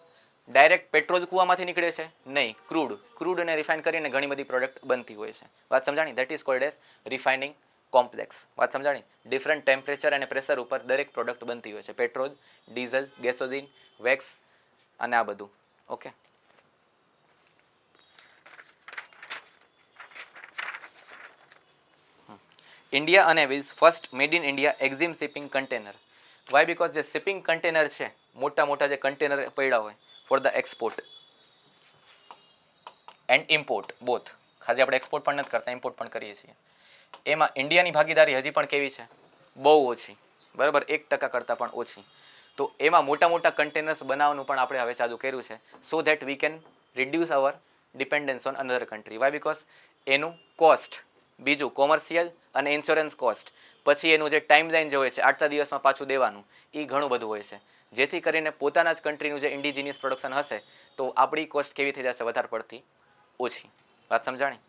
ડાયરેક્ટ પેટ્રોલ કૂવામાંથી નીકળે છે? નહીં, ક્રૂડને રિફાઇન કરીને ઘણી બધી પ્રોડક્ટ બનતી હોય છે. વાત સમજાણી? That is called as refining complex. વાત સમજાણી? ડિફરન્ટ ટેમ્પરેચર અને પ્રેશર ઉપર દરેક પ્રોડક્ટ બનતી હોય છે. પેટ્રોલ, ડીઝલ, ગેસોલિન, વેક્સ અને આ બધું. Okay. India unveils first Made in India EXIM shipping container. Why? Because જે શિપિંગ કન્ટેનર છે, મોટા મોટા જે કન્ટેનર પડ્યા હોય for the export and import both, ખાલી આપણે એક્સપોર્ટ પણ નથી કરતા, ઇમ્પોર્ટ પણ કરીએ છીએ. એમાં ઇન્ડિયાની ભાગીદારી હજી પણ કેવી છે? બહુ ઓછી. બરાબર? 1% કરતાં પણ ઓછી. તો એમાં મોટા મોટા કન્ટેનર્સ બનાવવાનું પણ આપણે હવે ચાલુ કર્યું છે, so that we can reduce our dependence on another country. Why? Because એનું કોસ્ટ, બીજું કોમર્શિયલ અને ઇન્સ્યોરન્સ કોસ્ટ, પછી એનું જે ટાઈમ લાઈન જે હોય છે, આટલા દિવસમાં પાછું દેવાનું, એ ઘણું બધું હોય છે. જેથી કરીને પોતાના જ કન્ટ્રીનું જે ઇન્ડિજિનિયસ પ્રોડક્શન હશે તો આપણી કોસ્ટ કેવી થઈ જશે, વધારે પડતી ઓછી. વાત સમજાણી?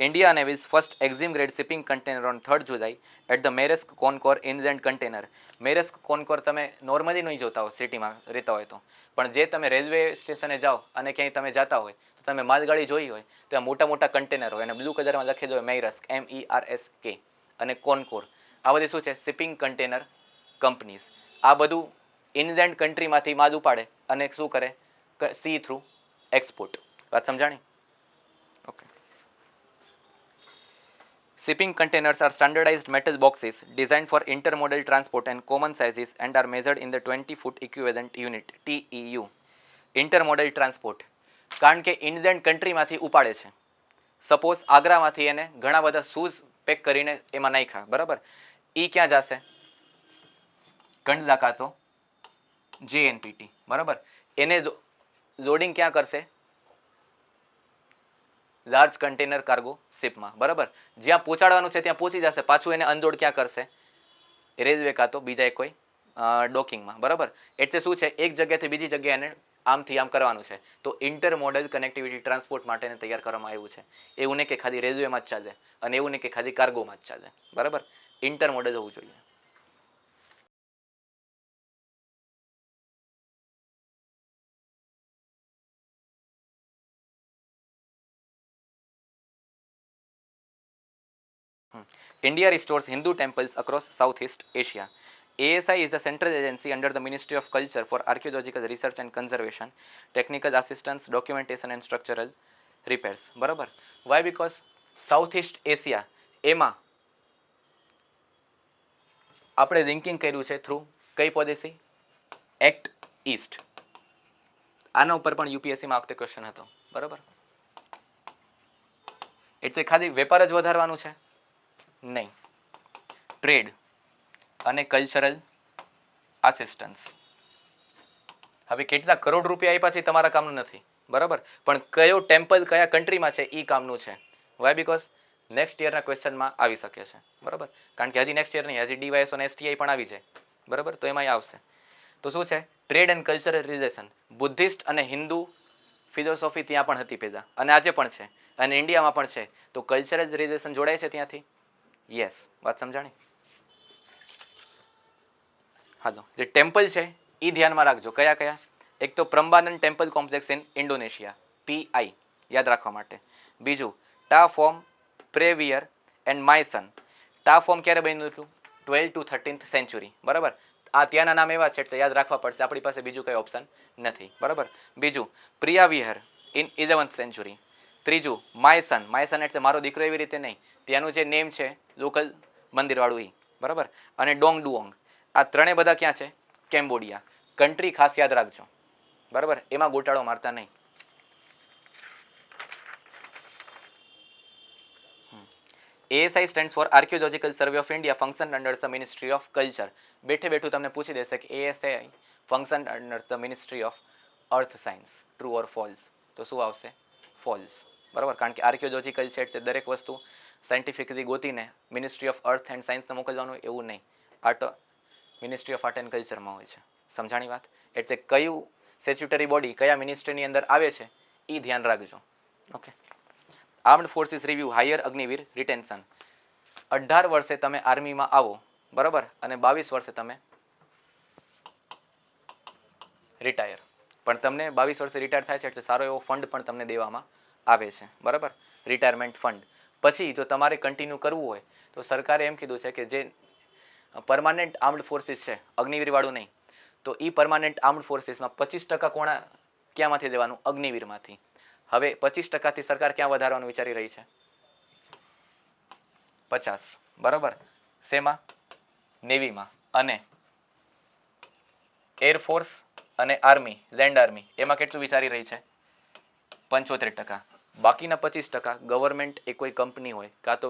India Navy's first Exim grade shipping container on 3rd July at the Maersk Concor Inland Container. Maersk Concor તમે નોર્મલી નહીં જોતા હો સિટીમાં રહેતા હોય તો, પણ જે તમે રેલવે સ્ટેશને જાઓ અને ક્યાંય તમે જતા હોય તો તમે માલગાડી જોઈ હોય તો મોટા મોટા કન્ટેનર હોય અને બ્લુ કલરમાં લખેલું હોય મેરસ્ક MERSK અને કોનકોર. આ બધી શું છે? Shipping container companies. આ બધું ઇનલેન્ડ કન્ટ્રીમાંથી માલ ઉપાડે અને શું કરે? C through export. વાત સમજાણી? Okay. Shipping containers are standardized metal boxes designed for intermodal transport and common sizes and are measured in the 20-foot equivalent unit TEU. Intermodal transport. કારણ કે ઇનલેન્ડ કન્ટ્રીમાંથી ઉપાડે છે. સપોઝ આગ્રામાંથી એને ઘણા બધા શૂઝ પેક કરીને એમાં નાખ્યા, બરાબર? એ ક્યાં જશે? કંડલા કાચો JNPT, બરાબર? એને લોડિંગ ક્યાં કરશે? લાર્જ કન્ટેનર કાર્ગો શિપમાં, બરાબર? જ્યાં પહોંચાડવાનું છે ત્યાં પહોંચી જશે, પાછું એને અનલોડ ક્યાં કરશે? રેલવે કાં તો બીજા કોઈ ડોકિંગમાં, બરાબર? એટલે શું છે? એક જગ્યાથી બીજી જગ્યાએ એને આમથી આમ કરવાનું છે. તો ઇન્ટરમોડલ કનેક્ટિવિટી ટ્રાન્સપોર્ટ માટેને તૈયાર કરવામાં આવ્યું છે. એવું નહીં કે ખાલી રેલવેમાં જ ચાલે અને એવું નહીં કે ખાલી કાર્ગોમાં જ ચાલે, બરાબર? ઇન્ટરમોડલ હોવું જોઈએ. India restores Hindu temples across Southeast Asia. ASI is the central agency under the Ministry of Culture for archaeological research and conservation, technical assistance, documentation and structural repairs. બરાબર? Why? Because Southeast Asia એમાં આપણે લિંકિંગ કર્યું છે થ્રુ કઈ પોલિસી? Act East. આના ઉપર પણ યુપીએસસીમાં આ વખતે ક્વેશ્ચન હતો, બરાબર? એટલે ખાલી વેપાર જ વધારવાનું છે? નહીં. ટ્રેડ અને કલ્ચરલ આસિસ્ટન્સ. હવે કેટલા કરોડ રૂપિયા આપ્યા છે તમારા કામનું નથી, બરાબર? પણ કયો ટેમ્પલ કયા કન્ટ્રીમાં છે એ કામનું છે. વાય? બિકોઝ નેક્સ્ટ યરના ક્વેશ્ચનમાં આવી શકે છે, બરાબર? કારણ કે હજી નેક્સ્ટ યર નહીં, હજી DYS અને STI પણ આવી જાય, બરાબર? તો એમાં આવશે. તો શું છે? Trade and cultural relation. Buddhist અને હિન્દુ ફિલોસોફી ત્યાં પણ હતી પહેલાં અને આજે પણ છે અને ઇન્ડિયામાં પણ છે. તો કલ્ચરલ રિલેશન જોડાય છે ત્યાંથી? યસ. વાત સમજાણી? હાલો, જે ટેમ્પલ છે એ ધ્યાનમાં રાખજો. કયા કયા? એક તો Prambanan temple complex in Indonesia, PI, યાદ રાખવા માટે. બીજું ટા ફોર્મ પ્રેવિયર એન્ડ માયસન. ટા ફોર્મ ક્યારે બન્યું હતું? 12th to 13th સેન્ચુરી, બરાબર? આ ત્યાંના નામ એવા છે એટલે યાદ રાખવા પડશે. આપણી પાસે બીજું કંઈ ઓપ્શન નથી, બરાબર? બીજું પ્રિયાવિહર ઇન 11th સેન્ચુરી. ત્રીજું માયસન. માયસન એટલે મારો દીકરો એવી રીતે નહીં, ત્યાંનું જે નેમ છે લોકલ મંદિરવાળું એ, બરાબર? અને ડોંગ ડુઓંગ. આ ત્રણેય બધા ક્યાં છે? કેમ્બોડિયા. કન્ટ્રી ખાસ યાદ રાખજો, બરાબર? એમાં ગોટાળો મારતા નહીં. ASI stands for Archaeological Survey of India, function under the Ministry of Culture. બેઠે બેઠું તમને પૂછી દેશે કે ASI function under the Ministry of Earth Science. True or false? તો શું આવશે? ફોલ્સ, બરાબર? કારણ કે આર્કિયોલોજીકલ છે એટલે દરેક વસ્તુ સાયન્ટિફિકલી ગોતીને મિનિસ્ટ્રી ઓફ અર્થ એન્ડ સાયન્સને મોકલવાનું એવું નહીં. મિનિસ્ટ્રી ઓફ આર્ટ એન્ડ કલ્ચરમાં હોય છે. સમજાણી વાત? એટલે કયું સ્ટેચ્યુટરી બોડી કયા મિનિસ્ટ્રીની અંદર આવે છે એ ધ્યાન રાખજો. Okay. Armed forces review higher Agniveer retention. 18 વર્ષે તમે આર્મીમાં આવો, બરાબર? અને 22 વર્ષે તમે રિટાયર. પણ તમને 22 વર્ષે રિટાયર થાય છે એટલે સારો એવો ફંડ પણ તમને દેવામાં આવે છે, બરાબર? Retirement fund. પછી જો તમારે કન્ટિન્યુ કરવું હોય તો સરકારે એમ કીધું છે કે જે પરમાનન્ટ આર્મ્ડ ફોર્સિસ છે, અગ્નિવીરવાળું નહીં, તો એ પરમાનન્ટ આર્મ્ડ ફોર્સિસમાં 25% ક્યાંમાંથી દેવાનું? અગ્નિવીરમાંથી. હવે 25%થી સરકાર ક્યાં વધારવાનું વિચારી રહી છે? 50, બરાબર? શેમાં? નેવીમાં. અને એરફોર્સ અને આર્મી, લેન્ડ આર્મી, એમાં કેટલું વિચારી રહી છે? 75%. બાકીના 25% ગવર્મેન્ટ એ કોઈ કંપની હોય કાં તો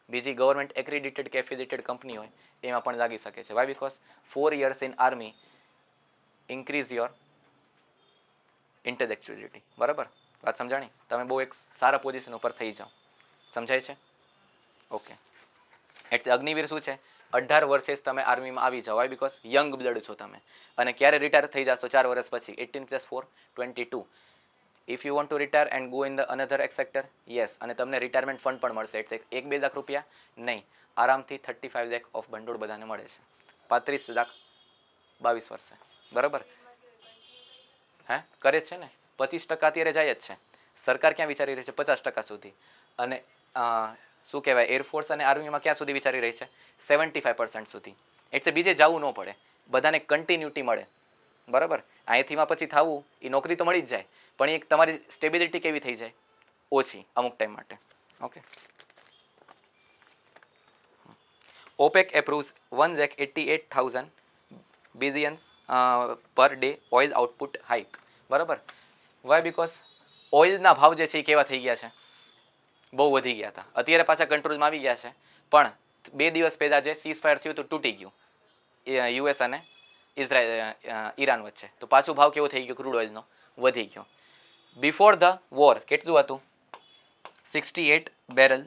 બીજી ગવર્મેન્ટ એક્રેડિટેડ કે એફિલિએટેડ કંપની હોય એમાં પણ લાગી શકે છે. Why? Because 4 years in army increase your intellectuality, બરાબર? વાત સમજાણી? તમે બહુ એક સારા પોઝિશન ઉપર થઈ જાઓ. સમજાય છે? ઓકે. એટલે અગ્નિવીર શું છે? 18 વર્ષે જ તમે આર્મીમાં આવી જાઓ. વાય બિકોઝ યંગ બ્લડ છો તમે. અને ક્યારે રિટાયર થઈ જશો 4 વર્ષ પછી? 18 + 4 22. If you want to retire and go in the another x sector, yes. અને તમને રિટાયરમેન્ટ ફંડ પણ મળશે. એટલે 1-2 લાખ રૂપિયા નહીં, આરામથી 35 લાખ ઓફ ભંડોળ બધાને મળે છે. 35 લાખ 22 વર્ષે, બરાબર. હે કરે છે ને, 25% અત્યારે જાય જ છે. સરકાર ક્યાં વિચારી રહી છે? 50% સુધી. અને શું કહેવાય, એરફોર્સ અને આર્મીમાં ક્યાં સુધી વિચારી રહી છે? 75% સુધી. એટલે બીજે જવું ન પડે, બધાને કન્ટિન્યુટી મળે, બરાબર. અહીંથીમાં પછી થવું એ નોકરી તો મળી જ જાય, પણ એક તમારી સ્ટેબિલિટી કેવી થઈ જાય? ઓછી અમુક ટાઈમ માટે. Okay. OPEC approves 1,88,000 billions per day oil output hike, બરાબર. વાય બિકોઝ ઓઇલના ભાવ જે છે એ કેવા થઈ ગયા છે? બહુ વધી ગયા હતા. અત્યારે પાછા કંટ્રોલમાં આવી ગયા છે, પણ 2 દિવસ પહેલાં જે સીઝ ફાયર થયું તો તૂટી ગયું યુએસ અને ઈરાન વચ્ચે. તો પાછું ભાવ કેવો થઈ ગયો ક્રૂડ ઓઇલનો? વધી ગયો. બિફોર ધ વોર કેટલું હતું? 68 બેરલ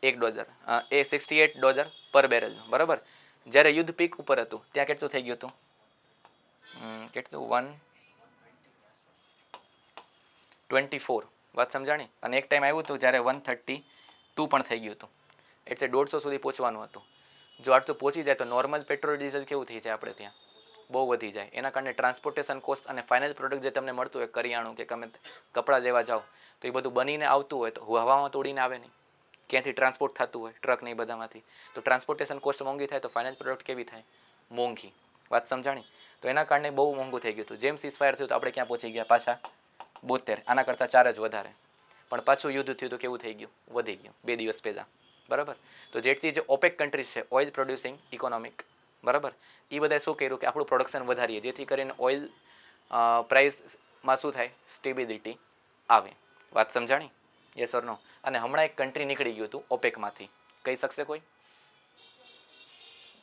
$1, એ $68 પર બેરલ, બરાબર. જ્યારે યુદ્ધ પીક ઉપર હતું ત્યાં કેટલું થઈ ગયું હતું? કેટલું? 124. વાત સમજાણી? અને એક ટાઈમ આવ્યું હતું જ્યારે 132 પણ થઈ ગયું હતું. એટલે 150 સુધી પહોંચવાનું હતું. જો આટલું પહોંચી જાય તો નોર્મલ પેટ્રોલ ડીઝલ કેવું થઈ જાય આપણે ત્યાં? બહુ વધી જાય. એના કારણે ટ્રાન્સપોર્ટેશન કોસ્ટ અને ફાઇનલ પ્રોડક્ટ જે તમને મળતું હોય, કરિયાણું કે તમે કપડાં લેવા જાઓ, તો એ બધું બનીને આવતું હોય તો હવામાં તોડીને આવે નહીં, ક્યાંથી ટ્રાન્સપોર્ટ થતું હોય, ટ્રક ને એ બધામાંથી. તો ટ્રાન્સપોર્ટેશન કોસ્ટ મોંઘી થાય તો ફાઇનલ પ્રોડક્ટ કેવી થાય? મોંઘી. વાત સમજાણી? તો એના કારણે બહુ મોંઘું થઈ ગયું હતું. જેમ સીઝ ફાયર થયું તો આપણે ક્યાં પહોંચી ગયા? પાછા 72. આના કરતાં 4 જ વધારે. પણ પાછું યુદ્ધ થયું તો કેવું થઈ ગયું? વધી ગયું 2 દિવસ પહેલાં, બરાબર. તો જેટલી જે ઓપેક કન્ટ્રીઝ છે, ઓઇલ પ્રોડ્યુસિંગ ઇકોનોમિક, બરાબર, એ બધાએ શું કર્યું કે આપણું પ્રોડક્શન વધારીએ, જેથી કરીને ઓઇલ પ્રાઇસમાં શું થાય? સ્ટેબિલિટી આવે. વાત સમજાણી? યસ ઓર નો? અને હમણાં એક કન્ટ્રી નીકળી ગયું હતું ઓપેકમાંથી. કહી શકશે કોઈ?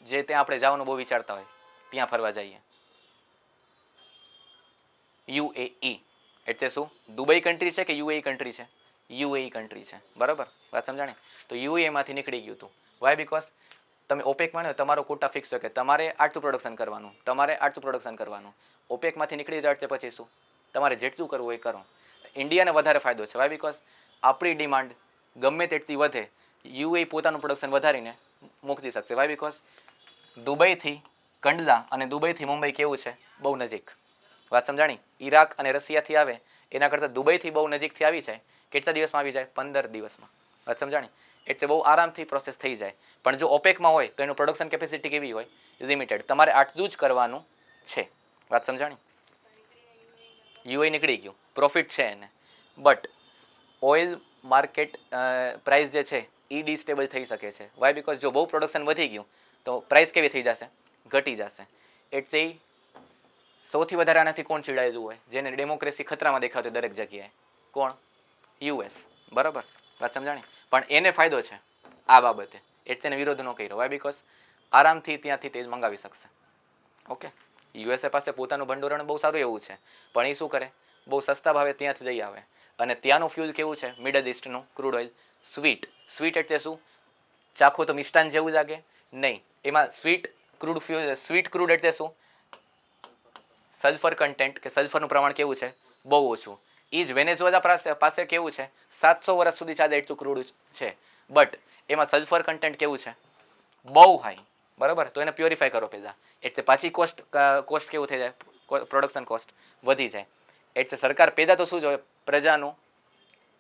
જે ત્યાં આપણે જવાનું બહુ વિચારતા હોય, ત્યાં ફરવા જઈએ. UAE. એટલે શું? દુબઈ કન્ટ્રી છે કે UAE કન્ટ્રી છે? UAE કન્ટ્રી છે, બરાબર. વાત સમજાણી? તો UAEમાંથી નીકળી ગયું હતું. વાય બિકોઝ તમે ઓપેકમાં ને તમારો કોટા ફિક્સ હોય કે તમારે આટલું પ્રોડક્શન કરવાનું, તમારે આટલું પ્રોડક્શન કરવાનું. ઓપેકમાંથી નીકળી જાય એટલે પછી શું? તમારે જેટલું કરવું હોય એ કરો. ઇન્ડિયાને વધારે ફાયદો છે. વાય બિકોઝ આપણી ડિમાન્ડ ગમે તેટલી વધે, UAE પોતાનું પ્રોડક્શન વધારીને મૂકી શકશે. વાય બિકોઝ દુબઈથી કંડલા અને દુબઈથી મુંબઈ કેવું છે? બહુ નજીક. વાત સમજાણી? ઈરાક અને રશિયાથી આવે એના કરતાં દુબઈથી બહુ નજીકથી આવી જાય. કેટલા દિવસમાં આવી જાય? 15 દિવસમાં. વાત સમજાણી? એટલે બહુ આરામથી પ્રોસેસ થઈ જાય. પણ જો ઓપેકમાં હોય તો એનું પ્રોડક્શન કેપેસિટી કેવી હોય? લિમિટેડ. તમારે આટલું જ કરવાનું છે. વાત સમજાણી? યુએ નીકળી ગયું, પ્રોફિટ છે એને, બટ ઓઇલ માર્કેટ પ્રાઇસ જે છે એ ડિસ્ટેબલ થઈ શકે છે. વાય બિકોઝ જો બહુ પ્રોડક્શન વધી ગયું તો પ્રાઇસ કેવી થઈ જશે? ઘટી જશે. એટલે સૌથી વધારે આનાથી કોણ ચીડાયેલું હોય? જેને ડેમોક્રેસી ખતરામાં દેખાતો દરેક જગ્યાએ? કોણ? US, બરાબર. વાત સમજાણી? પણ એને ફાયદો છે આ બાબતે, એટલે એને વિરોધ ન કર્યો. વાય બિકોઝ આરામથી ત્યાંથી તેલ મંગાવી શકશે. ઓકે. USA પાસે પોતાનું ભંડોરણ બહુ સારું એવું છે, પણ એ શું કરે? બહુ સસ્તા ભાવે ત્યાંથી લઈ આવે. અને ત્યાંનું ફ્યુલ કેવું છે? મિડલ ઇસ્ટનું ક્રૂડ ઓઇલ સ્વીટ. સ્વીટ એટલે શું? ચાખો તો મિષ્ટાન જેવું લાગે? નહીં. એમાં sweet crude fuel, sweet crude એટલે શું? સલ્ફર કન્ટેન્ટ કે સલ્ફરનું પ્રમાણ કેવું છે? બહુ ઓછું. એ જ વેનેઝુએલા પાસે કેવું છે? 700 વર્ષ સુધી ચાલે એટલું ક્રૂડ છે, બટ એમાં સલ્ફર કન્ટેન્ટ કેવું છે? બહુ હાઈ, બરાબર. તો એને પ્યોરિફાય કરો પહેલાં, એટલે પાછી કોસ્ટ કેવું થઈ જાય? પ્રોડક્શન કોસ્ટ વધી જાય. એટલે સરકાર પહેલાં તો શું જોઈએ? પ્રજાનું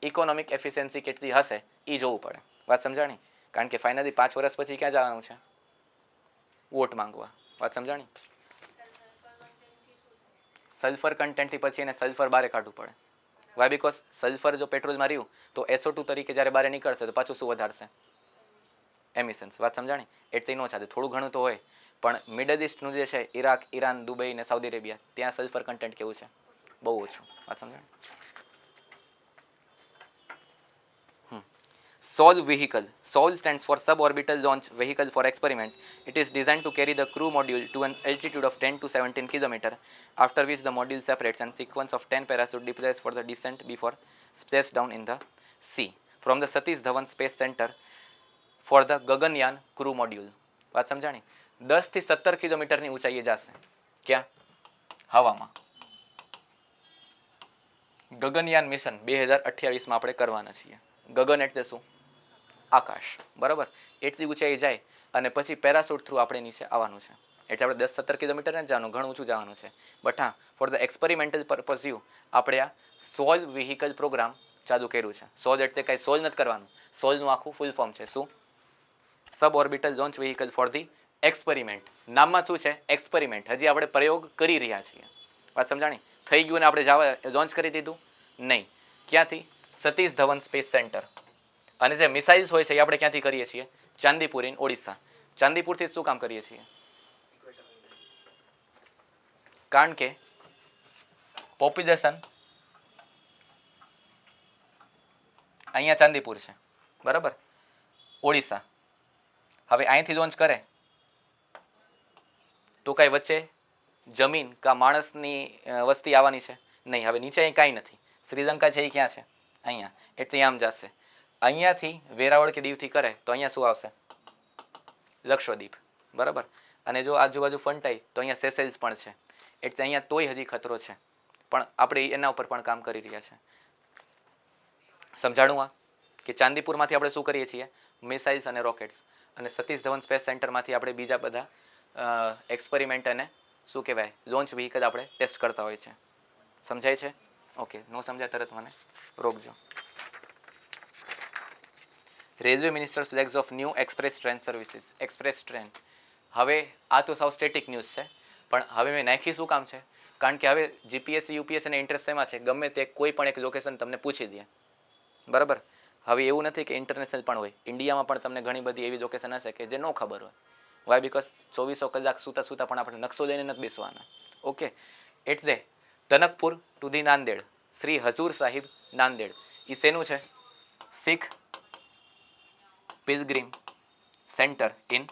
ઇકોનોમિક એફિશિયન્સી કેટલી હશે એ જોવું પડે. વાત સમજાણી? કારણ કે ફાઇનલી 5 વર્ષ પછી ક્યાં જવાનું છે? વોટ માંગવા. વાત સમજાણી? સલ્ફર કન્ટેન્ટથી પછી એને સલ્ફર બારે કાઢવું પડે. વાય બિકોઝ સલ્ફર જો પેટ્રોલમાં રહ્યું તો SO2 તરીકે જ્યારે બહાર નીકળશે તો પાછું શું વધારશે? એમિશન્સ. વાત સમજાણી? એટલે ન ચાલે. થોડું ઘણું તો હોય, પણ મિડલ ઇસ્ટનું જે છે, ઈરાક, ઈરાન, દુબઈ ને સાઉદી અરેબિયા, ત્યાં સલ્ફર કન્ટેન્ટ કેવું છે? બહુ ઓછું. વાત સમજાણી? SOL vehicle. SOL stands for Suborbital Launch Vehicle for Experiment. It is designed to carry the crew module to an altitude of 10 to 17 km, after which the module separates and sequence of 10 parachute deploys for the descent before splashdown in the sea. From the Satish Dhawan Space Center, for the Gaganyaan crew module. વાત સમજાણી? 10 થી 17 કિલોમીટરની ઊંચાઈએ જશે. ક્યાં? હવામાં. ગગનયાન મિશન 2028માં આપણે કરવાના છીએ. ગગન એટલે શું? આકાશ. બરાબર? એટલી ઊંચાઈ જાય અને પછી પેરાશૂટ થ્રુ આપણે નીચે આવવાનું છે. એટલે આપણે 10-17 કિલોમીટર જ જવાનું, ઘણું ઊંચું જવાનું છે. બટ હા, for the experimental purpose you આપણે આ સોલ વ્હીકલ પ્રોગ્રામ ચાલુ કર્યું છે. સોલ એટલે કાંઈ સોલ નથી કરવાનું. સોલનું આખું ફૂલ ફોર્મ છે શું? Sub orbital launch vehicle for the experiment. નામમાં શું છે? એક્સપેરિમેન્ટ. હજી આપણે પ્રયોગ કરી રહ્યા છીએ. વાત સમજાણી? થઈ ગયું ને આપણે જવા લોન્ચ કરી દીધું? નહીં. ક્યાંથી? Satish Dhawan space centre. અને જે મિસાઇલ્સ હોય છે એ આપણે ક્યાંથી કરીએ છીએ? ચાંદીપુર ઇન ઓડિશા. ચાંદીપુરથી શું કામ કરીએ છીએ? કારણ કે પોપ્યુલેશન અહીંયા ચાંદીપુર છે. બરાબર? ઓડિશા. હવે અહીંથી લોન્ચ કરે તો કાંઈ વચ્ચે જમીન કા માણસની વસ્તી આવવાની છે? નહીં. હવે નીચે અહીં કાંઈ નથી. શ્રીલંકા છે એ ક્યાં છે? અહીંયા. એટલે આમ જશે. અહીંયાથી વેરાવળ કે દીવથી કરે તો અહીંયા શું આવશે? લક્ષદ્વીપ. બરાબર? અને જો આજુબાજુ ફંટાય તો અહીંયા સેસેલ્સ પણ છે. એટલે અહીંયા તોય હજી ખતરો છે. પણ આપણે એના ઉપર પણ કામ કરી રહ્યા છે. સમજાણું આ? કે ચાંદીપુરમાંથી આપણે શું કરીએ છીએ? મિસાઇલ્સ અને રોકેટ્સ. અને સતીશ ધવન સ્પેસ સેન્ટરમાંથી આપણે બીજા બધા એક્સપેરિમેન્ટ અને શું કહેવાય લોન્ચ વ્હીકલ આપણે ટેસ્ટ કરતા હોય છે. સમજાય છે? ઓકે. નો સમજાય તરત મને રોકજો. Railway ministers flags off new express train services. Express train. હવે આ તો સાવ સ્ટેટિક ન્યૂઝ છે, પણ હવે મેં નાખી શું કામ છે? કારણ કે હવે જીપીએસસી યુપીએસસીને ઇન્ટરેસ્ટ એમાં છે ગમે તે કોઈ પણ એક લોકેશન તમને પૂછી દે. બરાબર? હવે એવું નથી કે ઇન્ટરનેશનલ પણ હોય. ઇન્ડિયામાં પણ તમને ઘણી બધી એવી લોકેશન હશે કે જે ન ખબર હોય. વાય? બીકોઝ 2400 કલાક સૂતા સૂતા પણ આપણે નકશો લઈને નથી બેસવાના. ઓકે. એટલે ટનકપુર ટુ ધી નાંદેડ, શ્રી હજૂર સાહિબ નાંદેડ. એ શેનું છે? શીખ પિલગ્રીમ સેન્ટર ઇન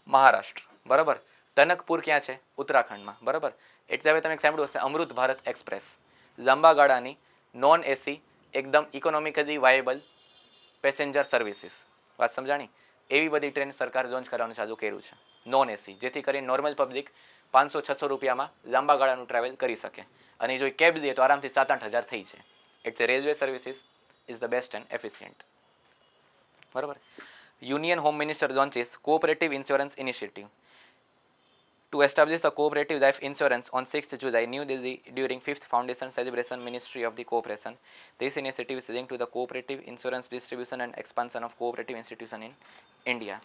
મહારાષ્ટ્ર. બરાબર? ટનકપુર ક્યાં છે? ઉત્તરાખંડમાં. બરાબર? એટલે હવે તમે સાંભળ્યું હશે અમૃત ભારત એક્સપ્રેસ. લાંબા ગાળાની નોન એસી એકદમ ઇકોનોમિકલી વાયેબલ પેસેન્જર સર્વિસીસ. વાત સમજાણી? એવી બધી ટ્રેન સરકાર લોન્ચ કરવાનું ચાલુ કર્યું છે નોન એસી, જેથી કરીને નોર્મલ પબ્લિક 500-600 રૂપિયામાં લાંબા ગાળાનું ટ્રાવેલ કરી શકે. અને જો કેબ દે તો આરામથી 7-8 હજાર થઈ જાય. એટલે railway services is the best and efficient. બરાબર? Union home minister launches cooperative insurance initiative to establish a cooperative life insurance on 6th July, New Delhi, during 5th Foundation Celebration Ministry of the Cooperation. This initiative is linked to the cooperative insurance distribution and expansion of cooperative institutions in India.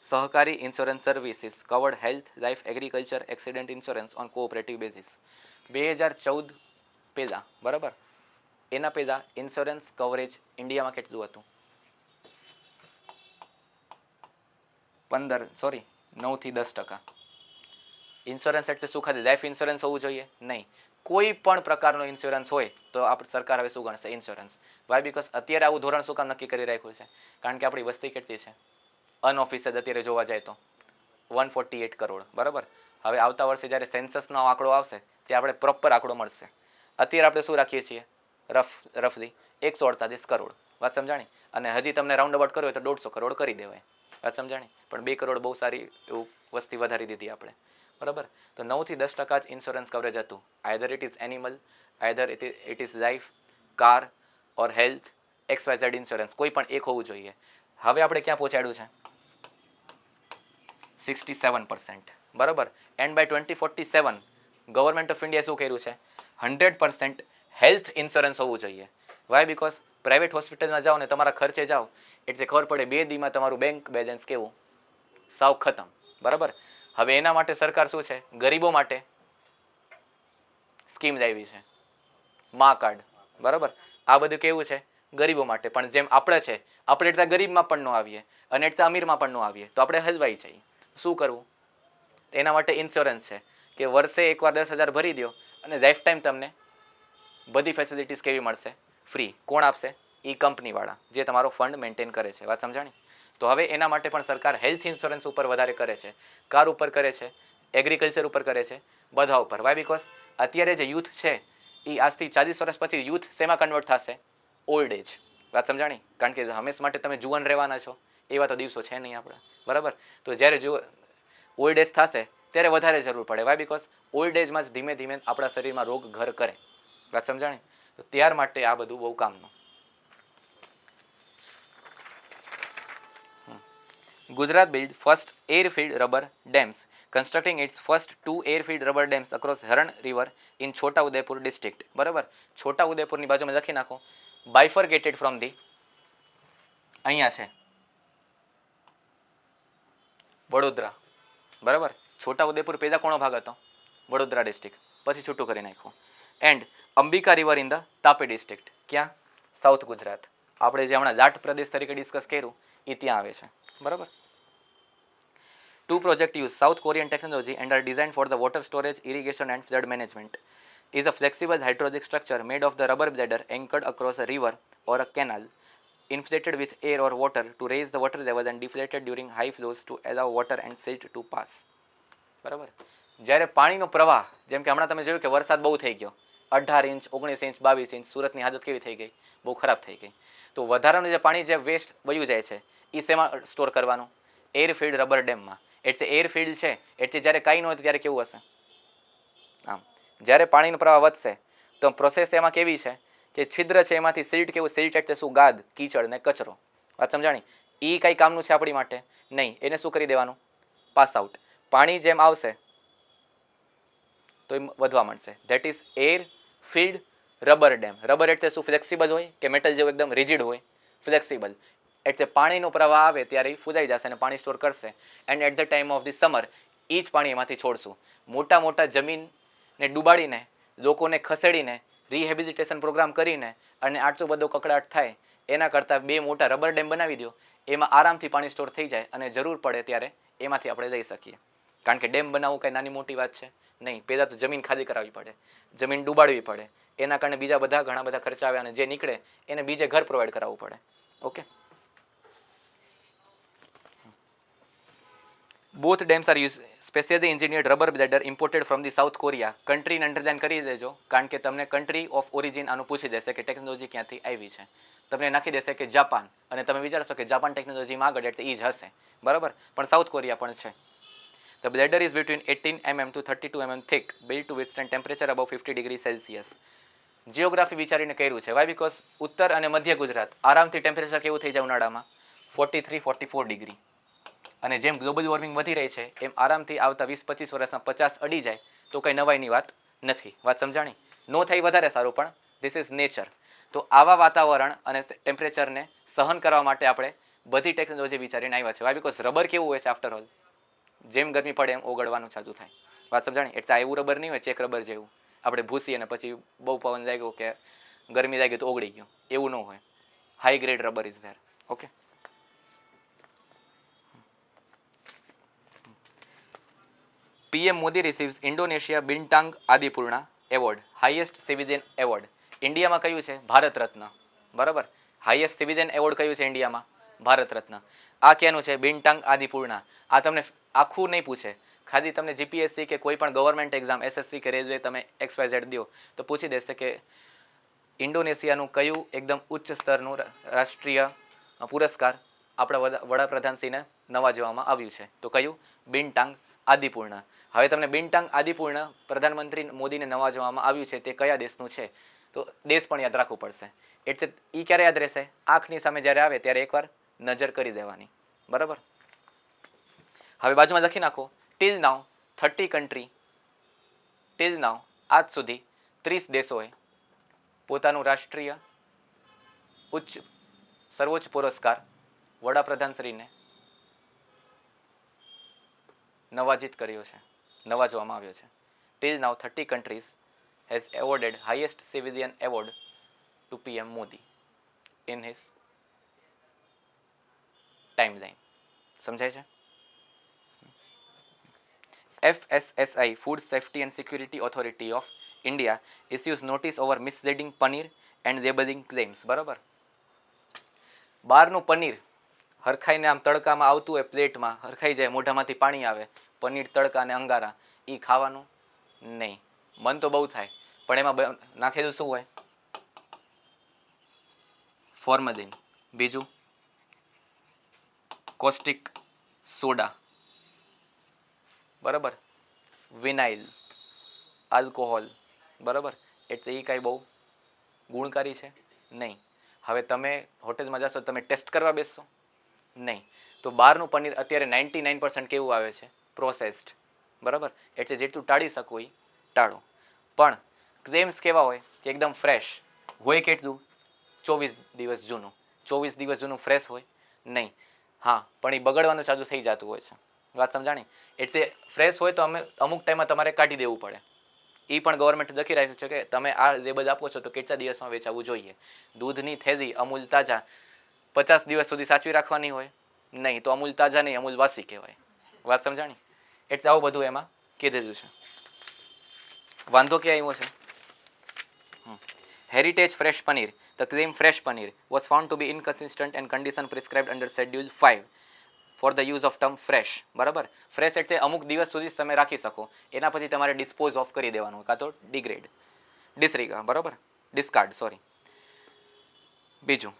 Sahakari Insurance Services covered health, life, agriculture, accident insurance on cooperative basis. 2014 પહેલાં, બરાબર? એના પહેલાં ઇન્સ્યોરન્સ કવરેજ ઇન્ડિયામાં કેટલું હતું? 9-10%. ઇન્સ્યોરન્સ એટલે શું? ખાલી લાઈફ ઇન્સ્યોરન્સ હોવું જોઈએ? નહીં. કોઈ પણ પ્રકારનો ઇન્સ્યોરન્સ હોય તો આપણે સરકાર હવે શું ગણશે? ઇન્સ્યોરન્સ. વાય? બીકોઝ અત્યારે આવું ધોરણ શું કામ નક્કી કરી રાખ્યું છે? કારણ કે આપણી વસ્તી કેટલી છે? અનઓફિશિયલ અત્યારે જોવા જાય તો 148 કરોડ. બરાબર? હવે આવતા વર્ષે જ્યારે સેન્સસનો આંકડો આવશે ત્યારે આપણે પ્રોપર આંકડો મળશે. અત્યારે આપણે શું રાખીએ છીએ? રફલી 148 કરોડ. વાત સમજાણી? અને હજી તમને રાઉન્ડ અબાઉટ કરવો હોય તો 150 કરોડ કરી દેવાય. વાત સમજાણી? પણ 2 કરોડ બહુ સારી એવું વસ્તી વધારી દીધી આપણે. બરાબર? તો 9-10% જ ઇન્સ્યોરન્સ કવરેજ હતું. Either it is animal, either it is life, car or health, XYZ insurance. કોઈ પણ એક હોવું જોઈએ. હવે આપણે ક્યાં પહોંચાડ્યું છે? 67%. બરાબર? And by 2047 government of India શું કર્યું છે? 100% હેલ્થ ઇન્સ્યોરન્સ હોવું જોઈએ. વાય? બીકોઝ પ્રાઇવેટ હોસ્પિટલમાં જાઓ ને તમારા ખર્ચે જાઓ એટલે ખબર પડે 2 દીમાં તમારું બેંક બેલેન્સ કેવું? સાવ ખતમ. બરાબર? હવે એના માટે સરકાર શું છે? ગરીબો માટે સ્કીમ લાવી છે, મા કાર્ડ. બરાબર? આ બધું કેવું છે? ગરીબો માટે. પણ જેમ આપણે છે, આપણે એટલા ગરીબમાં પણ ન આવીએ અને એટલા અમીરમાં પણ ન આવીએ તો આપણે હલવાઈ જઈએ. શું કરવું? એના માટે ઇન્સ્યોરન્સ છે કે વર્ષે એકવાર 10,000 ભરી દો અને લાઈફ ટાઈમ તમને બધી ફેસિલિટીઝ કેવી મળશે? ફ્રી. કોણ આપશે? એ કંપનીવાળા જે તમારો ફંડ મેન્ટેન કરે છે. વાત સમજાણી? તો હવે એના માટે પણ સરકાર હેલ્થ ઇન્સ્યોરન્સ ઉપર વધારે કરે છે, કાર ઉપર કરે છે, એગ્રીકલ્ચર ઉપર કરે છે, બધા ઉપર. વાય? બીકોઝ અત્યારે જે યુથ છે એ આજથી 40 વર્ષ પછી યુથ શેમાં કન્વર્ટ થશે? Old age. વાત સમજાણી? કારણ કે હંમેશ માટે તમે જુવાન રહેવાના છો એવા તો દિવસો છે નહીં આપણા, બરાબર? તો જ્યારે ઓલ્ડ એજ થશે ત્યારે વધારે જરૂર પડે. વાય? બિકોઝ ઓલ્ડ એજમાં જ ધીમે ધીમે આપણા શરીરમાં રોગ ઘર કરે. વાત સમજાણી? તો ત્યાર માટે આ બધું બહુ કામનું. Gujarat built first air-filled rubber dams, constructing its first 2 air-filled rubber dams across Haran River in Chota Udeipur district. બરાબર? છોટા ઉદેપુરની બાજુમાં લખી નાખો. Bifurcated from the અહીંયા છે વડોદરા. બરાબર? છોટા ઉદેપુર પેદા કોનો ભાગ હતો? વડોદરા ડિસ્ટ્રિક્ટ. પછી છૂટું કરી નાખ્યું. And Ambika river in the Tapi district. ક્યાં? સાઉથ ગુજરાત. આપણે જે હમણાં જાટ પ્રદેશ તરીકે ડિસ્કસ કર્યું એ ત્યાં આવે છે. બરાબર? Two projects use South Korean technology and are designed for the water storage, irrigation and flood management. Is a flexible hydraulic structure made of the rubber bladder anchored across a river or a canal, inflated with air or water to raise the water level and deflated during high flows to allow water and silt to pass. બરાબર? જ્યારે પાણીનો પ્રવાહ, જેમ કે હમણાં તમે જોયું કે વરસાદ બહુ થઈ ગયો, 18 ઇંચ, 19 ઇંચ, 22 ઇંચ, સુરતની હાલત કેવી થઈ ગઈ? બહુ ખરાબ થઈ ગઈ. તો વધારાનું જે પાણી જે વેસ્ટ વયું જાય છે એ શેમાં સ્ટોર કરવાનું? એરફિલ્ડ રબર ડેમમાં. એટલે એરફિલ્ડ છે એટલે જ્યારે કાંઈ ન હોય ત્યારે કેવું હશે? આમ જ્યારે પાણીનો પ્રવાહ વધશે તો પ્રોસેસ એમાં કેવી છે કે છિદ્ર છે એમાંથી સિલ્ટ, કેવું સિલ્ટ એટલે શું? ગાદ, કીચડ ને કચરો. વાત સમજાણી? એ કઈ કામનું છે આપણી માટે? નહીં. એને શું કરી દેવાનું? Pass out. પાણી જેમ આવશે તો એ વધવા માંડશે. That is air filled rubber dam. Rubber એટલે શું? ફ્લેક્સિબલ હોય કે મેટલ જેવું એકદમ રિજિડ હોય? ફ્લેક્સિબલ. એટલે પાણીનો પ્રવાહ આવે ત્યારે એ ફૂદાઈ જશે અને પાણી સ્ટોર કરશે. And at the time of the summer એ જ પાણી એમાંથી છોડશું. મોટા મોટા જમીનને ડૂબાડીને, લોકોને ખસેડીને, રિહેબિલિટેશન પ્રોગ્રામ કરીને અને આટલો બધો કકડાટ થાય એના કરતાં 2 મોટા રબર ડેમ બનાવી દો. એમાં આરામથી પાણી સ્ટોર થઈ જાય અને જરૂર પડે ત્યારે એમાંથી આપણે લઈ શકીએ. કારણ કે ડેમ બનાવવું કંઈ નાની મોટી વાત છે નહીં. પહેલાં તો જમીન ખાલી કરાવવી પડે, જમીન ડૂબાડવી પડે, એના કારણે બીજા ઘણા બધા ખર્ચા આવે અને જે નીકળે એને બીજે ઘર પ્રોવાઈડ કરાવવું પડે. Okay. Both dams are used specially engineered rubber bladder imported from the South Korea. કન્ટ્રીને અંડરલાઇન કરી દેજો કારણ કે તમને કન્ટ્રી ઓફ ઓરિજિન આનું પૂછી દેશે કે ટેકનોલોજી ક્યાંથી આવી છે. તમને નાખી દેશે કે જાપાન અને તમે વિચારશો કે જાપાન ટેકનોલોજીમાં આગળ એટલે એ જ હશે. બરાબર? પણ સાઉથ કોરિયા પણ છે. The bladder is between 18 mm to 32 mm thick, built to withstand temperature above 50 degrees Celsius. Geography વિચારીને કર્યું છે. વાય? બિકોઝ ઉત્તર અને મધ્ય ગુજરાત આરામથી ટેમ્પરેચર કેવું થઈ જાય ઉનાળામાં? 43-44 ડિગ્રી. અને જેમ ગ્લોબલ વોર્મિંગ વધી રહી છે એમ આરામથી આવતા 20-25 વર્ષમાં 50 અડી જાય તો કંઈ નવાઈની વાત નથી. વાત સમજાણી? નો થાય વધારે સારું, પણ ધીસ ઇઝ નેચર. તો આવા વાતાવરણ અને ટેમ્પરેચરને સહન કરવા માટે આપણે બધી ટેકનોલોજી વિચારીને આવ્યા છે. વાય? બિકોઝ રબર કેવું હોય છે આફ્ટર ઓલ? જેમ ગરમી પડે એમ ઓગળવાનું ચાલુ થાય. વાત સમજાણી? એટલે આ એવું રબર નહીં હોય ચેક રબર જેવું આપણે ભૂસી અને પછી બહુ પવન લાગ્યો કે ગરમી લાગી તો ઓગળી ગયો, એવું ન હોય. High grade rubber is there. Okay. PM Modi receives Indonesia Bintang Adipurna Award, highest civilian award. ઇન્ડિયામાં કયું છે? ભારત રત્ન. બરાબર? હાઈએસ્ટ સિવિલિયન એવોર્ડ કયું છે ઇન્ડિયામાં? ભારત રત્ન. આ ક્યાંનું છે? બિન્ટાંગ આદિપૂર્ણા. આ તમને આખું નહીં પૂછે, ખાલી તમને જીપીએસસી કે કોઈ પણ ગવર્મેન્ટ એક્ઝામ, એસએસસી કે રેલવે તમે XYZ દો તો પૂછી દેશે કે ઇન્ડોનેશિયાનું કયું એકદમ ઉચ્ચ સ્તરનું રાષ્ટ્રીય પુરસ્કાર આપણા વડાપ્રધાનશ્રીને નવાજવામાં આવ્યું છે? તો કયું? બિન્ટાંગ આદિપૂર્ણા. હવે તમને બિન્ટાંગ આદિપૂર્ણા પ્રધાનમંત્રી મોદીને નવાજવામાં આવ્યું છે તે કયા દેશનું છે? તો દેશ પણ યાદ રાખવું પડશે. એટલે એ ક્યારે યાદ રહેશે? આંખની સામે જ્યારે આવે ત્યારે એકવાર નજર કરી દેવાની. બરાબર? હવે બાજુમાં લખી નાખો. ટિલ નાવ 30 કન્ટ્રી, ટિલ નાવ આજ સુધી 30 દેશોએ પોતાનું રાષ્ટ્રીય સર્વોચ્ચ પુરસ્કાર વડાપ્રધાનશ્રીને નવાજિત કર્યો છે, નવાજવામાં આવ્યો છે. Till now 30 countries has awarded highest civilian award to PM Modi in his timeline. સમજાય છે? FSSI Food Safety and Security Authority of India issues notice over misleading paneer and labeling claims. બરાબર? બહારનું પનીર હરખાઈને આમ તડકામાં આવતું હોય, પ્લેટમાં હરખાઈ જાય, મોઢામાંથી પાણી આવે, પનીર તડકા અને અંગારા, એ ખાવાનું નહીં. મન તો બહુ થાય પણ એમાં નાખેલું શું હોય? ફોર્મલિન, બીજું કોસ્ટિક સોડા, બરાબર, વિનાઇલ, આલ્કોહોલ, બરાબર. એટલે એ કાંઈ બહુ ગુણકારી છે નહીં. હવે તમે હોટેલમાં જશો તમે ટેસ્ટ કરવા બેસશો નહીં. તો બહારનું પનીર અત્યારે 99% કેવું આવે છે? પ્રોસેસ્ડ, બરાબર. એટલે જેટલું ટાળી શકો એ ટાળો. પણ ક્લેમ્સ કેવા હોય કે એકદમ ફ્રેશ હોય. કેટલું? 24 દિવસ જૂનું. 24 દિવસ જૂનું ફ્રેશ હોય નહીં. હા, પણ એ બગડવાનું ચાલુ થઈ જતું હોય છે. વાત સમજાણી? એટલે ફ્રેશ હોય તો અમુક ટાઈમમાં તમારે કાઢી દેવું પડે. એ પણ ગવર્મેન્ટ લખી રાખ્યું છે કે તમે આ લેબલ આપો છો તો કેટલા દિવસમાં વેચાવવું જોઈએ. દૂધની થેલી અમૂલ તાજા 50 દિવસ સુધી સાચવી રાખવાની હોય નહીં. તો અમૂલ તાજા નહીં, અમૂલ વાસી કહેવાય. વાત સમજાણી? એટલે આવું બધું એમાં કીધેલું છે. વાંધો ક્યાં આવ્યો છે? Heritage fresh paneer, the claim fresh paneer was found to be inconsistent and condition prescribed under schedule 5 for the use of term fresh. બરાબર. ફ્રેશ એટલે અમુક દિવસ સુધી તમે રાખી શકો, એના પછી તમારે ડિસ્પોઝ ઓફ કરી દેવાનું, કાં તો ડિગ્રેડ, ડિસરિગાર્ડ, બરાબર, ડિસ્કાર્ડ, સોરી. બીજું,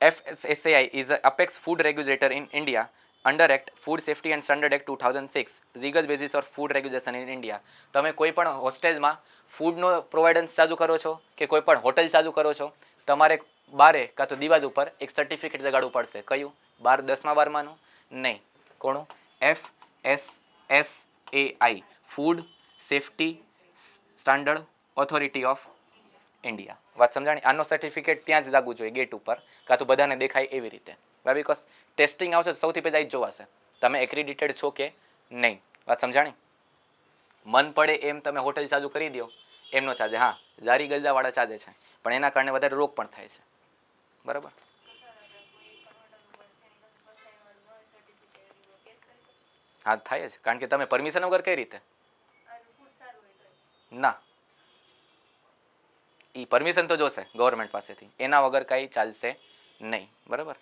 FSSAI is a apex food regulator in India under Act Food Safety and Standard Act 2006, legal basis for food regulation in India. તમે કોઈ પણ હોસ્ટેલમાં ફૂડનો પ્રોવાઇડન્સ ચાલુ કરો છો કે કોઈ પણ હોટેલ ચાલુ કરો છો, તમારે બારે કાં તો દિવાલ ઉપર એક સર્ટિફિકેટ લગાડવું પડશે. કયું? 10મા-12માનું નહીં. કોનું? FSSAI, food safety standard authority of India. વાત સમજાણી? આનો સર્ટિફિકેટ ત્યાં જ લાગવું જોઈએ ગેટ ઉપર, કાં તો બધાને દેખાય એવી રીતે. બિકોઝ ટેસ્ટિંગ આવશે સૌથી પહેલાં જ જોવાશે તમે એક્રેડિટેડ છો કે નહીં. વાત સમજાણી? મન પડે એમ તમે હોટેલ ચાલુ કરી દો એમનો ચાલે. હા, લારી ગલ્લાવાળા ચાલે છે, પણ એના કારણે વધારે રોગ પણ થાય છે. બરાબર. હા, થાય જ, કારણ કે તમે પરમિશન વગર કઈ રીતે? ના, એ પરમિશન તો જોશે ગવર્મેન્ટ પાસેથી, એના વગર કાંઈ ચાલશે નહીં. બરાબર.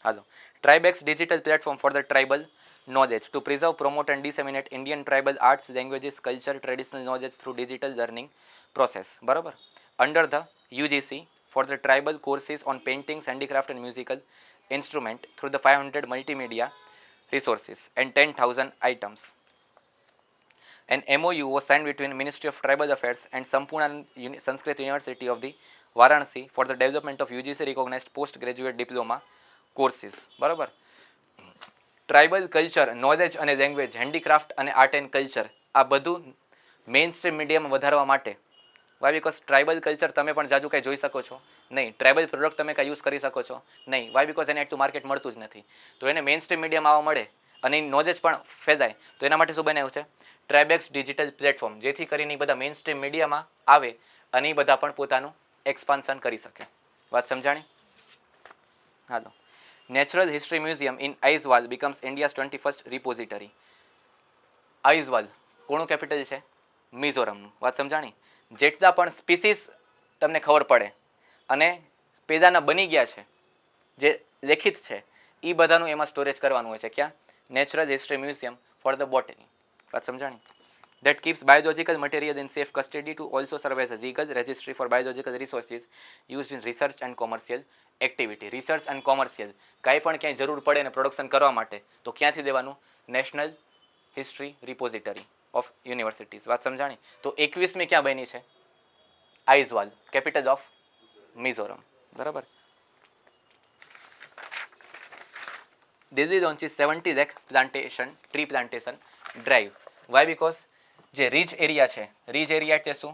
હાલો. Tribex digital platform for the tribal knowledge to preserve, promote and disseminate Indian tribal arts, languages, culture, traditional knowledge through digital learning process. બરાબર. Under the UGC for the tribal courses on paintings, handicraft and musical instrument through the 500 multimedia resources and 10,000 items. An MOU was signed between Ministry of Tribal Affairs and Sampurna Sanskrit University of the Varanasi for the development of UGC recognized postgraduate diploma courses. બરાબર. ટ્રાઇબલ કલ્ચર, નોલેજ અને લેંગ્વેજ, હેન્ડીક્રાફ્ટ અને આર્ટ એન્ડ કલ્ચર, આ બધું મેઇન સ્ટ્રીમ મીડિયામાં વધારવા માટે. વાય બિકોઝ ટ્રાઇબલ કલ્ચર તમે પણ જાજુ કાંઈ જોઈ શકો છો નહીં. ટ્રાઇબલ પ્રોડક્ટ તમે કાંઈ યુઝ કરી શકો છો નહીં. વાય બિકોઝ એને એટલું માર્કેટ મળતું જ નથી. તો એને મેઇન સ્ટ્રીમ મીડિયામાં આવવા મળે અને એની નોલેજ પણ ફેલાય. તો એના માટે શું બનાવ્યું છે? ટ્રાઇબેક્સ ડિજિટલ પ્લેટફોર્મ, જેથી કરીને બધા મેઇન સ્ટ્રીમ મીડિયામાં આવે અને એ બધા પણ પોતાનું એક્સપાન્શન કરી શકે. વાત સમજાણી? હાલો. Natural History Museum in Aizawl becomes India's 21st repository. આઇઝવાલ કોનું કેપિટલ છે? મિઝોરમનું. વાત સમજાણી? જેટલા પણ સ્પીસીસ તમને ખબર પડે અને પેદાના બની ગયા છે, જે લેખિત છે, એ બધાનું એમાં સ્ટોરેજ કરવાનું હોય છે. ક્યાં? Natural history museum for the botany. વાત સમજાણી? That keeps biological material in safe custody to also serve as a legal registry for biological resources used in research and commercial activity. Research and commercial કાંઈ પણ ક્યાંય જરૂર પડે ને પ્રોડક્શન કરવા માટે તો ક્યાંથી દેવાનું? National history repository of universities. વાત સમજાણી? તો 21મી ક્યાં બની છે? Aizawl, capital of Mizoram. બરાબર. Delhi launches 70 lakh plantation tree plantation drive. Why because જે રીચ એરિયા છે, રીચ એરિયા એટલે શું?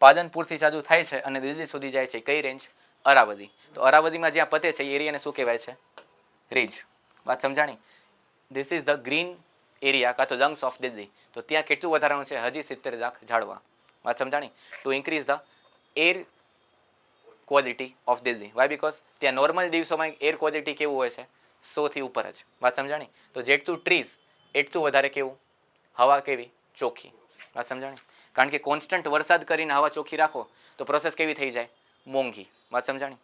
પાલનપુરથી ચાલુ થાય છે અને દિલ્હી સુધી જાય છે. કઈ રેન્જ? અરાવલી. તો અરાવલીમાં જ્યાં પતે છે એ એરિયાને શું કહેવાય છે? રીજ. વાત સમજાણી? This is the green area કાં તો લંગ્સ ઓફ દિલ્હી. તો ત્યાં કેટલું વધારવાનું છે? હજી 70 લાખ ઝાડવા. વાત સમજાણી? To increase the air quality of Delhi. Why because ત્યાં નોર્મલ દિવસોમાં એર ક્વોલિટી કેવું હોય છે? 100થી ઉપર જ. વાત સમજાણી? તો જેટલું ટ્રીઝ એટલું વધારે કેવું? હવા કેવી? ચોખ્ખી. વાત સમજાણી? કારણ કે કોન્સ્ટન્ટ વરસાદ કરીને હવા ચોખ્ખી રાખો તો પ્રોસેસ કેવી થઈ જાય? મોંઘી. વાત સમજાણી?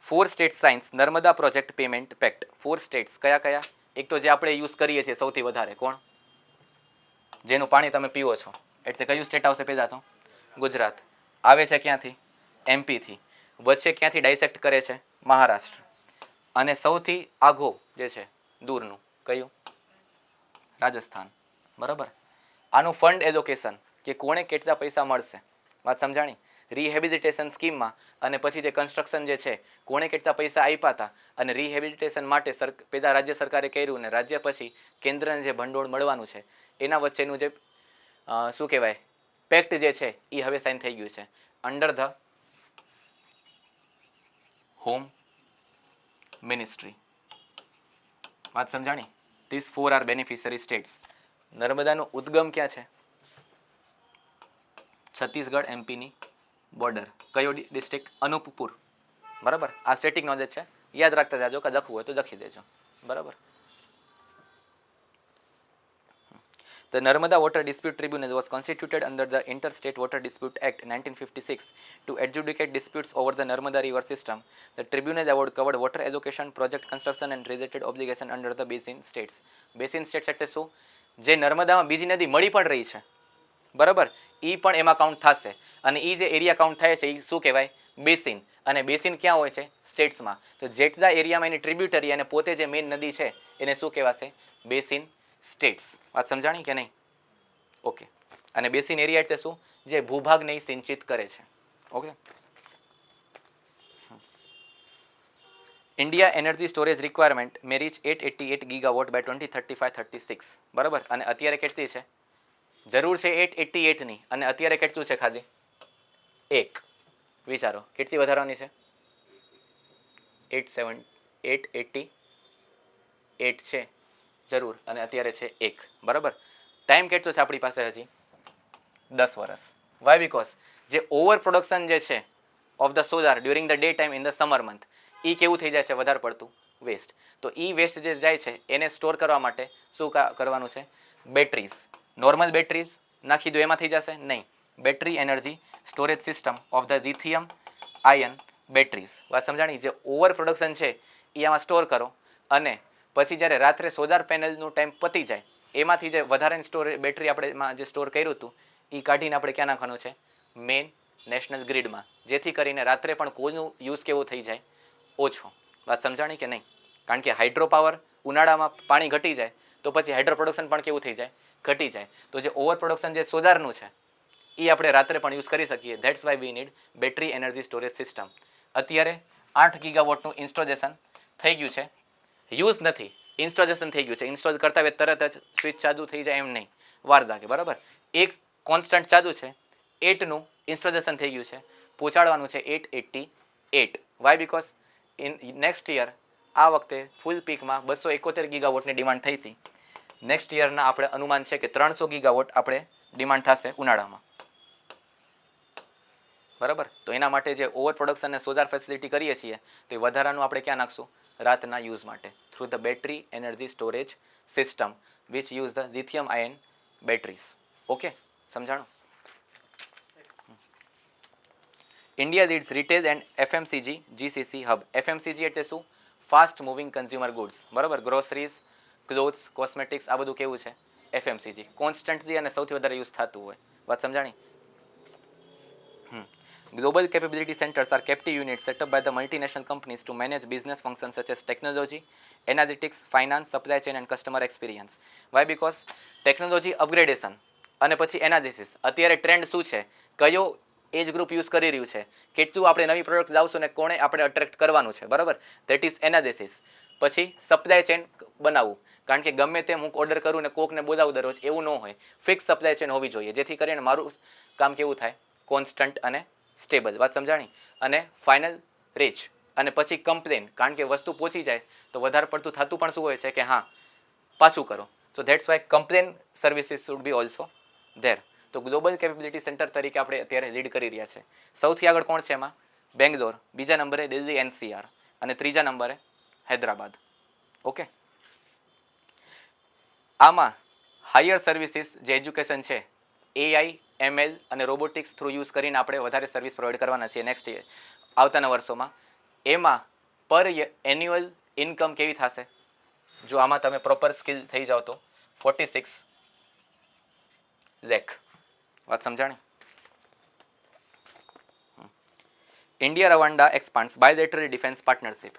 4 state science Narmada project payment packed. 4 states કયા કયા? એક તો જે આપણે યુઝ કરીએ છીએ સૌથી વધારે, કોણ? જેનું પાણી તમે પીવો છો, એટલે કયું સ્ટેટ આવશે પહેલાં તો? ગુજરાત. આવે છે ક્યાંથી? એમપીથી. વચ્ચે ક્યાંથી ડાયસેક્ટ કરે છે? મહારાષ્ટ્ર. અને સૌથી આઘો જે છે દૂરનું કયું? રાજસ્થાન. બરાબર. આનું ફંડ એલોકેશન કે કોણે કેટલા પૈસા મળશે, વાત સમજાણી? રિહેબિલિટેશન સ્કીમમાં અને પછી જે કન્સ્ટ્રક્શન જે છે કોણે કેટલા પૈસા આપ્યા હતા અને રિહેબિલિટેશન માટે પેલા રાજ્ય સરકારે કર્યું ને રાજ્ય પછી કેન્દ્રને જે ભંડોળ મળવાનું છે એના વચ્ચેનું જે શું કહેવાય પેક્ટ જે છે એ હવે સાઇન થઈ ગયું છે અંડર ધ હોમ મિનિસ્ટ્રી. વાત સમજાણી? This 4 are beneficiary states. નર્મદાનું ઉદ્ગમ ક્યાં છે? છત્તીસગઢ એમપીની બોર્ડર. કયો ડિસ્ટ્રિક્ટ? અનુપપુર. બરાબર. આ સ્ટેટિક નોલેજ છે, યાદ રાખતા જાજો, કે લખવું હોય તો લખી દેજો. બરાબર. The Narmada Water Dispute Tribunal was constituted under the Interstate Water Dispute Act 1956 to adjudicate disputes over the Narmada river system. The tribunal award covered water allocation, project construction and related obligation under the basin states. Basin states એટલે શું? જે નર્મદામાં બીજી નદી મળી પણ રહી છે, બરાબર, એ પણ એમાં કાઉન્ટ થશે. અને એ જે એરિયા કાઉન્ટ થાય છે એ શું કહેવાય? બેસિન. અને બેસિન ક્યાં હોય છે? સ્ટેટ્સમાં. તો જેટલા એરિયામાં એની ટ્રિબ્યુટરી અને પોતે જે મેઇન નદી છે એને શું કહેવાશે? Basin states. વાત સમજાણી કે નહીં? ઓકે. અને બેસિન એરિયા એટલે શું? જે ભૂભાગને સિંચિત કરે છે. Okay. India energy storage requirement may reach 888 gigawatt બાય 2035-36. બરાબર. અને અત્યારે કેટલી છે? જરૂર છે 888ની અને અત્યારે કેટલું છે? ખાલી 1. વિચારો કેટલી વધારવાની છે? 888 છે જરૂર અને અત્યારે છે 1. બરાબર. ટાઈમ કેટલો છે આપણી પાસે? હજી 10 વર્ષ. વાય? બીકોઝ જે ઓવર પ્રોડક્શન જે છે of the solar during the day time in the summer month એ કેવું થઈ જાય છે? વધારે પડતું વેસ્ટ. તો એ વેસ્ટ જે જાય છે એને સ્ટોર કરવા માટે શું કરવાનું છે? બેટરીઝ. નોર્મલ બેટરીઝ નાખી દો એમાં થઈ જશે? નહીં. Battery energy storage system of the lithium ion batteries. વાત સમજાણી? જે ઓવર પ્રોડક્શન છે એ આમાં સ્ટોર કરો અને પછી જ્યારે રાત્રે સોલાર પેનલનું ટાઈમ પતી જાય એમાંથી જે વધારાની સ્ટોરેજ બેટરી આપણે જે સ્ટોર કર્યું હતું એ કાઢીને આપણે ક્યાં નાખવાનું છે? મેઇન નેશનલ ગ્રીડમાં. જેથી કરીને રાત્રે પણ કોઈનું યુઝ કેવું થઈ જાય? ઓછો. વાત સમજાણી કે નહીં? કારણ કે હાઇડ્રો પાવર ઉનાળામાં પાણી ઘટી જાય તો પછી હાઇડ્રો પ્રોડક્શન પણ કેવું થઈ જાય? ઘટી જાય. તો જે ઓવર પ્રોડક્શન જે સોલારનું છે એ આપણે રાત્રે પણ યુઝ કરી શકીએ. That's why we need battery energy storage system. અત્યારે 8 ગીગાવોટનું ઇન્સ્ટોલેશન થઈ ગયું છે. યુઝ નથી, ઇન્સ્ટોલેશન થઈ ગયું છે. ઇન્સ્ટોલ કરતા હોય તરત જ સ્વિચ ચાલુ થઈ જાય એમ નહીં, વાર લાગે. બરાબર. એક કોન્સ્ટન્ટ ચાલુ છે, 8નું ઇન્સ્ટોલેશન થઈ ગયું છે. પહોંચાડવાનું છે 888. Why? Because in next year આ વખતે ફૂલ પીકમાં 271 ગીગાવોટની ડિમાન્ડ થઈ હતી. નેક્સ્ટ યરના આપણે અનુમાન છે કે 300 ગીગાવોટ આપણે ડિમાન્ડ થશે ઉનાળામાં. બરાબર. તો એના માટે જે ઓવર પ્રોડક્શન અને સોલાર ફેસિલિટી કરીએ છીએ તો એ વધારાનું આપણે ક્યાં નાખશું? રાતના યુઝ માટે through the battery energy storage system which use the lithium ion batteries. Okay, સમજાણું? India leads retail and FMCG GCC hub. એફએમસીજી એટલે શું? Fast moving consumer goods. બરાબર. ગ્રોસરીઝ, ક્લોથ્સ, કોસ્મેટિક્સ, આ બધું કેવું છે? એફએમસીજી. કોન્સ્ટન્ટલી અને સૌથી વધારે યુઝ થતું હોય. વાત સમજાણી? Global capability centers are captive units set up by the multinational companies to manage business functions such as technology, analytics, finance, supply chain and customer experience. Why? Because technology upgradation અને પછી એનાલિસિસ. અત્યારે ટ્રેન્ડ શું છે? કયો એજ ગ્રુપ યુઝ કરી રહ્યું છે? કેટલું આપણે નવી પ્રોડક્ટ લાવશું ને કોણે આપણે અટ્રેક્ટ કરવાનું છે? બરાબર. That is analysis. પછી સપ્લાય ચેન બનાવવું. કારણ કે ગમે તેમ હું ઓર્ડર કરું ને કોકને બોલાવું દરરોજ એવું ન હોય. ફિક્સ સપ્લાય ચેન હોવી જોઈએ જેથી કરીને મારું કામ કેવું થાય? કોન્સ્ટન્ટ અને સ્ટેબલ. વાત સમજાણી? અને ફાઇનલ રીચ અને પછી કમ્પ્લેન. કારણ કે વસ્તુ પહોંચી જાય તો વધારે પડતું થતું પણ શું હોય છે કે હા પાછું કરો. So that's why complain services should be also there. તો ગ્લોબલ કેપેબિલિટી સેન્ટર તરીકે આપણે અત્યારે લીડ કરી રહ્યા છે. સૌથી આગળ કોણ છે એમાં? બેંગ્લોર. બીજા નંબરે દિલ્હી એનસીઆર અને ત્રીજા નંબરે હૈદરાબાદ. ઓકે. આમાં હાયર સર્વિસીસ જે એજ્યુકેશન છે એઆઈ એમએલ અને રોબોટિક્સ થ્રુ યુઝ કરીને આપણે વધારે સર્વિસ પ્રોવાઈડ કરવાના છીએ નેક્સ્ટ યર આવતાના વર્ષોમાં. એમાં પર એન્યુઅલ ઇન્કમ કેવી થશે? જો આમાં તમે પ્રોપર સ્કિલ થઈ જાઓ તો 46 લાખ. વાત સમજાણી? India Rwanda expands bilateral defence partnership.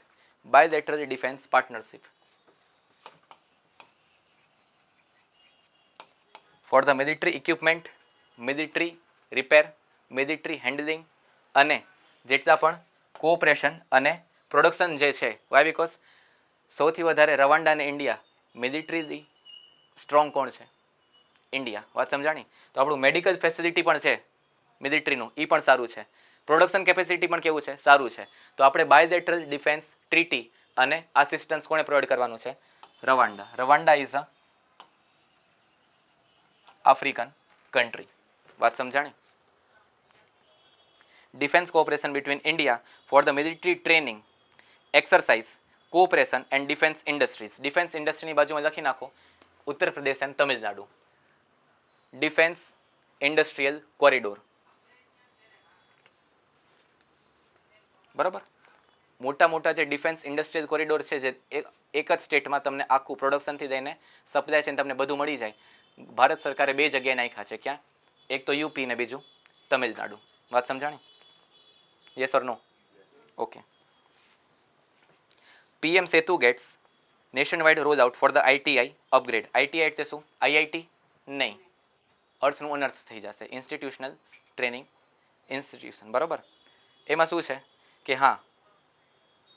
Bilateral defence partnership for the military equipment, military repair, military handling અને જેટલા પણ કોઓપરેશન અને પ્રોડક્શન જે છે. વાય બિકોઝ સૌથી વધારે રવાન્ડા અને ઇન્ડિયા મિલિટરી સ્ટ્રોંગ કોણ છે? ઇન્ડિયા. વાત સમજાણી? તો આપણું મેડિકલ ફેસિલિટી પણ છે મિલિટરીનું, એ પણ સારું છે. પ્રોડક્શન કેપેસિટી પણ કેવું છે? સારું છે. તો આપણે બાયલેટરલ ડિફેન્સ ટ્રીટી અને આસિસ્ટન્સ કોને પ્રોવાઈડ કરવાનું છે? Rwanda. Rwanda is a African country. વાત સમજાણી? Defence cooperation between India for the military training, exercise, cooperation and defence industries. Defence ઇન્ડસ્ટ્રીની બાજુમાં લખી નાખો Uttar Pradesh and Tamil Nadu. Defence industrial corridor. બરાબર. મોટા મોટા જે ડિફેન્સ ઇન્ડસ્ટ્રીયલ કોરિડોર છે, જે એક જ સ્ટેટમાં તમને આખું પ્રોડક્શનથી લઈને સપ્લાય ચેન તમને બધું મળી જાય, ભારત સરકારે 2 જગ્યાએ નાખ્યા છે. ક્યાં? એક તો યુપી ને બીજું તમિલનાડુ. વાત સમજાણી? Yes or no? Okay. PM Setu gets nation wide roll out for the ITI upgrade. ITI એટલે શું? આઈઆઈટી નહીં, અર્થનું અનર્થ થઈ જશે. Institutional training institution. બરાબર. એમાં શું છે કે હા,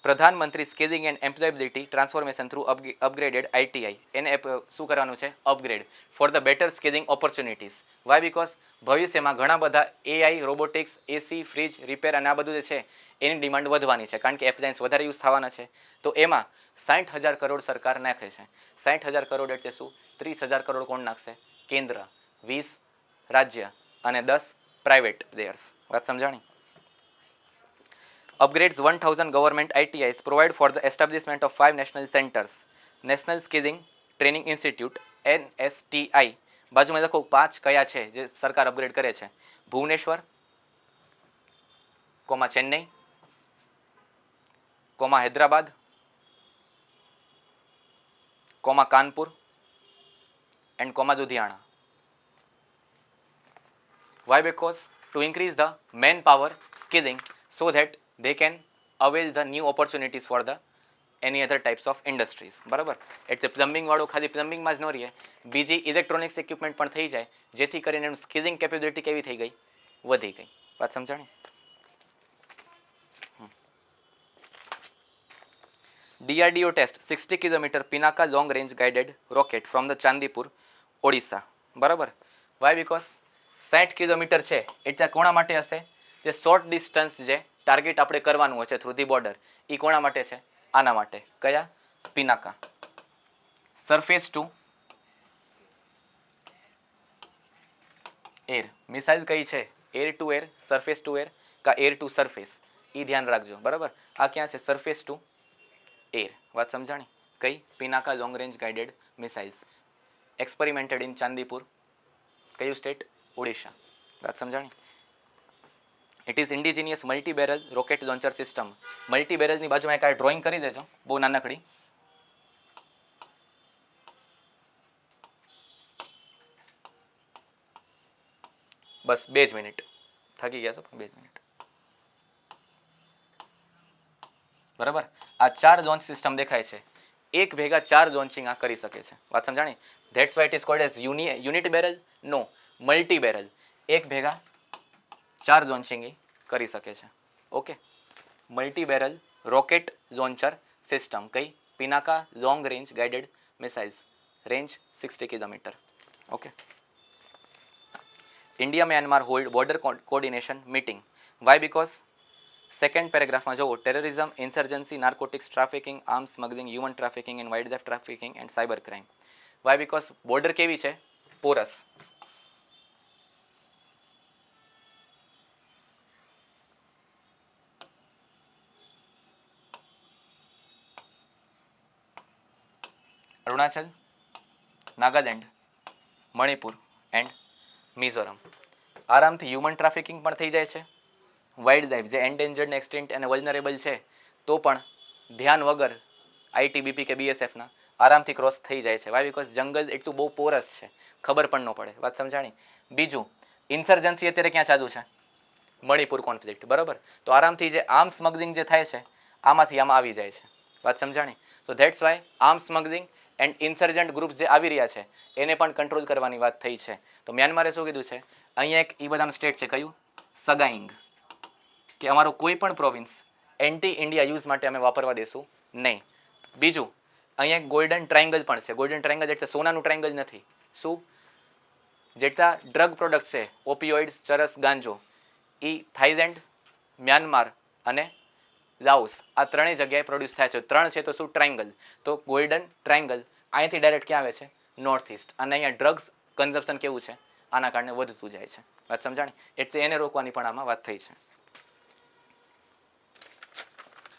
Pradhanmantri skilling and employability transformation through upgraded ITI. એને શું કરવાનું છે? Upgrade for the better skilling opportunities. Why because ભવિષ્યમાં ઘણા બધા AI, robotics, AC, fridge, repair અને આ બધું જે છે એની ડિમાન્ડ વધવાની છે, કારણ કે એપ્લાયન્સ વધારે યુઝ થવાના છે. તો એમાં 60,000 કરોડ સરકાર નાખે છે. 60,000 કરોડ એટલે શું? 30,000 કરોડ કોણ નાખશે? કેન્દ્ર, 20 રાજ્ય અને 10 પ્રાઇવેટ પ્લેયર્સ. વાત સમજાણી? upgrades 1000 government ITIs provide for the establishment of 5 national centers. National Skilling Training Institute NSTI. બાજુમાં લખો 5 કયા છે જે સરકાર અપગ્રેડ કરે છે? Bhubaneswar, comma Chennai, comma Hyderabad, comma Kanpur and comma Ludhiana. Why? Because to increase the manpower skilling so that they can avail the new opportunities for the any other types of industries. બરાબર. એટલે પ્લમ્બિંગ વાળો ખાલી પ્લમ્બિંગમાં જ ન રહે, બીજી ઇલેક્ટ્રોનિક્સ ઇક્વિપમેન્ટ પણ થઈ જાય, જેથી કરીને એનું સ્કિલિંગ કેપેબિલિટી કેવી થઈ ગઈ? વધી ગઈ. વાત સમજાણી? DRDO test 60 kilometre Pinaka long range guided rocket from the Chandipur, Odisha. બરાબર. વાય? બિકોઝ 60 કિલોમીટર છે એટલે કોના માટે હશે? જે શોર્ટ ડિસ્ટન્સ જે ટાર્ગેટ આપણે કરવાનું હોય છે થ્રુ ધી બોર્ડર, એ કોના માટે છે? આના માટે. કયા? Pinaka. Surface to air missile કઈ છે? Air to air, surface to air કા એર ટુ સરફેસ, એ ધ્યાન રાખજો. બરાબર. આ ક્યાં છે? Surface to air. વાત સમજાણી? કઈ? Pinaka long range guided missiles experimented in Chandipur. કયું સ્ટેટ? ઓડિશા. વાત સમજાણી? It is indigenous multi barrel rocket launcher system. Multi બેરલની બાજુમાં એક ડ્રોઈંગ કરી દેજો, બહુ નાનકડી. બસ 2 જ મિનિટ. થકી ગયા છો? 2 જ મિનિટ. બરાબર. આ 4 લોન્ચ સિસ્ટમ દેખાય છે, એક ભેગા 4 લોન્ચિંગ આ કરી શકે છે. વાત સમજાણી? That's why it is called as unit barrel. No, multi barrel. એક ભેગા 4 લોન્ચિંગ એ કરી શકે છે. Okay. Multi barrel rocket launcher system. કઈ? Pinaka long range guided missiles, range 60 kilometre. Okay. India Myanmar hold border coordination meeting. Why? Because second પેરેગ્રાફમાં જુઓ, terrorism, insurgency, narcotics trafficking, arms smuggling, human trafficking and wild life trafficking and cyber crime. Why? Because border કેવી છે? પોરસ. અરુણાચલ, નાગાલેન્ડ, મણિપુર એન્ડ મિઝોરમ. આરામથી હ્યુમન ટ્રાફિકિંગ પણ થઈ જાય છે, વાઇલ્ડ લાઈફ જે એન્ડેન્જર્ડ ને એક્સટિન્ક્ટ અને વલ્નરેબલ છે તો પણ ધ્યાન વગર આઈટીબીપી કે બીએસએફના આરામથી ક્રોસ થઈ જાય છે. વાય? બિકોઝ જંગલ એટલું બહુ પોરસ છે, ખબર પણ ન પડે. વાત સમજાણી? બીજું, ઇન્સર્જન્સી અત્યારે ક્યાં ચાલુ છે? મણિપુર કોન્ફ્લિક્ટ, બરાબર. તો આરામથી જે આર્મ સ્મગલિંગ જે થાય છે આમાંથી આમાં આવી જાય છે. વાત સમજાણી? So that's why arm smuggling and insurgent groups જે આવી રહ્યા છે એને પણ કંટ્રોલ કરવાની વાત થઈ છે. તો મ્યાનમારે શું કીધું છે, અહીંયા એક એ બધાનું સ્ટેટ છે કયું, સગાઈંગ, કે અમારો કોઈ પણ પ્રોવિન્સ એન્ટી ઇન્ડિયા યુઝ માટે અમે વાપરવા દેશું નહીં. બીજું, અહીંયા એક ગોલ્ડન ટ્રાયંગલ પણ છે. ગોલ્ડન ટ્રાયંગલ એટલે સોનાનું ટ્રાયંગલ નથી. શું? જેટલા ડ્રગ પ્રોડક્ટ છે, ઓપિયોઇડ્સ, ચરસ, ગાંજો, એ થાઈલેન્ડ, મ્યાનમાર અને લાઓસ આ ત્રણેય જગ્યાએ પ્રોડ્યુસ થાય છે. 3 છે તો શું, ટ્રાયંગલ. તો ગોલ્ડન ટ્રાયંગલ અહીંથી ડાયરેક્ટ ક્યાં આવે છે, નોર્થ ઇસ્ટ. અને અહીંયા ડ્રગ્સ કન્ઝપ્શન કેવું છે, આના કારણે વધતું જાય છે. વાત સમજાણી? એટલે એને રોકવાની પણ આમાં વાત થઈ છે.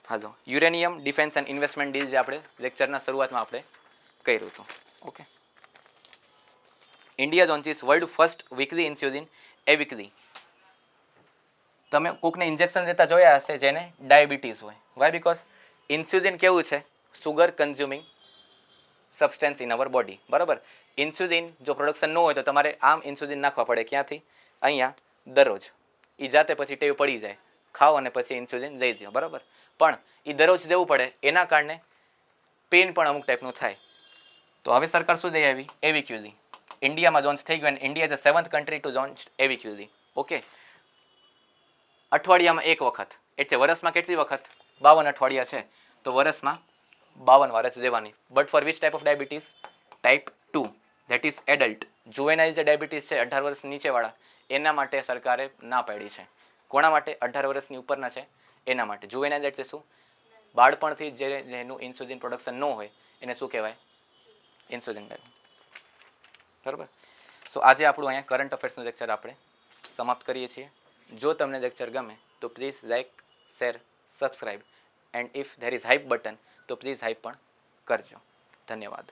હાલો, uranium defence and investment deal જે આપણે લેક્ચરના શરૂઆતમાં આપણે કર્યું હતું. Okay. India launches world first weekly insulin Awiqli. તમે કોકને ઇન્જેક્શન દેતા જોયા હશે જેને ડાયાબિટીસ હોય. વાય? બીકોઝ ઇન્સ્યુલિન કેવું છે, sugar consuming substance in our body, બરાબર. ઇન્સ્યુલિન જો પ્રોડક્શન ન હોય તો તમારે આમ ઇન્સ્યુલિન નાખવા પડે. ક્યાંથી? અહીંયા દરરોજ. એ જાતે પછી ટેવ પડી જાય, ખાઓ અને પછી ઇન્સ્યુલિન લઈ જાઓ, બરાબર. પણ એ દરરોજ દેવું પડે, એના કારણે પેન પણ અમુક ટાઈપનું થાય. તો હવે સરકાર શું દઈ આવી, એવિક્યુલી. ઇન્ડિયામાં લોન્ચ થઈ ગયું. India is the 7th country to launch Awiqli. Okay. અઠવાડિયામાં એક વખત, એટલે વર્ષમાં કેટલી વખત, 52 અઠવાડિયા છે તો વર્ષમાં 52 વાર જ લેવાની. But four which type of diabetes, type 2, that is adult. Juvenile જે ડાયાબિટીસ છે 18 વર્ષ નીચેવાળા, એના માટે સરકારે ના પાડી છે. કોના માટે? 18 વર્ષની ઉપરના છે એના માટે. જુવેનાઇલ એટલે શું, બાળપણથી જેનું ઇન્સ્યુલિન પ્રોડક્શન ન હોય એને શું કહેવાય, ઇન્સ્યુલિન ડાયાબિટીસ, બરાબર. સો આજે આપણું અહીંયા કરંટ અફેર્સનું લેક્ચર આપણે સમાપ્ત કરીએ છીએ. જો તમને લેક્ચર ગમે તો please like, share, subscribe and if there is hype button તો પ્લીઝ હાઇપ પણ કરજો. ધન્યવાદ.